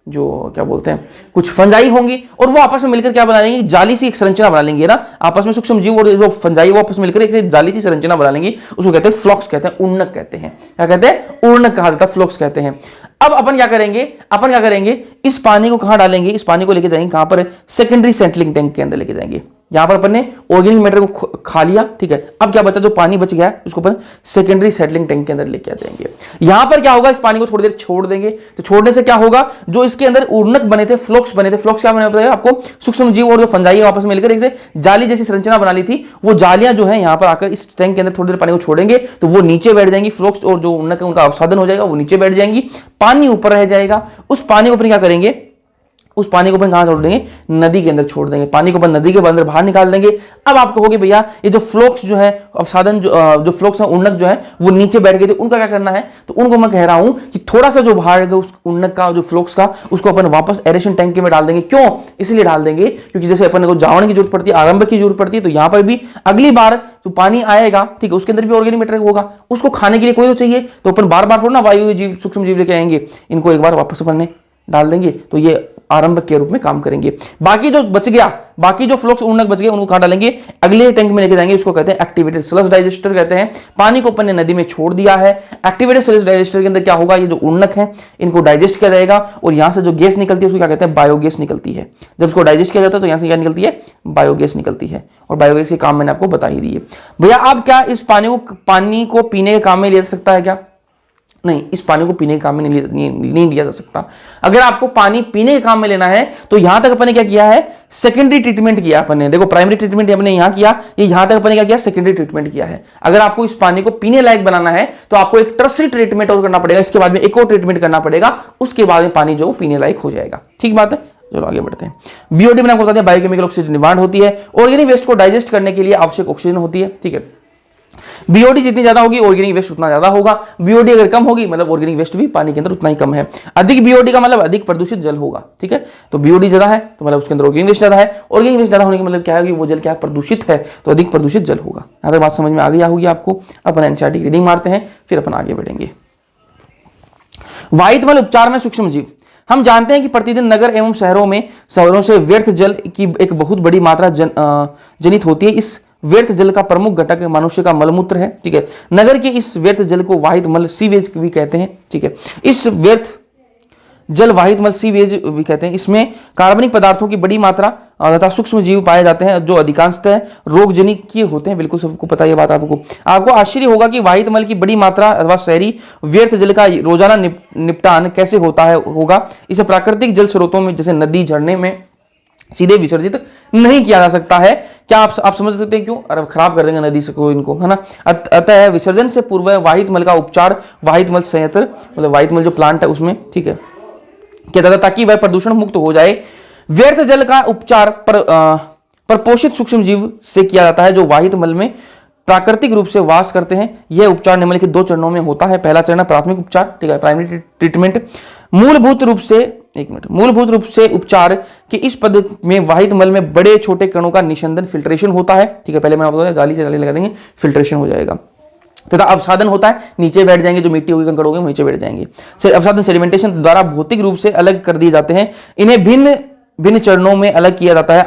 जो क्या बोलते हैं, कुछ फंजाई होंगी और वो आपस में मिलकर क्या बना लेंगे, जाली सी एक संरचना बना लेंगे ना आपस में। सूक्ष्म जीव और जो फंजाई वो आपस में मिलकर एक जाली सी संरचना बना लेंगी, उसको कहते हैं फ्लोक्स, कहते हैं उर्णक कहते हैं। क्या कहते हैं, उर्णक कहा जाता है, फ्लोक्स कहते हैं। अब अपन क्या करेंगे, इस पानी को कहां डालेंगे, इस पानी को लेके जाएंगे कहां पर, सेकेंडरी सेटलिंग टैंक के अंदर लेके जाएंगे। यहां पर अपन ने ऑर्गेनिक मैटर को खा लिया, ठीक है। अब क्या बचा, जो पानी बच गया उसको अपन सेकेंडरी सेटलिंग टैंक के अंदर लेके आ जाएंगे। यहां पर क्या होगा, इस पानी को थोड़ी देर छोड़ देंगे, तो छोड़ने से क्या होगा, जो इसके अंदर उर्णक बने थे, फ्लोक्स बने थे, फ्लोक्स क्या बने आपको, सूक्ष्म जीव और जो फंजाई आपस में मिलकर एक जाली जैसी संरचना बना ली थी, वो जालियां जो है यहां पर आकर इस टैंक के अंदर थोड़ी देर पानी को छोड़ेंगे तो वो नीचे बैठ जाएंगी, फ्लोक्स और जो उर्णक है उनका अवसादन हो जाएगा, वो नीचे बैठ जाएंगी, पानी ऊपर रह जाएगा। उस पानी को अपन क्या करेंगे, उस पानी को अपन कहां छोड़ देंगे, नदी के अंदर छोड़ देंगे। पानी को अपन नदी के अंदर बाहर निकाल देंगे। अब आप कहोगे भैया ये जो फ्लोक्स जो है, अवसादन जो फ्लोक्स है, उर्णक जो है वो नीचे बैठ गए थे, उनका क्या करना है, तो उनको मैं कह रहा हूं कि थोड़ा सा जो बाहर गया उस उर्णक का, जो फ्लोक्स का, उसको अपन वापस एरेशन टैंक में डाल देंगे। क्यों, इसलिए डाल देंगे क्योंकि जैसे अपन को जावण की जरूरत पड़ती है, आरंभ की जरूरत पड़ती है, तो यहां पर भी अगली बार जो पानी आएगा, ठीक है, उसके अंदर भी ऑर्गेनिक मैटर होगा, उसको खाने के लिए कोई तो चाहिए, तो अपन बार बार थोड़ा ना वायु जीव, सूक्ष्म जीव लेके आएंगे, इनको एक बार वापस अपन ने डाल देंगे तो ये आरंभक के रूप में काम करेंगे। बाकी जो बच गया, बाकी जो फ्लोक्स उर्णक बच गए उनको कहां डालेंगे, अगले टैंक में लेके जाएंगे, उसको कहते हैं एक्टिवेटेड स्लज डाइजेस्टर कहते हैं। पानी को अपन ने नदी में छोड़ दिया है, एक्टिवेटेड स्लज डाइजेस्टर के अंदर क्या होगा, ये जो उर्णक है इनको डाइजेस्ट किया जाएगा और यहां से जो गैस निकलती है उसको क्या कहते हैं, बायोगैस निकलती है। जब उसको डाइजेस्ट किया जाता है तो यहां से क्या निकलती है, बायोगैस निकलती है, और बायोगैस के काम मैंने आपको बता ही दिए। भैया अब क्या इस पानी को पीने के काम में लिया जा सकता है क्या, नहीं, इस पानी को पीने के काम में नहीं लिया जा सकता। अगर आपको पानी पीने के काम में लेना है तो यहां तक अपन ने क्या किया है, सेकेंडरी ट्रीटमेंट किया अपन ने। देखो प्राइमरी ट्रीटमेंट हमने यहां किया, ये यहां तक अपन ने क्या किया, सेकेंडरी ट्रीटमेंट किया है। अगर आपको इस पानी को पीने लायक बनाना है तो आपको एक टर्सरी ट्रीटमेंट और करना पड़ेगा, इसके बाद में एक और ट्रीटमेंट करना पड़ेगा, उसके बाद में पानी जो पीने लायक हो जाएगा। ठीक बात है, चलो आगे बढ़ते हैं। बीओडी में आपको बता दें बायोकेमिकल ऑक्सीजन डिमांड होती है, ऑर्गेनिक वेस्ट को डाइजेस्ट करने के लिए आवश्यक ऑक्सीजन होती है, ठीक है। बीओडी जितनी ज्यादा होगी ऑर्गेनिक वेस्ट उतना ज्यादा होगा, बीओडी अगर कम होगी मतलब ऑर्गेनिक वेस्ट भी पानी के अंदर उतना ही कम है। अधिक बीओडी का मतलब अधिक प्रदूषित जल होगा, ठीक है। तो बीओडी ज्यादा है तो मतलब उसके अंदर ऑर्गेनिक वेस्ट ज्यादा है, ऑर्गेनिक वेस्ट ज्यादा होने का मतलब क्या है कि वो जल क्या प्रदूषित है, तो अधिक प्रदूषित जल होगा। यहां तक बात समझ में आ गई होगी आपको। अपन एनसीईआरटी की रीडिंग मारते हैं, फिर अपन आगे बढ़ेंगे। वाहित मल उपचार में सूक्ष्म जीव, हम जानते हैं कि प्रतिदिन नगर एवं शहरों से व्यर्थ जल की एक बहुत बड़ी मात्रा जनित होती है। इस व्यर्थ जल का प्रमुख घटक मनुष्य का मलमूत्र है, ठीक है। नगर के इस व्यर्थ जल को वाहित मल सीवेज भी कहते हैं, ठीक है। इस व्यर्थ जल वाहित मल सीवेज भी कहते हैं। इसमें कार्बनिक पदार्थों की बड़ी मात्रा तथा सूक्ष्म जीव पाए जाते हैं जो अधिकांशतः रोगजनिक होते हैं। बिल्कुल सबको पता है ये बात। आपको आश्चर्य होगा कि वाहित मल की बड़ी मात्रा अथवा शहरी व्यर्थ जल का रोजाना निपटान कैसे होगा। इसे प्राकृतिक जल स्रोतों में जैसे नदी, झरने में सीधे विसर्जित नहीं किया जा सकता है। क्या आप समझ सकते हैं क्यों? अरे खराब कर देंगे नदी से को इनको, है ना। अतः विसर्जन से पूर्व वाहित मल का उपचार वाहित मल संयंत्र मतलब वाहित मल जो प्लांट है उसमें, ठीक है, किया जाता ताकि वह प्रदूषण मुक्त हो जाए। व्यर्थ जल का उपचार परपोषित सूक्ष्म जीव से किया जाता है जो वाहित मल में प्राकृतिक रूप से वास करते हैं। यह उपचार निम्नलिखित 2 चरणों में होता है। पहला चरण प्राथमिक उपचार, ठीक है, प्राइमरी ट्रीटमेंट। मूलभूत रूप से उपचार के इस पद में वाहित मल में बड़े छोटे कणों का निशंदन फिल्ट्रेशन होता है, ठीक है। पहले मैंने आपको बताया जाली से जाली लगा देंगे, फिल्ट्रेशन हो जाएगा। तथा अवसादन होता है, नीचे बैठ जाएंगे, जो मिट्टी होगी, कंकड़ होगी, नीचे बैठ जाएंगे। अवसादन सेडिमेंटेशन द्वारा भौतिक रूप से अलग कर दिए जाते हैं। इन्हें भिन्न भिन्न चरणों में अलग किया जाता है।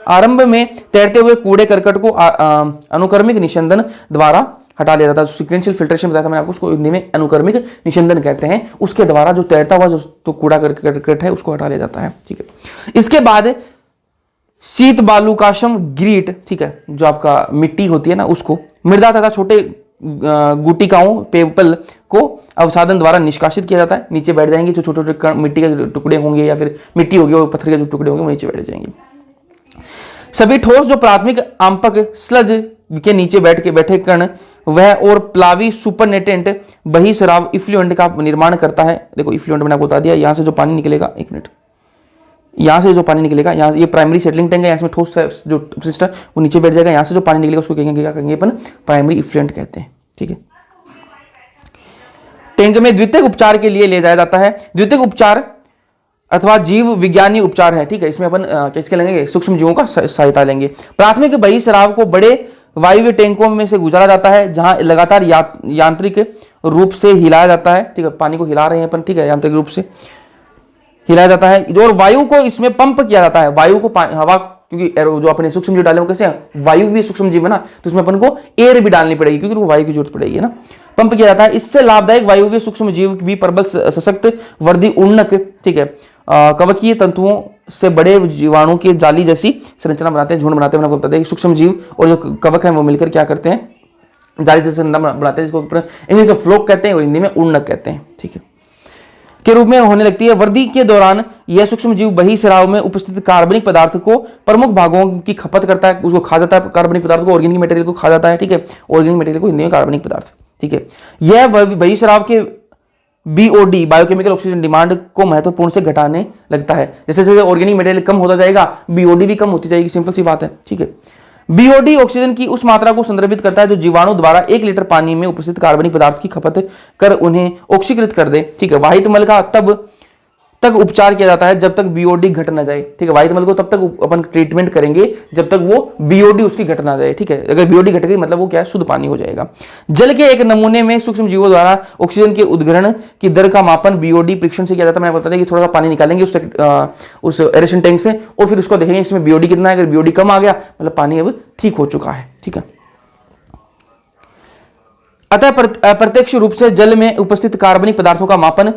आरंभ में तैरते हुए कूड़े करकट को अनुक्रमिक निशंदन द्वारा हटा लिया जाता है। सीक्वेंशियल फिल्ट्रेशन बताया था मैंने आपको, उसको हिंदी में अनुक्रमिक निशंदन कहते हैं। उसके द्वारा जो तैरता हुआ जो कूड़ा करकट है उसको हटा लिया जाता है, ठीक है। इसके बाद शीत बालुकाशम ग्रीट, ठीक है, जो आपका मिट्टी होती है ना, उसको मृदा तथा छोटे गुटिकाओं पेपल को अवसादन द्वारा निष्कासित किया जाता है। नीचे बैठ जाएंगे, जो छोटे छोटे मिट्टी के टुकड़े होंगे या फिर मिट्टी होगी और पत्थर के जो टुकड़े होंगे वो नीचे बैठ जाएंगे। सभी ठोस जो प्राथमिक आंपक स्लज के नीचे बैठे कण वह और प्लावी सुपरनेटेंट बहिस्राव इफ्लुएंट का निर्माण करता है। देखो इफ्लुएंट मैंने आपको बता दिया, यहां से जो पानी निकलेगा, एक मिनट, यहाँ से जो पानी निकलेगा, यहाँ ये प्राइमरी सेटलिंग टैंक है, यहाँ से ठोस जो अपशिष्ट है वो नीचे बैठ जाएगा, यहाँ से जो पानी निकलेगा उसको कहेंगे, क्या कहेंगे अपन, प्राइमरी इफ्लुएंट कहते हैं। ठीक है, टैंक में द्वितीयक उपचार के लिए ले जाया जाता है। द्वितीयक उपचार अथवा जीव विज्ञानी उपचार है। ठीक है, इसमें अपन किसके लेंगे, सूक्ष्म जीवों का सहायता लेंगे। प्राथमिक बहिस्राव को बड़े वायवीय टैंकों में से गुजारा जाता है, जहां लगातार यांत्रिक रूप से हिलाया जाता है। ठीक है, पानी को हिला रहे हैं अपन, ठीक है, यांत्रिक रूप से हिलाया जाता है, और वायु को इसमें पंप किया जाता है। वायु को हवा, क्योंकि जो अपने सूक्ष्म जीव डाले वो कैसे हैं, वायुवीय सूक्ष्म जीव है ना, तो उसमें अपन को एयर भी डालनी पड़ेगी, क्योंकि वो वायु की जरूरत पड़ेगी ना, पंप किया जाता है। इससे लाभदायक वायुवीय सूक्ष्म जीव भी प्रबल सशक्त वर्धी उन्नक, ठीक है, कवकीय तंतुओं से बड़े जीवाणु की जाली जैसी संरचना बनाते हैं, झुंड बनाते हैं। मैंने आपको बता दें कि सूक्ष्म जीव और जो कवक है वो मिलकर क्या करते हैं, जाली जैसे संरचना बनाते हैं, जिसको इंग्लिश में फ्लोक कहते हैं और हिंदी में उन्नक कहते हैं। ठीक है, के रूप में होने लगती है। वृद्धि के दौरान यह सूक्ष्म जीव बहिस्राव में उपस्थित कार्बनिक पदार्थ को प्रमुख भागों की खपत करता है, उसको खा जाता है, कार्बनिक पदार्थ को, ऑर्गेनिक मटेरियल को खा जाता है। ठीक है, ऑर्गेनिक मटेरियल को हिंदी में कार्बनिक पदार्थ। ठीक है, यह बहिस्राव के बीओडी बायोकेमिकल ऑक्सीजन डिमांड को महत्वपूर्ण से घटाने लगता है। जैसे जैसे ऑर्गेनिक मटेरियल कम होता जाएगा, बीओडी भी कम होती जाएगी, सिंपल सी बात है। ठीक है, बीओडी ऑक्सीजन की उस मात्रा को संदर्भित करता है जो जीवाणु द्वारा 1 लीटर पानी में उपस्थित कार्बनिक पदार्थ की खपत कर उन्हें ऑक्सीकृत कर दे। ठीक है, वाहित मल का तब तक उपचार किया जाता है जब तक बीओडी घट ना जाए। ठीक है, वाहित मल को तब तक अपन ट्रीटमेंट करेंगे जब तक वो बीओडी उसकी घट ना जाए। ठीक है, अगर बीओडी घट गई मतलब वो क्या है, शुद्ध पानी हो जाएगा। जल के एक नमूने में सूक्ष्म जीवों द्वारा ऑक्सीजन के उद्गरण की दर का मापन बीओडी परीक्षण से किया जाता है। मैंने बता दें कि थोड़ा सा पानी निकालेंगे उस एरेशन टैंक से और फिर उसको देखेंगे इसमें बीओडी कितना है। अगर बीओडी कम आ गया मतलब पानी अब ठीक हो चुका है। ठीक है, अतः अप्रत्यक्ष रूप से जल में उपस्थित कार्बनिक पदार्थों का मापन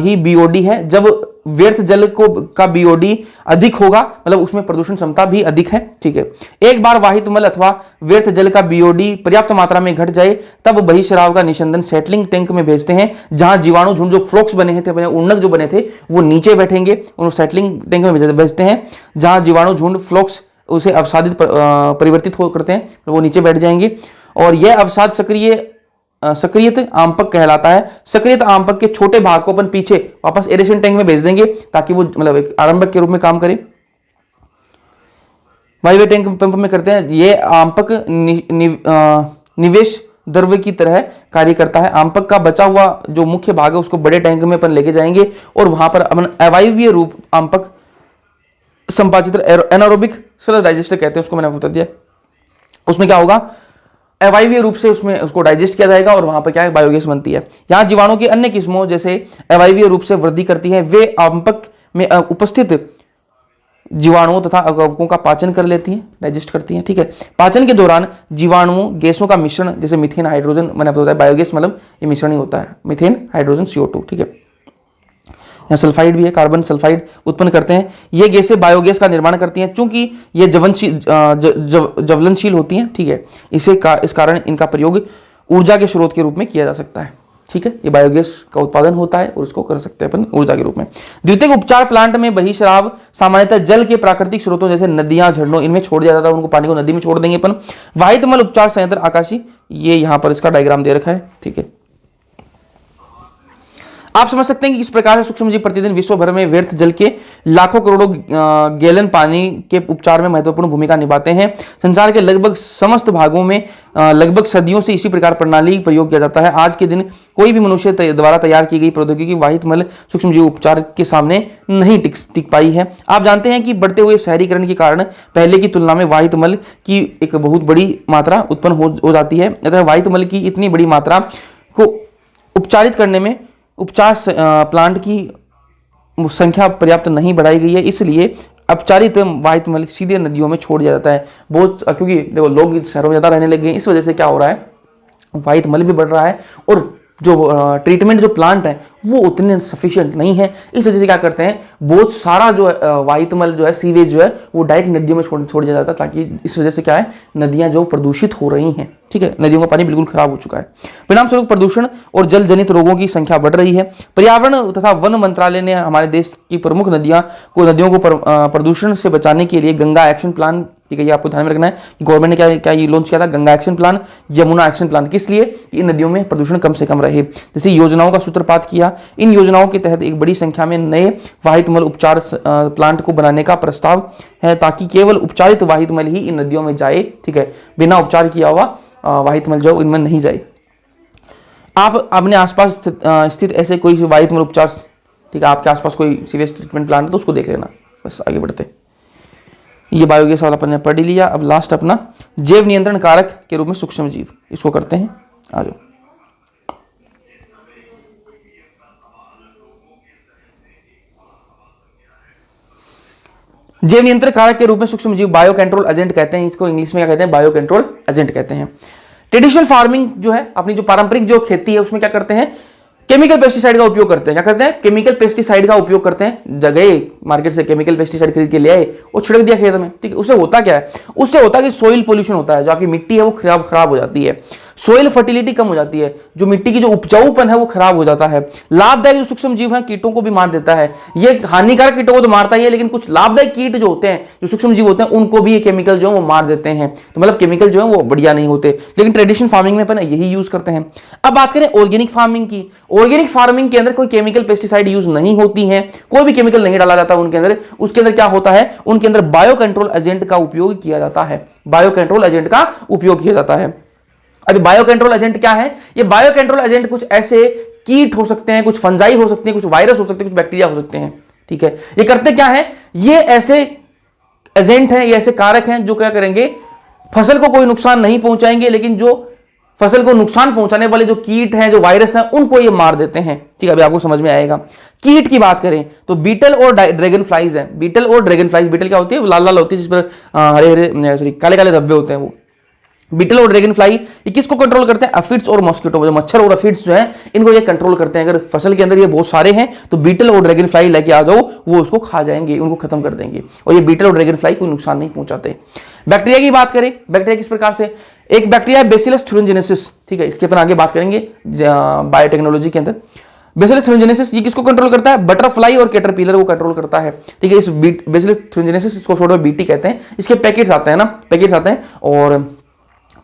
ही बीओडी है। जब व्यर्थ जल का बीओडी अधिक होगा मतलब उसमें प्रदूषण क्षमता भी अधिक है। ठीक है, एक बार वाहित मल अथवा व्यर्थ जल का बीओडी पर्याप्त मात्रा में घट जाए तब बहिस्राव का निस्यंदन सेटलिंग टैंक में भेजते हैं, जहां जीवाणु झुंड जो फ्लोक्स बने थे, अपने उन्नक जो बने थे वो नीचे बैठेंगे, उन सेटलिंग टैंक में भेजते हैं, जहां जीवाणु झुंड फ्लोक्स उसे अवसादित परिवर्तित करते हैं, वो नीचे बैठ जाएंगे और यह अवसाद सक्रियत आमपक कहलाता है। सक्रियत आमपक के छोटे भाग को अपन पीछे वापस एरेशन टैंक में भेज देंगे ताकि वो मतलब एक आरंभक के रूप में काम करे। वायवीय टैंक पंप में करते हैं, ये आमपक निवेश द्रव्य की तरह कार्य करता है। आमपक का बचा हुआ जो मुख्य भाग है उसको बड़े टैंक में अपन लेके जाएंगे और वहां पर अपन अवायवीय रूप आमपक संपादित एनारोबिक सेल डाइजेस्टर कहते हैं उसको, मैंने बता दिया। उसमें क्या होगा, अवायवीय रूप से उसमें उसको डाइजेस्ट किया जाएगा और वहां पर क्या है, बायोगैस बनती है। यहां जीवाणु की अन्य किस्मों जैसे अवायवीय रूप से वृद्धि करती है, वे आमपक में उपस्थित जीवाणुओं तथा अवयवों का पाचन कर लेती हैं, डाइजेस्ट करती हैं। ठीक है, पाचन के दौरान जीवाणुओं गैसों का मिश्रण जैसे मीथेन हाइड्रोजन, मैंने आपको बताया बायोगैस मतलब ये मिश्रण ही होता है, मीथेन हाइड्रोजन CO2। ठीक है, यहाँ सल्फाइड भी है, कार्बन सल्फाइड उत्पन्न करते हैं। ये गैसें बायोगैस का निर्माण करती हैं, चूंकि ये ज्वलनशील होती हैं। ठीक है, इस कारण इनका प्रयोग ऊर्जा के स्रोत के रूप में किया जा सकता है। ठीक है, ये बायोगैस का उत्पादन होता है और उसको कर सकते हैं अपन ऊर्जा के रूप में। द्वितीयक उपचार प्लांट में बहिस्राव सामान्यतः जल के प्राकृतिक स्रोतों जैसे नदियां, झरनों इनमें छोड़ दिया जाता है, उनको पानी को नदी में छोड़ देंगे अपन। वाहित मल उपचार संयंत्र आकाशी, ये यहाँ पर इसका डायग्राम दे रखा है। ठीक है, आप समझ सकते हैं कि इस प्रकार से सूक्ष्मजीव प्रतिदिन विश्व भर में व्यर्थ जल के लाखों करोड़ों गैलन पानी के उपचार में महत्वपूर्ण भूमिका निभाते हैं। संसार के लगभग समस्त भागों में लगभग सदियों से इसी प्रकार प्रणाली प्रयोग किया जाता है। आज के दिन कोई भी मनुष्य द्वारा तैयार की गई प्रौद्योगिकी वाहित मल सूक्ष्मजीव उपचार के सामने नहीं टिक पाई है। आप जानते हैं कि बढ़ते हुए शहरीकरण के कारण पहले की तुलना में वाहित मल की एक बहुत बड़ी मात्रा उत्पन्न हो जाती है। अतः वाहित मल की इतनी बड़ी मात्रा को उपचारित करने में उपचार प्लांट की संख्या पर्याप्त नहीं बढ़ाई गई है, इसलिए अपचारित वाहित मल सीधे नदियों में छोड़ दिया जाता है। बहुत क्योंकि देखो लोग शहरों में ज़्यादा रहने लगे हैं, इस वजह से क्या हो रहा है, वाहित मल भी बढ़ रहा है और जो ट्रीटमेंट जो प्लांट है वो उतने सफिशिएंट नहीं है। इस वजह से क्या करते हैं, बहुत सारा जो वाहित मल जो है, सीवेज जो है वो डायरेक्ट नदियों में छोड़ दिया जाता है, ताकि इस वजह से क्या है, नदियां जो प्रदूषित हो रही हैं। ठीक है, नदियों का पानी बिल्कुल खराब हो चुका है। परिणाम स्वरूप प्रदूषण और जल जनित रोगों की संख्या बढ़ रही है। पर्यावरण तथा वन मंत्रालय ने हमारे देश की प्रमुख नदियों को प्रदूषण से बचाने के लिए गंगा एक्शन प्लान ठीक है, ये आपको ध्यान में रखना है कि गवर्नमेंट ने क्या क्या ये लॉन्च किया था, Ganga action plan, Yamuna action plan, किस लिए, कि इन नदियों में प्रदूषण कम से कम रहे। जैसे योजनाओं का सूत्रपात किया, इन योजनाओं के तहत एक बड़ी संख्या में नए वाहित मल उपचार प्लांट को बनाने का प्रस्ताव है, ताकि केवल उपचारित वाहित मल ही इन नदियों में जाए, ठीक है, बिना उपचार किया हुआ वाहित मल जो इनमें नहीं जाए। आप अपने आसपास स्थित ऐसे कोई वाहित मल उपचार, ठीक है, आपके आसपास कोई सीवेज ट्रीटमेंट प्लांट है तो उसको देख लेना। बस आगे बढ़ते, ये बायोगैस वाला अपन ने पढ़ ही लिया। अब लास्ट अपना जैव नियंत्रण कारक के रूप में सूक्ष्म जीव, इसको करते हैं, आ जाओ। जैव नियंत्रण कारक के रूप में सूक्ष्म जीव बायो कंट्रोल एजेंट कहते हैं, इसको इंग्लिश में क्या कहते हैं, बायो कंट्रोल एजेंट कहते हैं। ट्रेडिशनल फार्मिंग जो है, अपनी जो पारंपरिक जो खेती है उसमें क्या करते हैं, केमिकल पेस्टिसाइड का उपयोग करते हैं। क्या करते हैं, केमिकल पेस्टिसाइड का उपयोग करते हैं। जगह मार्केट से केमिकल पेस्टिसाइड खरीद के ले आए और छिड़क दिया खेत में, ठीक है, उससे होता क्या है, उससे होता है कि सोइल पोल्यूशन होता है, जो आपकी मिट्टी है वो खराब हो जाती है, सोइल फर्टिलिटी कम हो जाती है, जो मिट्टी की जो उपजाऊपन है वो खराब हो जाता है। लाभदायक जो सूक्ष्म जीव है कीटों को भी मार देता है, ये हानिकारक कीटों को तो मारता ही है, लेकिन कुछ लाभदायक कीट जो होते हैं, जो सूक्ष्म जीव होते हैं, उनको भी ये केमिकल जो है वो मार देते हैं। तो मतलब केमिकल जो है वो बढ़िया नहीं होते, लेकिन ट्रेडिशनल फार्मिंग में अपन यही यूज करते हैं। अब बात करें ऑर्गेनिक फार्मिंग की, ऑर्गेनिक फार्मिंग के अंदर कोई केमिकल पेस्टिसाइड यूज नहीं होती है, कोई भी केमिकल नहीं डाला जाता उनके अंदर। उसके अंदर क्या होता है, उनके अंदर बायो कंट्रोल एजेंट का उपयोग किया जाता है, बायो कंट्रोल एजेंट का उपयोग किया जाता है। अभी बायो कंट्रोल एजेंट क्या है, ये बायो कंट्रोल एजेंट कुछ ऐसे कीट हो सकते हैं, कुछ फंजाई हो सकते हैं, कुछ वायरस हो सकते हैं, कुछ बैक्टीरिया हो सकते हैं, ठीक है। ये करते क्या है, ये ऐसे एजेंट हैं, ये ऐसे कारक हैं जो क्या करेंगे, फसल को कोई नुकसान नहीं पहुंचाएंगे, लेकिन जो फसल को नुकसान पहुंचाने वाले जो कीट हैं, जो वायरस हैं, उनको ये मार देते हैं, ठीक है। अभी आपको समझ में आएगा। कीट की बात करें तो बीटल और ड्रैगन फ्लाइज है, बीटल और ड्रैगन फ्लाइज, बीटल क्या होती है, लाल लाल होती है, जिस पर हरे हरे सॉरी काले काले धब्बे होते हैं, वो बीटल और ड्रैगन फ्लाई ये किसको कंट्रोल करते हैं, एफिड्स और मॉस्किटो, जो मच्छर और एफिड्स जो हैं इनको ये कंट्रोल करते हैं। अगर फसल के अंदर ये बहुत सारे हैं तो बीटल और ड्रैगन फ्लाई लेके आ जाओ, वो उसको खा जाएंगे, उनको खत्म कर देंगे, और ये बीटल और ड्रैगन फ्लाई कोई नुकसान नहीं पहुंचाते। बैक्टीरिया की बात करें, बैक्टीरिया किस प्रकार से, एक बैक्टीरिया है बेसिलस थ्यूरिनजेनेसिस, ठीक है, इसके अपन आगे बात करेंगे बायोटेक्नोलॉजी के अंदर। बेसिलस थ्यूरिनजेनेसिस ये किसको कंट्रोल करता है, बटरफ्लाई और कैटरपिलर को कंट्रोल करता है, ठीक है। इस बेसिलस थ्यूरिनजेनेसिस, इसको शॉर्ट में बीटी कहते हैं। इसके पैकेट्स आते हैं ना, पैकेट्स आते हैं और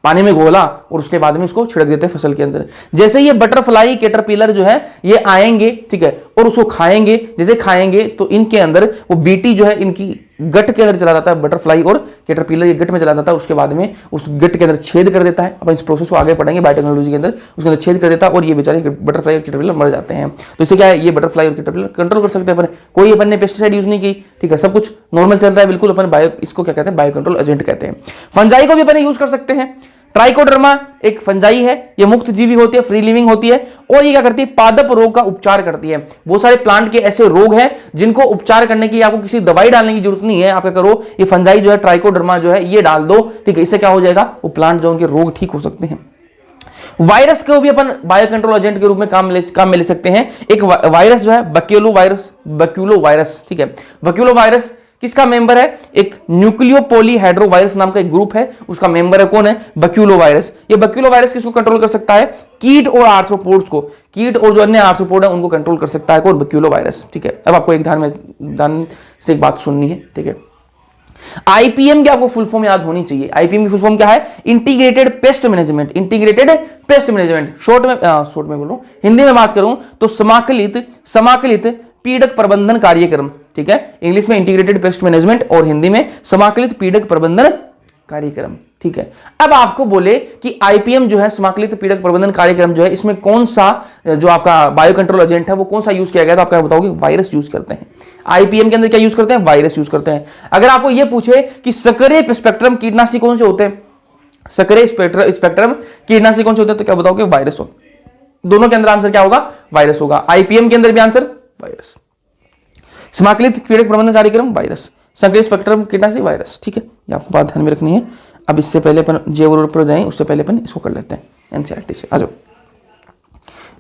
पानी में घोला और उसके बाद में इसको छिड़क देते हैं फसल के अंदर। जैसे ये बटरफ्लाई कैटरपिलर जो है ये आएंगे, ठीक है, और उसको खाएंगे, जैसे खाएंगे तो इनके अंदर वो बीटी जो है इनकी गट के अंदर चला जाता है, बटरफ्लाई और कैटरपिलर ये गट में चला जाता है, उसके बाद में उस गट के अंदर छेद कर देता है। अपन इस प्रोसेस को आगे पढ़ेंगे बायोटेक्नोलॉजी के अंदर, उसके अंदर छेद कर देता है और ये बेचारे बटरफ्लाई और कैटरपिलर मर जाते हैं। तो इससे क्या है, ये बटरफ्लाई और कैटरपिलर कंट्रोल कर सकते हैं अपन, कोई अपन ने पेस्टिसाइड यूज नहीं की, ठीक है, सब कुछ नॉर्मल चल रहा है बिल्कुल। अपन बायो, इसको क्या कहते हैं, बायो कंट्रोल एजेंट कहते हैं। फंजाई को भी अपन यूज कर सकते हैं। ट्राइकोडर्मा एक फंजाई है, ये मुक्त जीवी होती है, फ्री लिविंग होती है, और ये क्या करती है, पादप रोग का उपचार करती है। बहुत सारे प्लांट के ऐसे रोग हैं जिनको उपचार करने के लिए आपको किसी दवाई डालने की जरूरत नहीं है, आप क्या करो, ये फंजाई जो है, ट्राइकोडर्मा जो है, ये डाल दो, ठीक है, इससे क्या हो जाएगा, वो प्लांट जो उनके रोग ठीक हो सकते हैं। वायरस को भी अपन बायो कंट्रोल एजेंट के रूप में काम में ले सकते हैं। एक वायरस जो है बक्यूलो वायरस, ठीक है, बक्यूलो वायरस किसका मेंबर है, एक न्यूक्लियोपोलीहाइड्रोवायरस नाम का एक ग्रुप है, उसका मेंबर है कौन है, बक्यूलो वायरस। ये बक्यूलो वायरस किसको कंट्रोल कर सकता है, कीट और आर्थ्रोपोड्स को, कीट और जो अन्य आर्थ्रोपोड है उनको कंट्रोल कर सकता है कौन, बक्यूलो वायरस, ठीक है। अब आपको एक ध्यान से एक बात सुननी है, ठीक है। आईपीएम की आपको फुल फॉर्म याद होनी चाहिए। आईपीएम की फुल फॉर्म क्या है, integrated pest management, integrated pest management. Short में बोल रहा हूं, हिंदी में बात करूं तो समाकलित पीड़क प्रबंधन कार्यक्रम, ठीक है, इंग्लिश में इंटीग्रेटेड पेस्ट मैनेजमेंट और हिंदी में समाकलित पीड़क प्रबंधन कार्यक्रम, ठीक है। अब आपको बोले कि आईपीएम जो है, समाकलित पीड़क प्रबंधन कार्यक्रम जो है, इसमें कौन सा जो आपका बायो कंट्रोल एजेंट है वो कौन सा यूज किया गया, तो आप क्या बताओगे, वायरस यूज करते हैं। आईपीएम के अंदर क्या यूज करते हैं, वायरस यूज करते हैं। अगर आपको यह पूछे कि सक्रिय स्पेक्ट्रम कीटनाशी कौन से होते हैं, सक्रिय स्पेक्ट्रम कीटनाशी कौन से होते हैं, तो क्या बताओगे, वायरस हो। दोनों के अंदर आंसर क्या होगा, वायरस होगा। आईपीएम के अंदर भी आंसर वायरस, समाकलित पीड़क प्रबंधन कार्यक्रम वायरस, सक्रिय स्पेक्ट्रम कीटनाशी वायरस, ठीक है। ये आपको बात ध्यान में रखनी है। अब इससे पहले अपन जैव पर जाएं, उससे पहले अपन इसको कर लेते हैं एनसीईआरटी से। आ जाओ,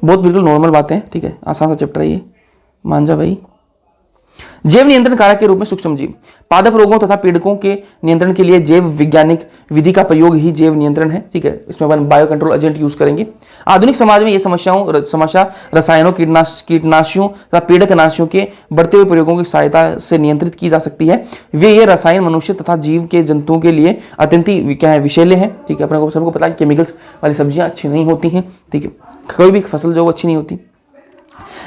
बहुत बिल्कुल नॉर्मल बातें हैं, ठीक है, आसान सा चैप्टर है ये, मान जा भाई। जैव नियंत्रण कारक के रूप में सूक्ष्मजीव। पादप रोगों तथा पीड़कों के नियंत्रण के लिए जैव वैज्ञानिक विधि का प्रयोग ही जैव नियंत्रण है। ठीक है, इसमें अपन बायो कंट्रोल एजेंट यूज करेंगे। आधुनिक समाज में ये समस्या रसायनों, कीटनाशियों तथा पीड़कनाशियों के बढ़ते हुए प्रयोगों की सहायता से नियंत्रित की जा सकती है। ये रसायन मनुष्य तथा जीव के जंतुओं के लिए अत्यंत क्या है, विषैले हैं। ठीक है, अपने को सबको पता है केमिकल्स वाली सब्जियां अच्छी नहीं होती हैं। ठीक है, कोई भी फसल जो अच्छी नहीं होती।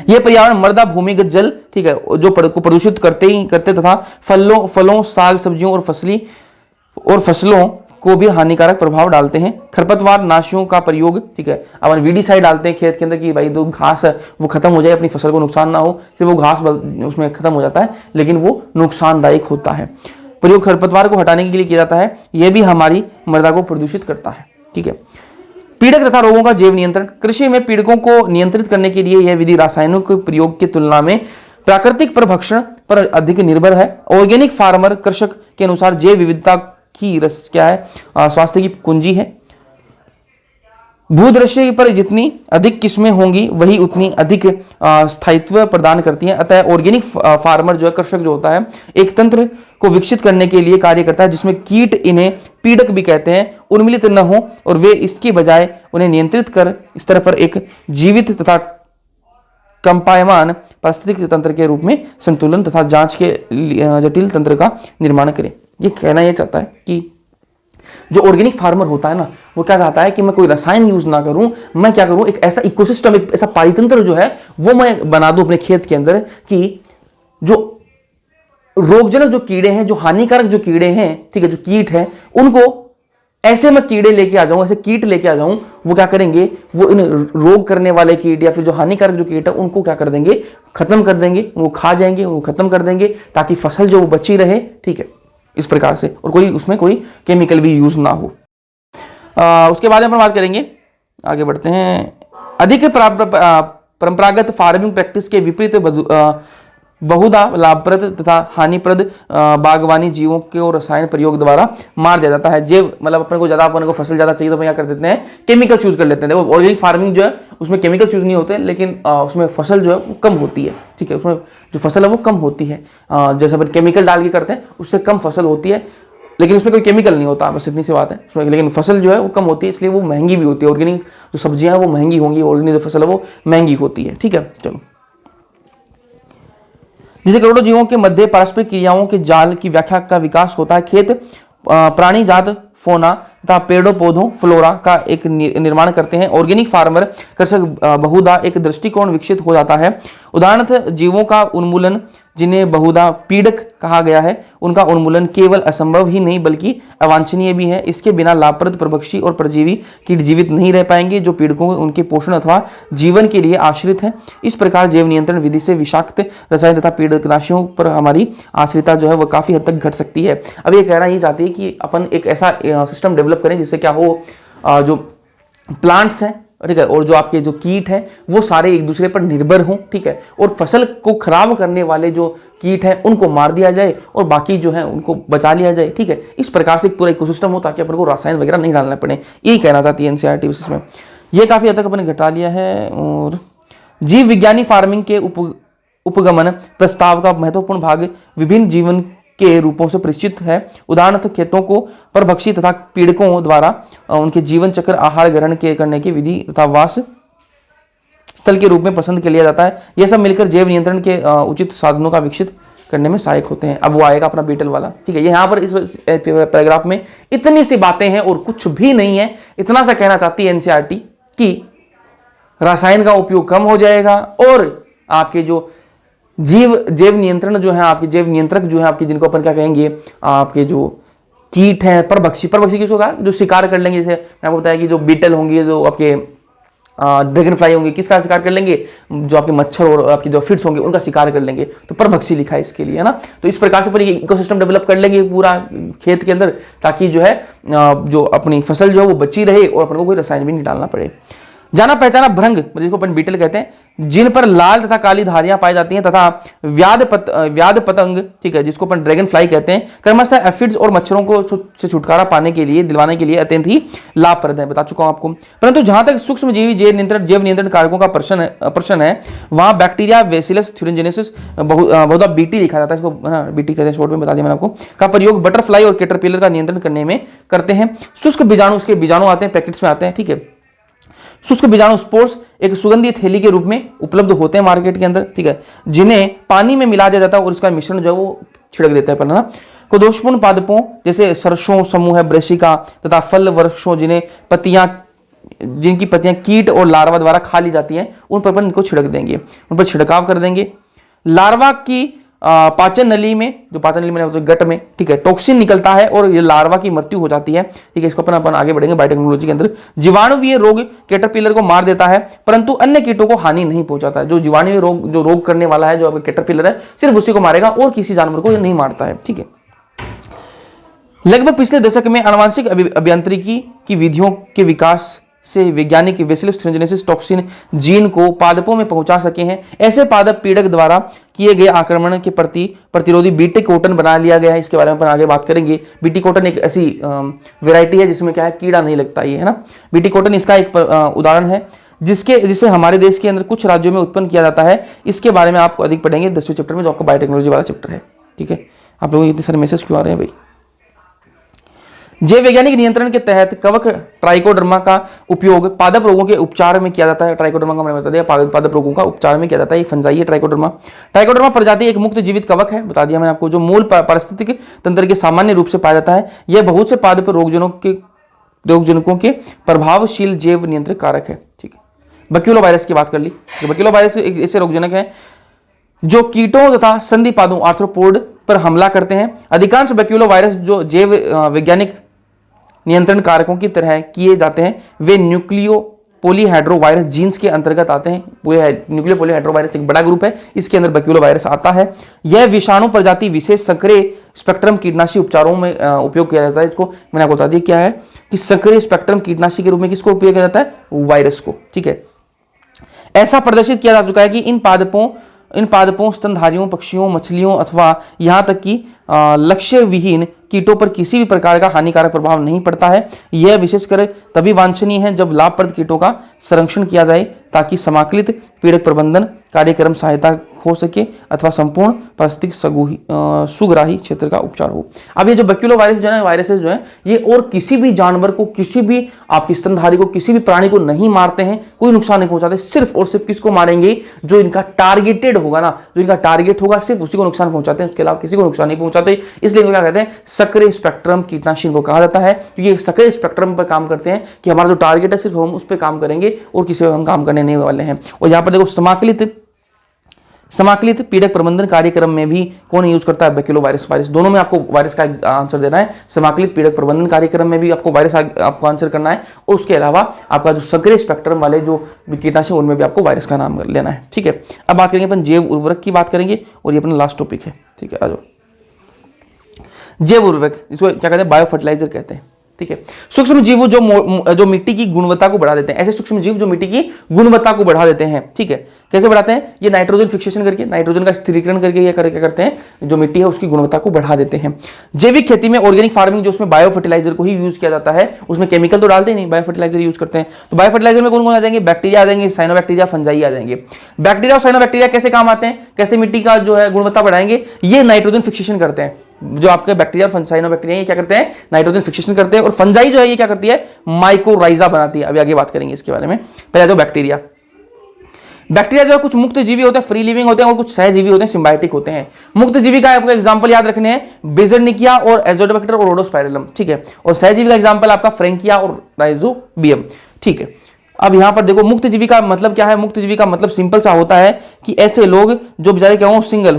यह पर्यावरण, मृदा, भूमिगत जल, ठीक है, जो को प्रदूषित करते तथा फलों, साग सब्जियों और फसलों को भी हानिकारक प्रभाव डालते हैं। खरपतवार नाशियों का प्रयोग, ठीक है, अपन वीडीसाइड डालते हैं खेत के अंदर कि भाई जो घास है वो खत्म हो जाए, अपनी फसल को नुकसान ना हो, सिर्फ वो घास उसमें खत्म हो जाता है, लेकिन वो नुकसानदायक होता है। प्रयोग खरपतवार को हटाने के लिए किया जाता है, यह भी हमारी मृदा को प्रदूषित करता है। ठीक है, पीड़क तथा रोगों का जैव नियंत्रण। कृषि में पीड़कों को नियंत्रित करने के लिए यह विधि रासायनों के प्रयोग की तुलना में प्राकृतिक प्रभक्षण पर अधिक निर्भर है। ऑर्गेनिक फार्मर कृषक के अनुसार जैव विविधता की क्या है, स्वास्थ्य की कुंजी है। भूदृश्य पर जितनी अधिक किस्में होंगी वही उतनी अधिक स्थायित्व प्रदान करती हैं। अतः ऑर्गेनिक फार्मर जो है, कृषक जो होता है, एक तंत्र को विकसित करने के लिए कार्य करता है जिसमें कीट, इन्हें पीड़क भी कहते हैं, उन्मिलित न हो और वे इसके बजाय उन्हें नियंत्रित कर स्तर पर एक जीवित तथा कंपायमान पारिस्थितिक तंत्र के रूप में संतुलन तथा जांच के जटिल तंत्र का निर्माण करें। ये कहना यह चाहता है कि जो ऑर्गेनिक फार्मर होता है ना, वो क्या चाहता है कि मैं कोई रसायन यूज ना करूं, मैं क्या करूं, एक ऐसा इकोसिस्टम, एक ऐसा पारितंत्र जो है वो मैं बना दूं अपने खेत के अंदर कि जो रोगजनक जो कीड़े हैं, जो हानिकारक जो कीड़े हैं, ठीक है, जो कीट है, उनको ऐसे मैं कीड़े लेके आ जाऊं, ऐसे कीट लेके आ जाऊं, वो क्या करेंगे, वो इन रोग करने वाले कीट या फिर जो हानिकारक जो कीट है उनको क्या कर देंगे, खत्म कर देंगे, वो खा जाएंगे, वो खत्म कर देंगे, ताकि फसल जो वो बची रहे। ठीक है, इस प्रकार से, और उसमें कोई केमिकल भी यूज ना हो। उसके बाद अपन बात करेंगे, आगे बढ़ते हैं। अधिक परंपरागत फार्मिंग प्रैक्टिस के विपरीत बहुधा लाभप्रद तथा हानिप्रद बागवानी जीवों के रसायन प्रयोग द्वारा मार दिया जाता है। जैव मतलब अपने को फसल ज्यादा चाहिए तो अपन क्या कर देते हैं, केमिकल्स यूज कर लेते हैं। देखो, ऑर्गेनिक फार्मिंग जो है उसमें केमिकल्स यूज नहीं होते, लेकिन उसमें फसल जो है वो कम होती है। ठीक है, उसमें जो फसल है वो कम होती है। जैसे अपन केमिकल डाल के करते हैं उससे कम फसल होती है, लेकिन उसमें कोई केमिकल नहीं होता, बस इतनी सी बात है उसमें। लेकिन फसल जो है वो कम होती है, इसलिए वो महंगी भी होती है। ऑर्गेनिक जो सब्जियां हैं वो महंगी होंगी, ऑर्गेनिक जो फसल है वो महंगी होती है। ठीक है, चलो। जिसे करोड़ों जीवों के मध्य पारस्परिक क्रियाओं के जाल की व्याख्या का विकास होता है। खेत प्राणी जात फौना तथा पेड़ों पौधों फ्लोरा का एक निर्माण करते हैं। ऑर्गेनिक फार्मर कृषक बहुधा एक दृष्टिकोण विकसित हो जाता है। उदाहरणतः जीवों का उन्मूलन, जिन्हें बहुधा पीड़क कहा गया है, उनका उन्मूलन केवल असंभव ही नहीं बल्कि अवांछनीय भी है। इसके बिना लाभप्रद परभक्षी और परजीवी कीट जीवित नहीं रह पाएंगे जो पीड़कों उनके पोषण अथवा जीवन के लिए आश्रित हैं। इस प्रकार जैव नियंत्रण विधि से विषाक्त रसायन तथा पीड़कनाशियों पर हमारी आश्रितता जो है वह काफी हद तक घट सकती है। अब ये कहना ये चाहती है कि अपन एक ऐसा सिस्टम डेवलप करें जिससे क्या हो, जो प्लांट्स हैं, ठीक है, और जो आपके जो कीट हैं वो सारे एक दूसरे पर निर्भर हों। ठीक है, और फसल को खराब करने वाले जो कीट हैं उनको मार दिया जाए और बाकी जो है उनको बचा लिया जाए। ठीक है, इस प्रकार से पूरा इकोसिस्टम हो ताकि अपन को रसायन वगैरह नहीं डालना पड़े। यही कहना चाहती है एनसीईआरटी बेसिस में। ये काफी हद तक अपन घटा लिया है। और जीव विज्ञानी फार्मिंग के उपगमन प्रस्ताव का महत्वपूर्ण भाग विभिन्न जीवन के रूपों से परिचित है। उदाहरणतः खेतों को परभक्षी तथा पीड़कों द्वारा उनके जीवन चक्र, आहार ग्रहण करने की विधि तथा वास स्थल के रूप में पसंद किया लिया जाता है। यह सब मिलकर जैव नियंत्रण के उचित साधनों का विकसित करने में सहायक होते हैं। अब वो आएगा अपना बीटल वाला। ठीक है, यहाँ पर इस पैराग्राफ में इतनी सी बातें हैं और कुछ भी नहीं है। इतना सा कहना चाहती है एनसीईआरटी कि रसायन का उपयोग कम हो जाएगा और आपके जो जैव नियंत्रण जो है, आपके जैव नियंत्रक जो है आपके, जिनको अपन क्या कहेंगे, आपके जो कीट हैं, परभक्षी किसको कहा, जो शिकार कर लेंगे। जैसे मैं आपको बताया कि जो बीटल होंगे, जो आपके ड्रैगन फ्लाई होंगे, किसका शिकार कर लेंगे, जो आपके मच्छर और आपके जो फिट्स होंगे उनका शिकार कर लेंगे। तो परभक्षी लिखा है इसके लिए, है ना। तो इस प्रकार से अपन इकोसिस्टम डेवलप कर लेंगे पूरा खेत के अंदर, ताकि जो है जो अपनी फसल जो है वो बची रहे और अपन को कोई रसायन भी नहीं डालना पड़े। जाना पहचाना भृंग जिसको अपन बीटल कहते हैं, जिन पर लाल तथा काली धारियां पाई जाती हैं, तथा व्याध पतंग, ठीक है, जिसको अपन ड्रैगन फ्लाई कहते हैं, क्रमशः एफिड्स और मच्छरों को से छुटकारा पाने के लिए, दिलवाने के लिए अत्यंत ही लाभप्रद है, बता चुका हूं आपको। परंतु जहां तक सूक्ष्म जीवी जैव नियंत्रण कारकों का प्रश्न है, वहां बैक्टीरिया, बेसिलस थ्यूरिंजेनेसिस, बहुधा बीटी लिखा जाता है इसको, बीटी कहते हैं, शॉर्ट में बता दिया मैंने आपको, का प्रयोग बटरफ्लाई और कैटरपिलर का नियंत्रण करने में करते हैं। शुष्क बीजाणु, उसके बीजाणु आते हैं, पैकेट्स में आते हैं, ठीक है। शुष्क बीजाणु स्पोर्स एक सुगंधित थैली के रूप में उपलब्ध होते हैं मार्केट के अंदर, ठीक है, जिन्हें पानी में मिला दिया जाता है और इसका मिश्रण जो है वो छिड़क देता है पहले ना। को दोषपूर्ण पादपों जैसे सरसों समूह है, ब्रेसिका, तथा फल वृक्षों जिनकी पत्तियां कीट और लार्वा द्वारा खा ली जाती हैं, उन पर इनको छिड़क देंगे, उन पर छिड़काव कर देंगे। लार्वा की पाचन नली में, जो पाचन नली में गट में, ठीक है, टॉक्सिन निकलता है और ये लार्वा की मृत्यु हो जाती है, ठीक है। इसको अपन आगे बढ़ेंगे बायोटेक्नोलॉजी के अंदर। जीवाणुवीय रोग कैटरपिलर को मार देता है, परंतु अन्य कीटों को हानि नहीं पहुंचाता है। जो जीवाणुवीय रोग, जो रोग करने वाला है, जो आपका कैटरपिलर है, सिर्फ उसी को मारेगा और किसी जानवर को नहीं मारता है, ठीक है। लगभग पिछले दशक में आनुवंशिक अभियांत्रिकी की विधियों के विकास से वैज्ञानिक बेसिलस थ्यूरिंजेनेसिस टॉक्सिन जीन को पादपों में पहुंचा सके हैं। ऐसे पादप पीड़क द्वारा किए गए आक्रमण के प्रति प्रतिरोधी बीटी कोटन बना लिया गया है। इसके बारे में अपन आगे बात करेंगे। बीटी कोटन एक ऐसी वैरायटी है जिसमें क्या है, कीड़ा नहीं लगता, ये है ना। बीटी कोटन इसका एक उदाहरण है जिसे हमारे देश के अंदर कुछ राज्यों में उत्पन्न किया जाता है। इसके बारे में आपको अधिक पढ़ेंगे 10वें चैप्टर में, जो आपका बायोटेक्नोलॉजी वाला चैप्टर है, ठीक है। आप लोगों को इतने सारे मैसेज क्यों आ रहे हैं भाई। जैव वैज्ञानिक नियंत्रण के तहत कवक ट्राइकोडर्मा का उपयोग पादप रोगों के उपचार में किया जाता है। ट्राइकोडर्मा का मैंने बता दिया, पादप रोगों का उपचार में किया जाता है। ये फंजाई है ट्राइकोडर्मा। ट्राइकोडर्मा प्रजाति एक मुक्त जीवित कवक है, बता दिया मैंने आपको, जो मूल पारिस्थितिक तंत्र के सामान्य रूप से पाया जाता है। यह बहुत से पादप रोगजनकों के प्रभावशील जैव नियंत्रण कारक है, ठीक है। बक्यूलो वायरस की बात कर ली। बक्यूलो वायरस एक ऐसे रोगजनक है जो कीटों तथा संधिपादों आर्थ्रोपोड पर हमला करते हैं। अधिकांश बैक्यूलो वायरस जो जैव वैज्ञानिक नियंत्रण कारकों की तरह किए जाते हैं, वे न्यूक्लियो पॉलीहाइड्रोवायरस जीन्स के अंतर्गत आते हैं। न्यूक्लियो पॉलीहाइड्रोवायरस एक बड़ा ग्रुप है, इसके अंदर बैक्यूलो वायरस आता है। यह विषाणु प्रजाति विशेष सक्रिय स्पेक्ट्रम कीटनाशी उपचारों में उपयोग किया जाता है। इसको मैंने आपको बता दिया क्या है कि सक्रिय स्पेक्ट्रम कीटनाशी के रूप में किसको उपयोग किया जाता है, वायरस को, ठीक है। ऐसा प्रदर्शित किया जा चुका है कि इन पादपों स्तनधारियों, पक्षियों, मछलियों अथवा यहां तक कि लक्ष्य विहीन कीटों पर किसी भी प्रकार का हानिकारक प्रभाव नहीं पड़ता है। यह विशेषकर तभी वांछनीय है जब लाभप्रद कीटों का संरक्षण किया जाए, ताकि समाकलित पीड़क प्रबंधन कार्यक्रम सहायता हो सके अथवा संपूर्ण पारिस्थितिक सुग्राही क्षेत्र का उपचार हो। अब ये जो बैक्यूलो वायरस जो है, वायरसेस जो है, ये और किसी भी जानवर को, किसी भी आपकी स्तनधारी को, किसी भी प्राणी को नहीं मारते हैं, कोई नुकसान नहीं पहुंचाते। सिर्फ और सिर्फ किसको मारेंगे, जो इनका टारगेटेड होगा ना, जो इनका टारगेट होगा, सिर्फ उसी को नुकसान पहुंचाते हैं, उसके अलावा किसी को नुकसान नहीं पहुंचाते। इसलिए क्या कहते हैं, सक्रिय स्पेक्ट्रम कीटनाशी को कहा जाता है, क्योंकि ये सक्रिय स्पेक्ट्रम पर काम करते हैं कि हमारा जो टारगेट है सिर्फ हम उस पर काम करेंगे और किसी पर हम काम करने नहीं वाले हैं। और यहां पर देखो समाकलित पीड़क प्रबंधन कार्यक्रम में भी कौन यूज करता है, बैक्यूलो वायरस। दोनों में आपको वायरस का आंसर देना है। समाकलित पीड़क प्रबंधन कार्यक्रम में भी आपको वायरस आपको आंसर करना है, और उसके अलावा आपका जो सक्रिय स्पेक्ट्रम वाले जो कीटनाशक उनमें भी आपको वायरस का नाम लेना है, ठीक है। अब बात करेंगे अपन जैव उर्वरक की बात करेंगे, और ये अपना लास्ट टॉपिक है, ठीक है। आ जाओ, जैव उर्वरक, इसको क्या कहते हैं, बायो फर्टिलाइजर कहते हैं, ठीक है। सूक्ष्म जीव जो मिट्टी की गुणवत्ता को बढ़ा देते हैं, ऐसे सूक्ष्म जीव जो मिट्टी की गुणवत्ता को बढ़ा देते हैं, ठीक है। कैसे बढ़ाते हैं, ये नाइट्रोजन फिक्सेशन करके, नाइट्रोजन का स्थिरीकरण करके ये क्या करते हैं, जो मिट्टी है उसकी गुणवत्ता को बढ़ा देते हैं। जैविक खेती में ऑर्गेनिक फार्मिंग, जो उसमें बायो फर्टिलाइजर को ही यूज किया जाता है, उसमें केमिकल तो डालते ही नहीं, बायो फर्टिलाइजर यूज करते हैं। तो बायो फर्टिलाइजर में कौन कौन आ जाएंगे, बैक्टीरिया आ जाएंगे, साइनोबैक्टीरिया, फंजाई आ जाएंगे। बैक्टीरिया और साइनोबैक्टीरिया कैसे काम आते हैं, कैसे मिट्टी का जो है गुणवत्ता बढ़ाएंगे, ये नाइट्रोजन फिक्सेशन करते हैं। जो आपके बैक्टीरिया और साइनोबैक्टीरिया ये क्या करते हैं, नाइट्रोजन फिक्सेशन करते हैं। और फंजाई जो है ये क्या करती है, माइकोराइजा बनाती है। अभी आगे बात करेंगे इसके बारे में। पहले जो बैक्टीरिया जो है कुछ मुक्त जीवी होते हैं, फ्री लिविंग होते हैं, और कुछ सहजीवी होते हैं, सिम्बायोटिक होते हैं। मुक्त जीवी का आपको एग्जांपल याद रखने हैं, बेजरनिकिया और एजोडोबैक्टर और रोडोस्पाइरलम, ठीक है। और सहजीवी का एग्जांपल आपका फ्रेंकिया और राइजोबियम, ठीक है। अब यहां पर देखो, मुक्त जीवी का मतलब क्या है, मुक्त जीवी का मतलब सिंपल सा होता है कि ऐसे लोग जो बेचारे क्या हो, सिंगल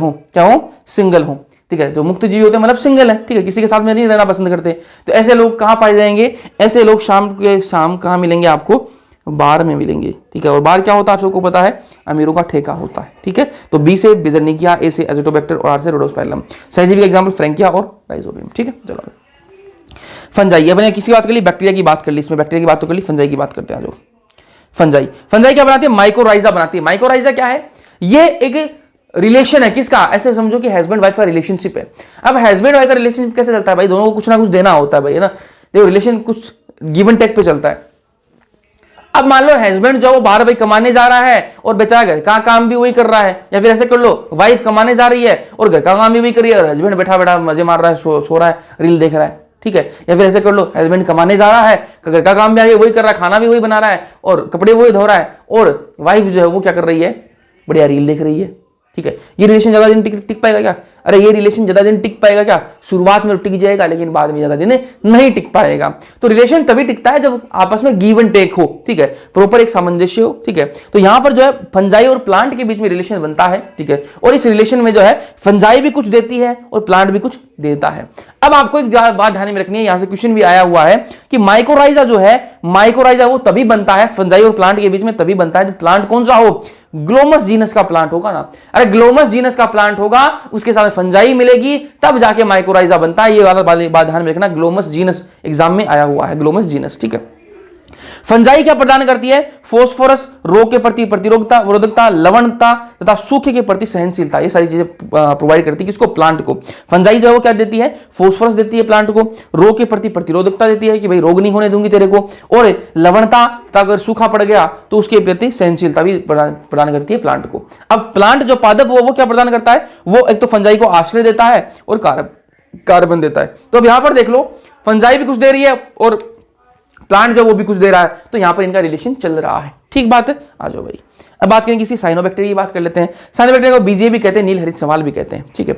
हो, ठीक है। जो मुक्त जीवी होते हैं मतलब सिंगल है, ठीक है, किसी के साथ में नहीं रहना पसंद करते। तो ऐसे लोग कहां पाए जाएंगे, ऐसे लोग शाम कहां मिलेंगे आपको, बार में मिलेंगे, ठीक है। और बार क्या होता है आप सबको पता है, अमीरों का ठेका होता है, ठीक है। तो बी से बेजरनिकिया, ए से एजोटोबैक्टर और आर से रोडोस्पाइरलम। सहजीवी का एग्जांपल फ्रेंकिया और राइजोबियम, ठीक है। चलो फंजाई, अपने किसी बात कर ली, बैक्टीरिया की बात कर ली, इसमें बैक्टीरिया की बात तो कर ली, फंजाई की बात करते हैं। जो फंजाई। फंजाई क्या बनाती है? माइकोराइजा बनाती है। माइकोराइजा क्या है? ये एक रिलेशन है किसका? ऐसे समझो कि हस्बैंड वाइफ का रिलेशनशिप है। अब हस्बैंड वाइफ का रिलेशनशिप कैसे चलता है भाई? दोनों को कुछ ना कुछ देना होता है भाई, है ना। देखो रिलेशन कुछ गिव एंड टेक पे चलता है। अब मान लो हस्बैंड जो वो बाहर भाई कमाने जा रहा है और बेचारा घर का काम भी वही कर रहा है, या फिर ऐसे कर लो वाइफ कमाने जा रही है और घर का काम भी वही कर रही है और हस्बैंड बैठा बैठा मजे मार रहा है, सो रहा है, रील देख रहा है, ठीक है। या फिर ऐसे कर लो हस्बैंड कमाने जा रहा है, घर का काम भी आगे वही कर रहा है, खाना भी वही बना रहा है और कपड़े वही धो रहा है, और वाइफ जो है वो क्या कर रही है? बढ़िया रील देख रही है, ठीक है। ये रिलेशन ज्यादा दिन टिक पाएगा क्या? अरे ये रिलेशन ज्यादा दिन टिक पाएगा क्या? शुरुआत में टिक जाएगा लेकिन बाद में ज्यादा दिन नहीं टिक पाएगा। तो रिलेशन तभी टिकता है जब आपस में गिव एंड टेक हो, ठीक है, प्रॉपर एक सामंजस्य हो, ठीक है। तो यहां पर जो है फंजाई और प्लांट के बीच में रिलेशन बनता है, ठीक है। और इस रिलेशन में जो है फंजाई भी कुछ देती है और प्लांट भी कुछ देता है। अब आपको एक बात ध्यान में रखनी है, यहां से क्वेश्चन भी आया हुआ है कि माइकोराइजा जो है, माइकोराइजा वो तभी बनता है फंजाई और प्लांट के बीच में, तभी बनता है जब प्लांट कौन सा हो? ग्लोमस जीनस का प्लांट होगा ना। अरे ग्लोमस जीनस का प्लांट होगा, उसके साथ फंजाई मिलेगी, तब जाके माइकोराइजा बनता है। ये वाला बात ध्यान में रखना, ग्लोमस जीनस एग्जाम में आया हुआ है, ग्लोमस जीनस, ठीक है। फंजाई क्या प्रदान करती है? फोस्फोरस, रोग के प्रति प्रतिरोधकता, लवणता तथा सूखे के प्रति सहनशीलता, ये सारी चीजें प्रोवाइड करती है किसको? प्लांट को। फंजाई जो है वो क्या देती है? फोस्फोरस देती है प्लांट को, रोग के प्रति प्रतिरोधकता देती है कि भाई रोग नहीं होने दूंगी तेरे को, और लवणता, अगर सूखा पड़ गया तो उसके प्रति सहनशीलता भी प्रदान करती है प्लांट को। अब प्लांट जो पादप वो क्या प्रदान करता है? वो एक तो फंजाई को आश्रय देता है और कार्बन देता है। तो अब यहां पर देख लो, फंजाई भी कुछ दे रही है और प्लांट जो वो भी कुछ दे रहा है, तो यहां पर इनका रिलेशन चल रहा है, ठीक बात है। आ जाओ भाई, अब बात करेंगे किसी साइनोबैक्टीरिया की बात कर लेते हैं। साइनोबैक्टीरिया को बीजे भी कहते हैं, नील हरित सवाल भी कहते हैं, ठीक है।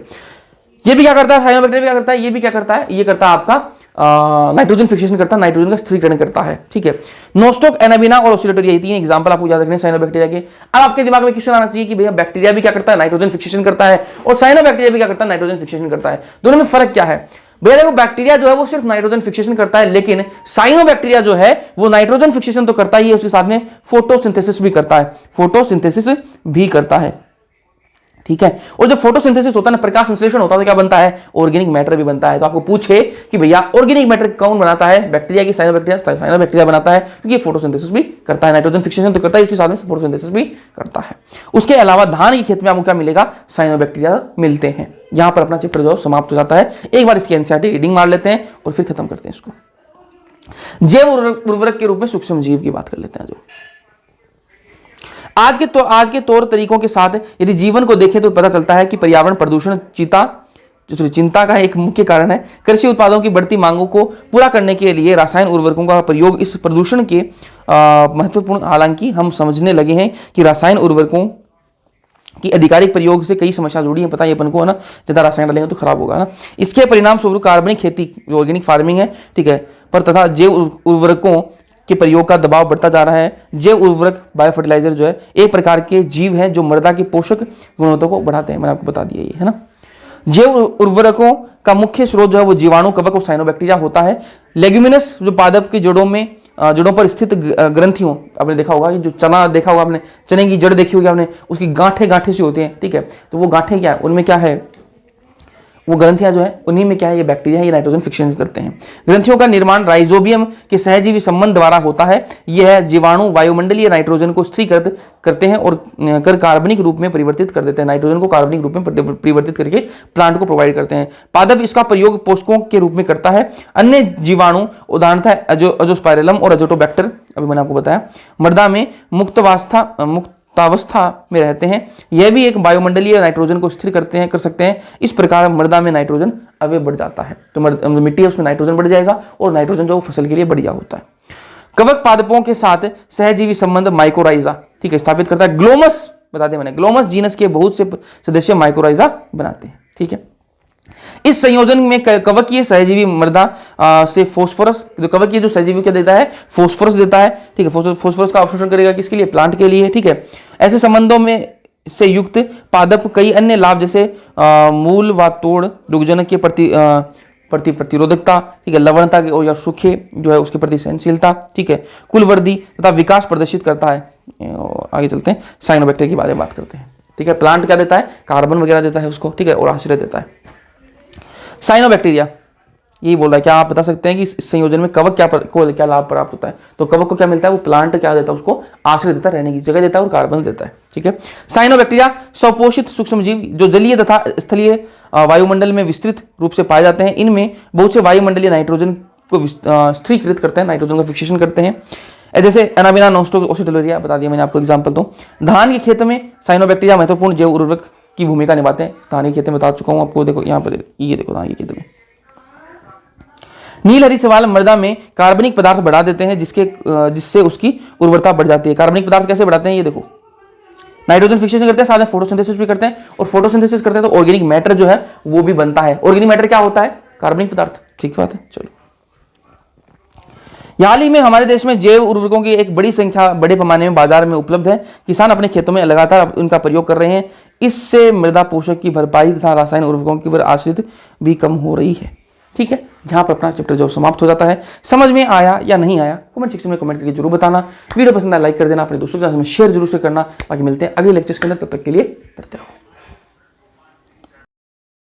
ये भी क्या करता है? साइनोबैक्टीरिया क्या करता है? ये भी क्या करता है? ये करता है आपका नाइट्रोजन फिक्सेशन करता है, नाइट्रोजन का स्थिरीकरण करता है, ठीक है। नोस्टोक, एनाबिना और ओसिलेटोरिया, ये तीन एग्जांपल आपको याद रखने हैं साइनोबैक्टीरिया के। अब आपके दिमाग में क्वेश्चन आना चाहिए कि भैया बैक्टीरिया भी क्या करता है? नाइट्रोजन फिक्सेशन करता है, और साइनोबैक्टीरिया भी क्या करता है? नाइट्रोजन फिक्सेशन करता है। दोनों में फर्क क्या है? भैया देखो, बैक्टीरिया जो है वो सिर्फ नाइट्रोजन फिक्सेशन करता है, लेकिन साइनोबैक्टीरिया जो है वो नाइट्रोजन फिक्सेशन तो करता ही है, उसके साथ में फोटोसिंथेसिस भी करता है, फोटोसिंथेसिस भी करता है, ठीक है। और जब फोटोसिंथेसिस होता है ना, प्रकाश संश्लेषण होता है, तो क्या बनता है? ऑर्गेनिक मैटर भी बनता है। तो आपको पूछे कि भैया ऑर्गेनिक मैटर कौन बनाता है? बैक्टीरिया की साइनोबैक्टीरिया? साइनोबैक्टीरिया बनाता है, क्योंकि ये फोटोसिंथेसिस भी करता है, नाइट्रोजन फिक्सेशन तो करता है, उसके साथ में फोटोसिंथेसिस भी करता है। उसके अलावा धान के खेत में आपको क्या मिलेगा? साइनोबैक्टीरिया मिलते हैं। यहां पर अपना चैप्टर जो समाप्त हो जाता है। एक बार इसकी एनसीईआरटी रीडिंग मार लेते हैं और फिर खत्म करते हैं इसको। जैव उर्वरक के रूप में सूक्ष्म जीव की बात कर लेते हैं। जो आज के तौर तरीकों के साथ यदि जीवन को देखें तो पता चलता है कि पर्यावरण प्रदूषण चिंता का एक मुख्य कारण है। कृषि उत्पादों की बढ़ती मांगों को पूरा करने के लिए रासायनिक उर्वरकों का प्रयोग इस प्रदूषण के महत्वपूर्ण, हालांकि हम समझने लगे हैं कि रासायनिक उर्वरकों कि आधिकारिक प्रयोग से कई समस्या जुड़ी है। पता है अपन को, है ना, ज्यादा रासायन डालेंगे तो खराब होगा ना। इसके परिणाम स्वरूप कार्बनिक खेती, जो ऑर्गेनिक फार्मिंग है, ठीक है, पर तथा जैव उर्वरकों के प्रयोग का दबाव बढ़ता जा रहा है। जैव उर्वरक, बायो फर्टिलाइजर जो है एक प्रकार के जीव हैं जो मृदा की पोषक गुणवत्ता को बढ़ाते हैं। मैंने आपको बता दिया ये, है ना। जैव उर्वरकों का मुख्य स्रोत जो है वो जीवाणु, कवक और साइनोबैक्टीरिया होता है। लेग्यूमिनस जो पादप की जड़ों पर स्थित ग्रंथियों, आपने देखा होगा कि जो चना देखा होगा आपने, चने की जड़ देखी होगी आपने, उसकी गांठे से होती हैं, ठीक है। तो वो गांठे क्या है? उनमें क्या है? वो ग्रंथियां जो है उन्हीं में क्या है? ये बैक्टीरिया, ये नाइट्रोजन फिक्सेशन करते हैं। ग्रंथियों का निर्माण राइजोबियम के सहजीवी संबंध द्वारा होता है। यह जीवाणु वायुमंडलीय नाइट्रोजन को स्थिरीकृत करते हैं और कर कार्बनिक रूप में परिवर्तित कर देते हैं। नाइट्रोजन को कार्बनिक रूप में परिवर्तित करके प्लांट को प्रोवाइड करते हैं। पादप इसका प्रयोग पोषकों के रूप में करता है। अन्य जीवाणु उदाहरणतः अजोस्पाइरलम और अजोटोबैक्टर, अभी मैंने आपको बताया, मृदा में मुक्तावस्था में रहते हैं। यह भी एक वायुमंडलीय नाइट्रोजन को स्थिर कर सकते हैं। इस प्रकार मृदा में नाइट्रोजन अवयव बढ़ जाता है। तो मिट्टी है उसमें नाइट्रोजन बढ़ जाएगा और नाइट्रोजन जो फसल के लिए बढ़िया होता है। कवक पादपों के साथ सहजीवी संबंध माइकोराइजा, ठीक है, स्थापित करता है। ग्लोमस, बता दें मैंने, ग्लोमस जीनस के बहुत से सदस्य माइकोराइजा बनाते हैं, ठीक है। इस संयोजन में कवकीय सहजीवी मृदा से फोस्फोरस, जो कवकीय जो सहजीवी क्या देता है? फोस्फोरस देता है, ठीक है। फोस्फोरस का अवशोषण करेगा किसके लिए? प्लांट के लिए, ठीक है। ऐसे संबंधों में से युक्त पादप कई अन्य लाभ, जैसे मूल व तोड़, रोगजनक के प्रति प्रतिरोधकता, ठीक है, लवणता और या सूखे जो है उसके प्रति सहनशीलता, ठीक है, कुल वृद्धि तथा विकास प्रदर्शित करता है। आगे चलते हैं, साइनोबैक्टीरिया के बारे में बात करते हैं, ठीक है। प्लांट क्या देता है? कार्बन वगैरह देता है उसको, ठीक है, और आश्रय देता है। साइनोबैक्टीरिया यही बोल रहा है। क्या आप बता सकते हैं कि इस संयोजन में कवक को क्या लाभ प्राप्त होता है? तो कवक को क्या मिलता है? वो प्लांट क्या देता है? उसको आश्रय देता है, रहने की जगह देता है और कार्बन देता है। ठीक है। साइनोबैक्टीरिया स्वपोषित सूक्ष्मजीव जो जलीय तथा स्थलीय वायुमंडल में विस्तृत रूप से पाए जाते हैं। इनमें बहुत से वायुमंडलीय नाइट्रोजन को स्थिरीकृत करते हैं, नाइट्रोजन का फिक्सेशन करते हैं, जैसे एनाबिना नोस्टोसिडोलेरिया बता दिया मैंने आपको एग्जांपल। तो धान के खेत में साइनोबैक्टीरिया महत्वपूर्ण जैव उर्वरक की भूमिका निभाते हैं। धान के खेत में बता चुका हूं आपको, देखो यहाँ पर, ये देखो धान के खेत में नील हरी शैवाल मृदा में कार्बनिक पदार्थ बढ़ा देते हैं, जिससे उसकी उर्वरता बढ़ जाती है। कार्बनिक पदार्थ कैसे बढ़ाते हैं? ये देखो, नाइट्रोजन फिक्सेशन करते हैं, साथ में फोटोसिंथेसिस भी करते हैं, और फोटोसिंथेसिस करते हैं तो ऑर्गेनिक मैटर जो है वो भी बनता है। ऑर्गेनिक मैटर क्या होता है? कार्बनिक पदार्थ। ठीक बात है। चलो, हाल ही में हमारे देश में जैव उर्वरकों की एक बड़ी संख्या बड़े पैमाने में बाजार में उपलब्ध है। किसान अपने खेतों में लगातार उनका प्रयोग कर रहे हैं। इससे मृदा पोषक की भरपाई तथा रासायनिक उर्वरकों की आश्रित भी कम हो रही है। ठीक है, यहाँ पर अपना चैप्टर जो समाप्त हो जाता है। समझ में आया या नहीं आया कमेंट सेक्शन में कमेंट करके जरूर बताना। वीडियो पसंद आया लाइक कर देना, अपने दोस्तों के साथ में शेयर जरूर से करना। बाकी मिलते हैं अगले लेक्चर्स के अंदर, तब तक के लिए पढ़ते रहो।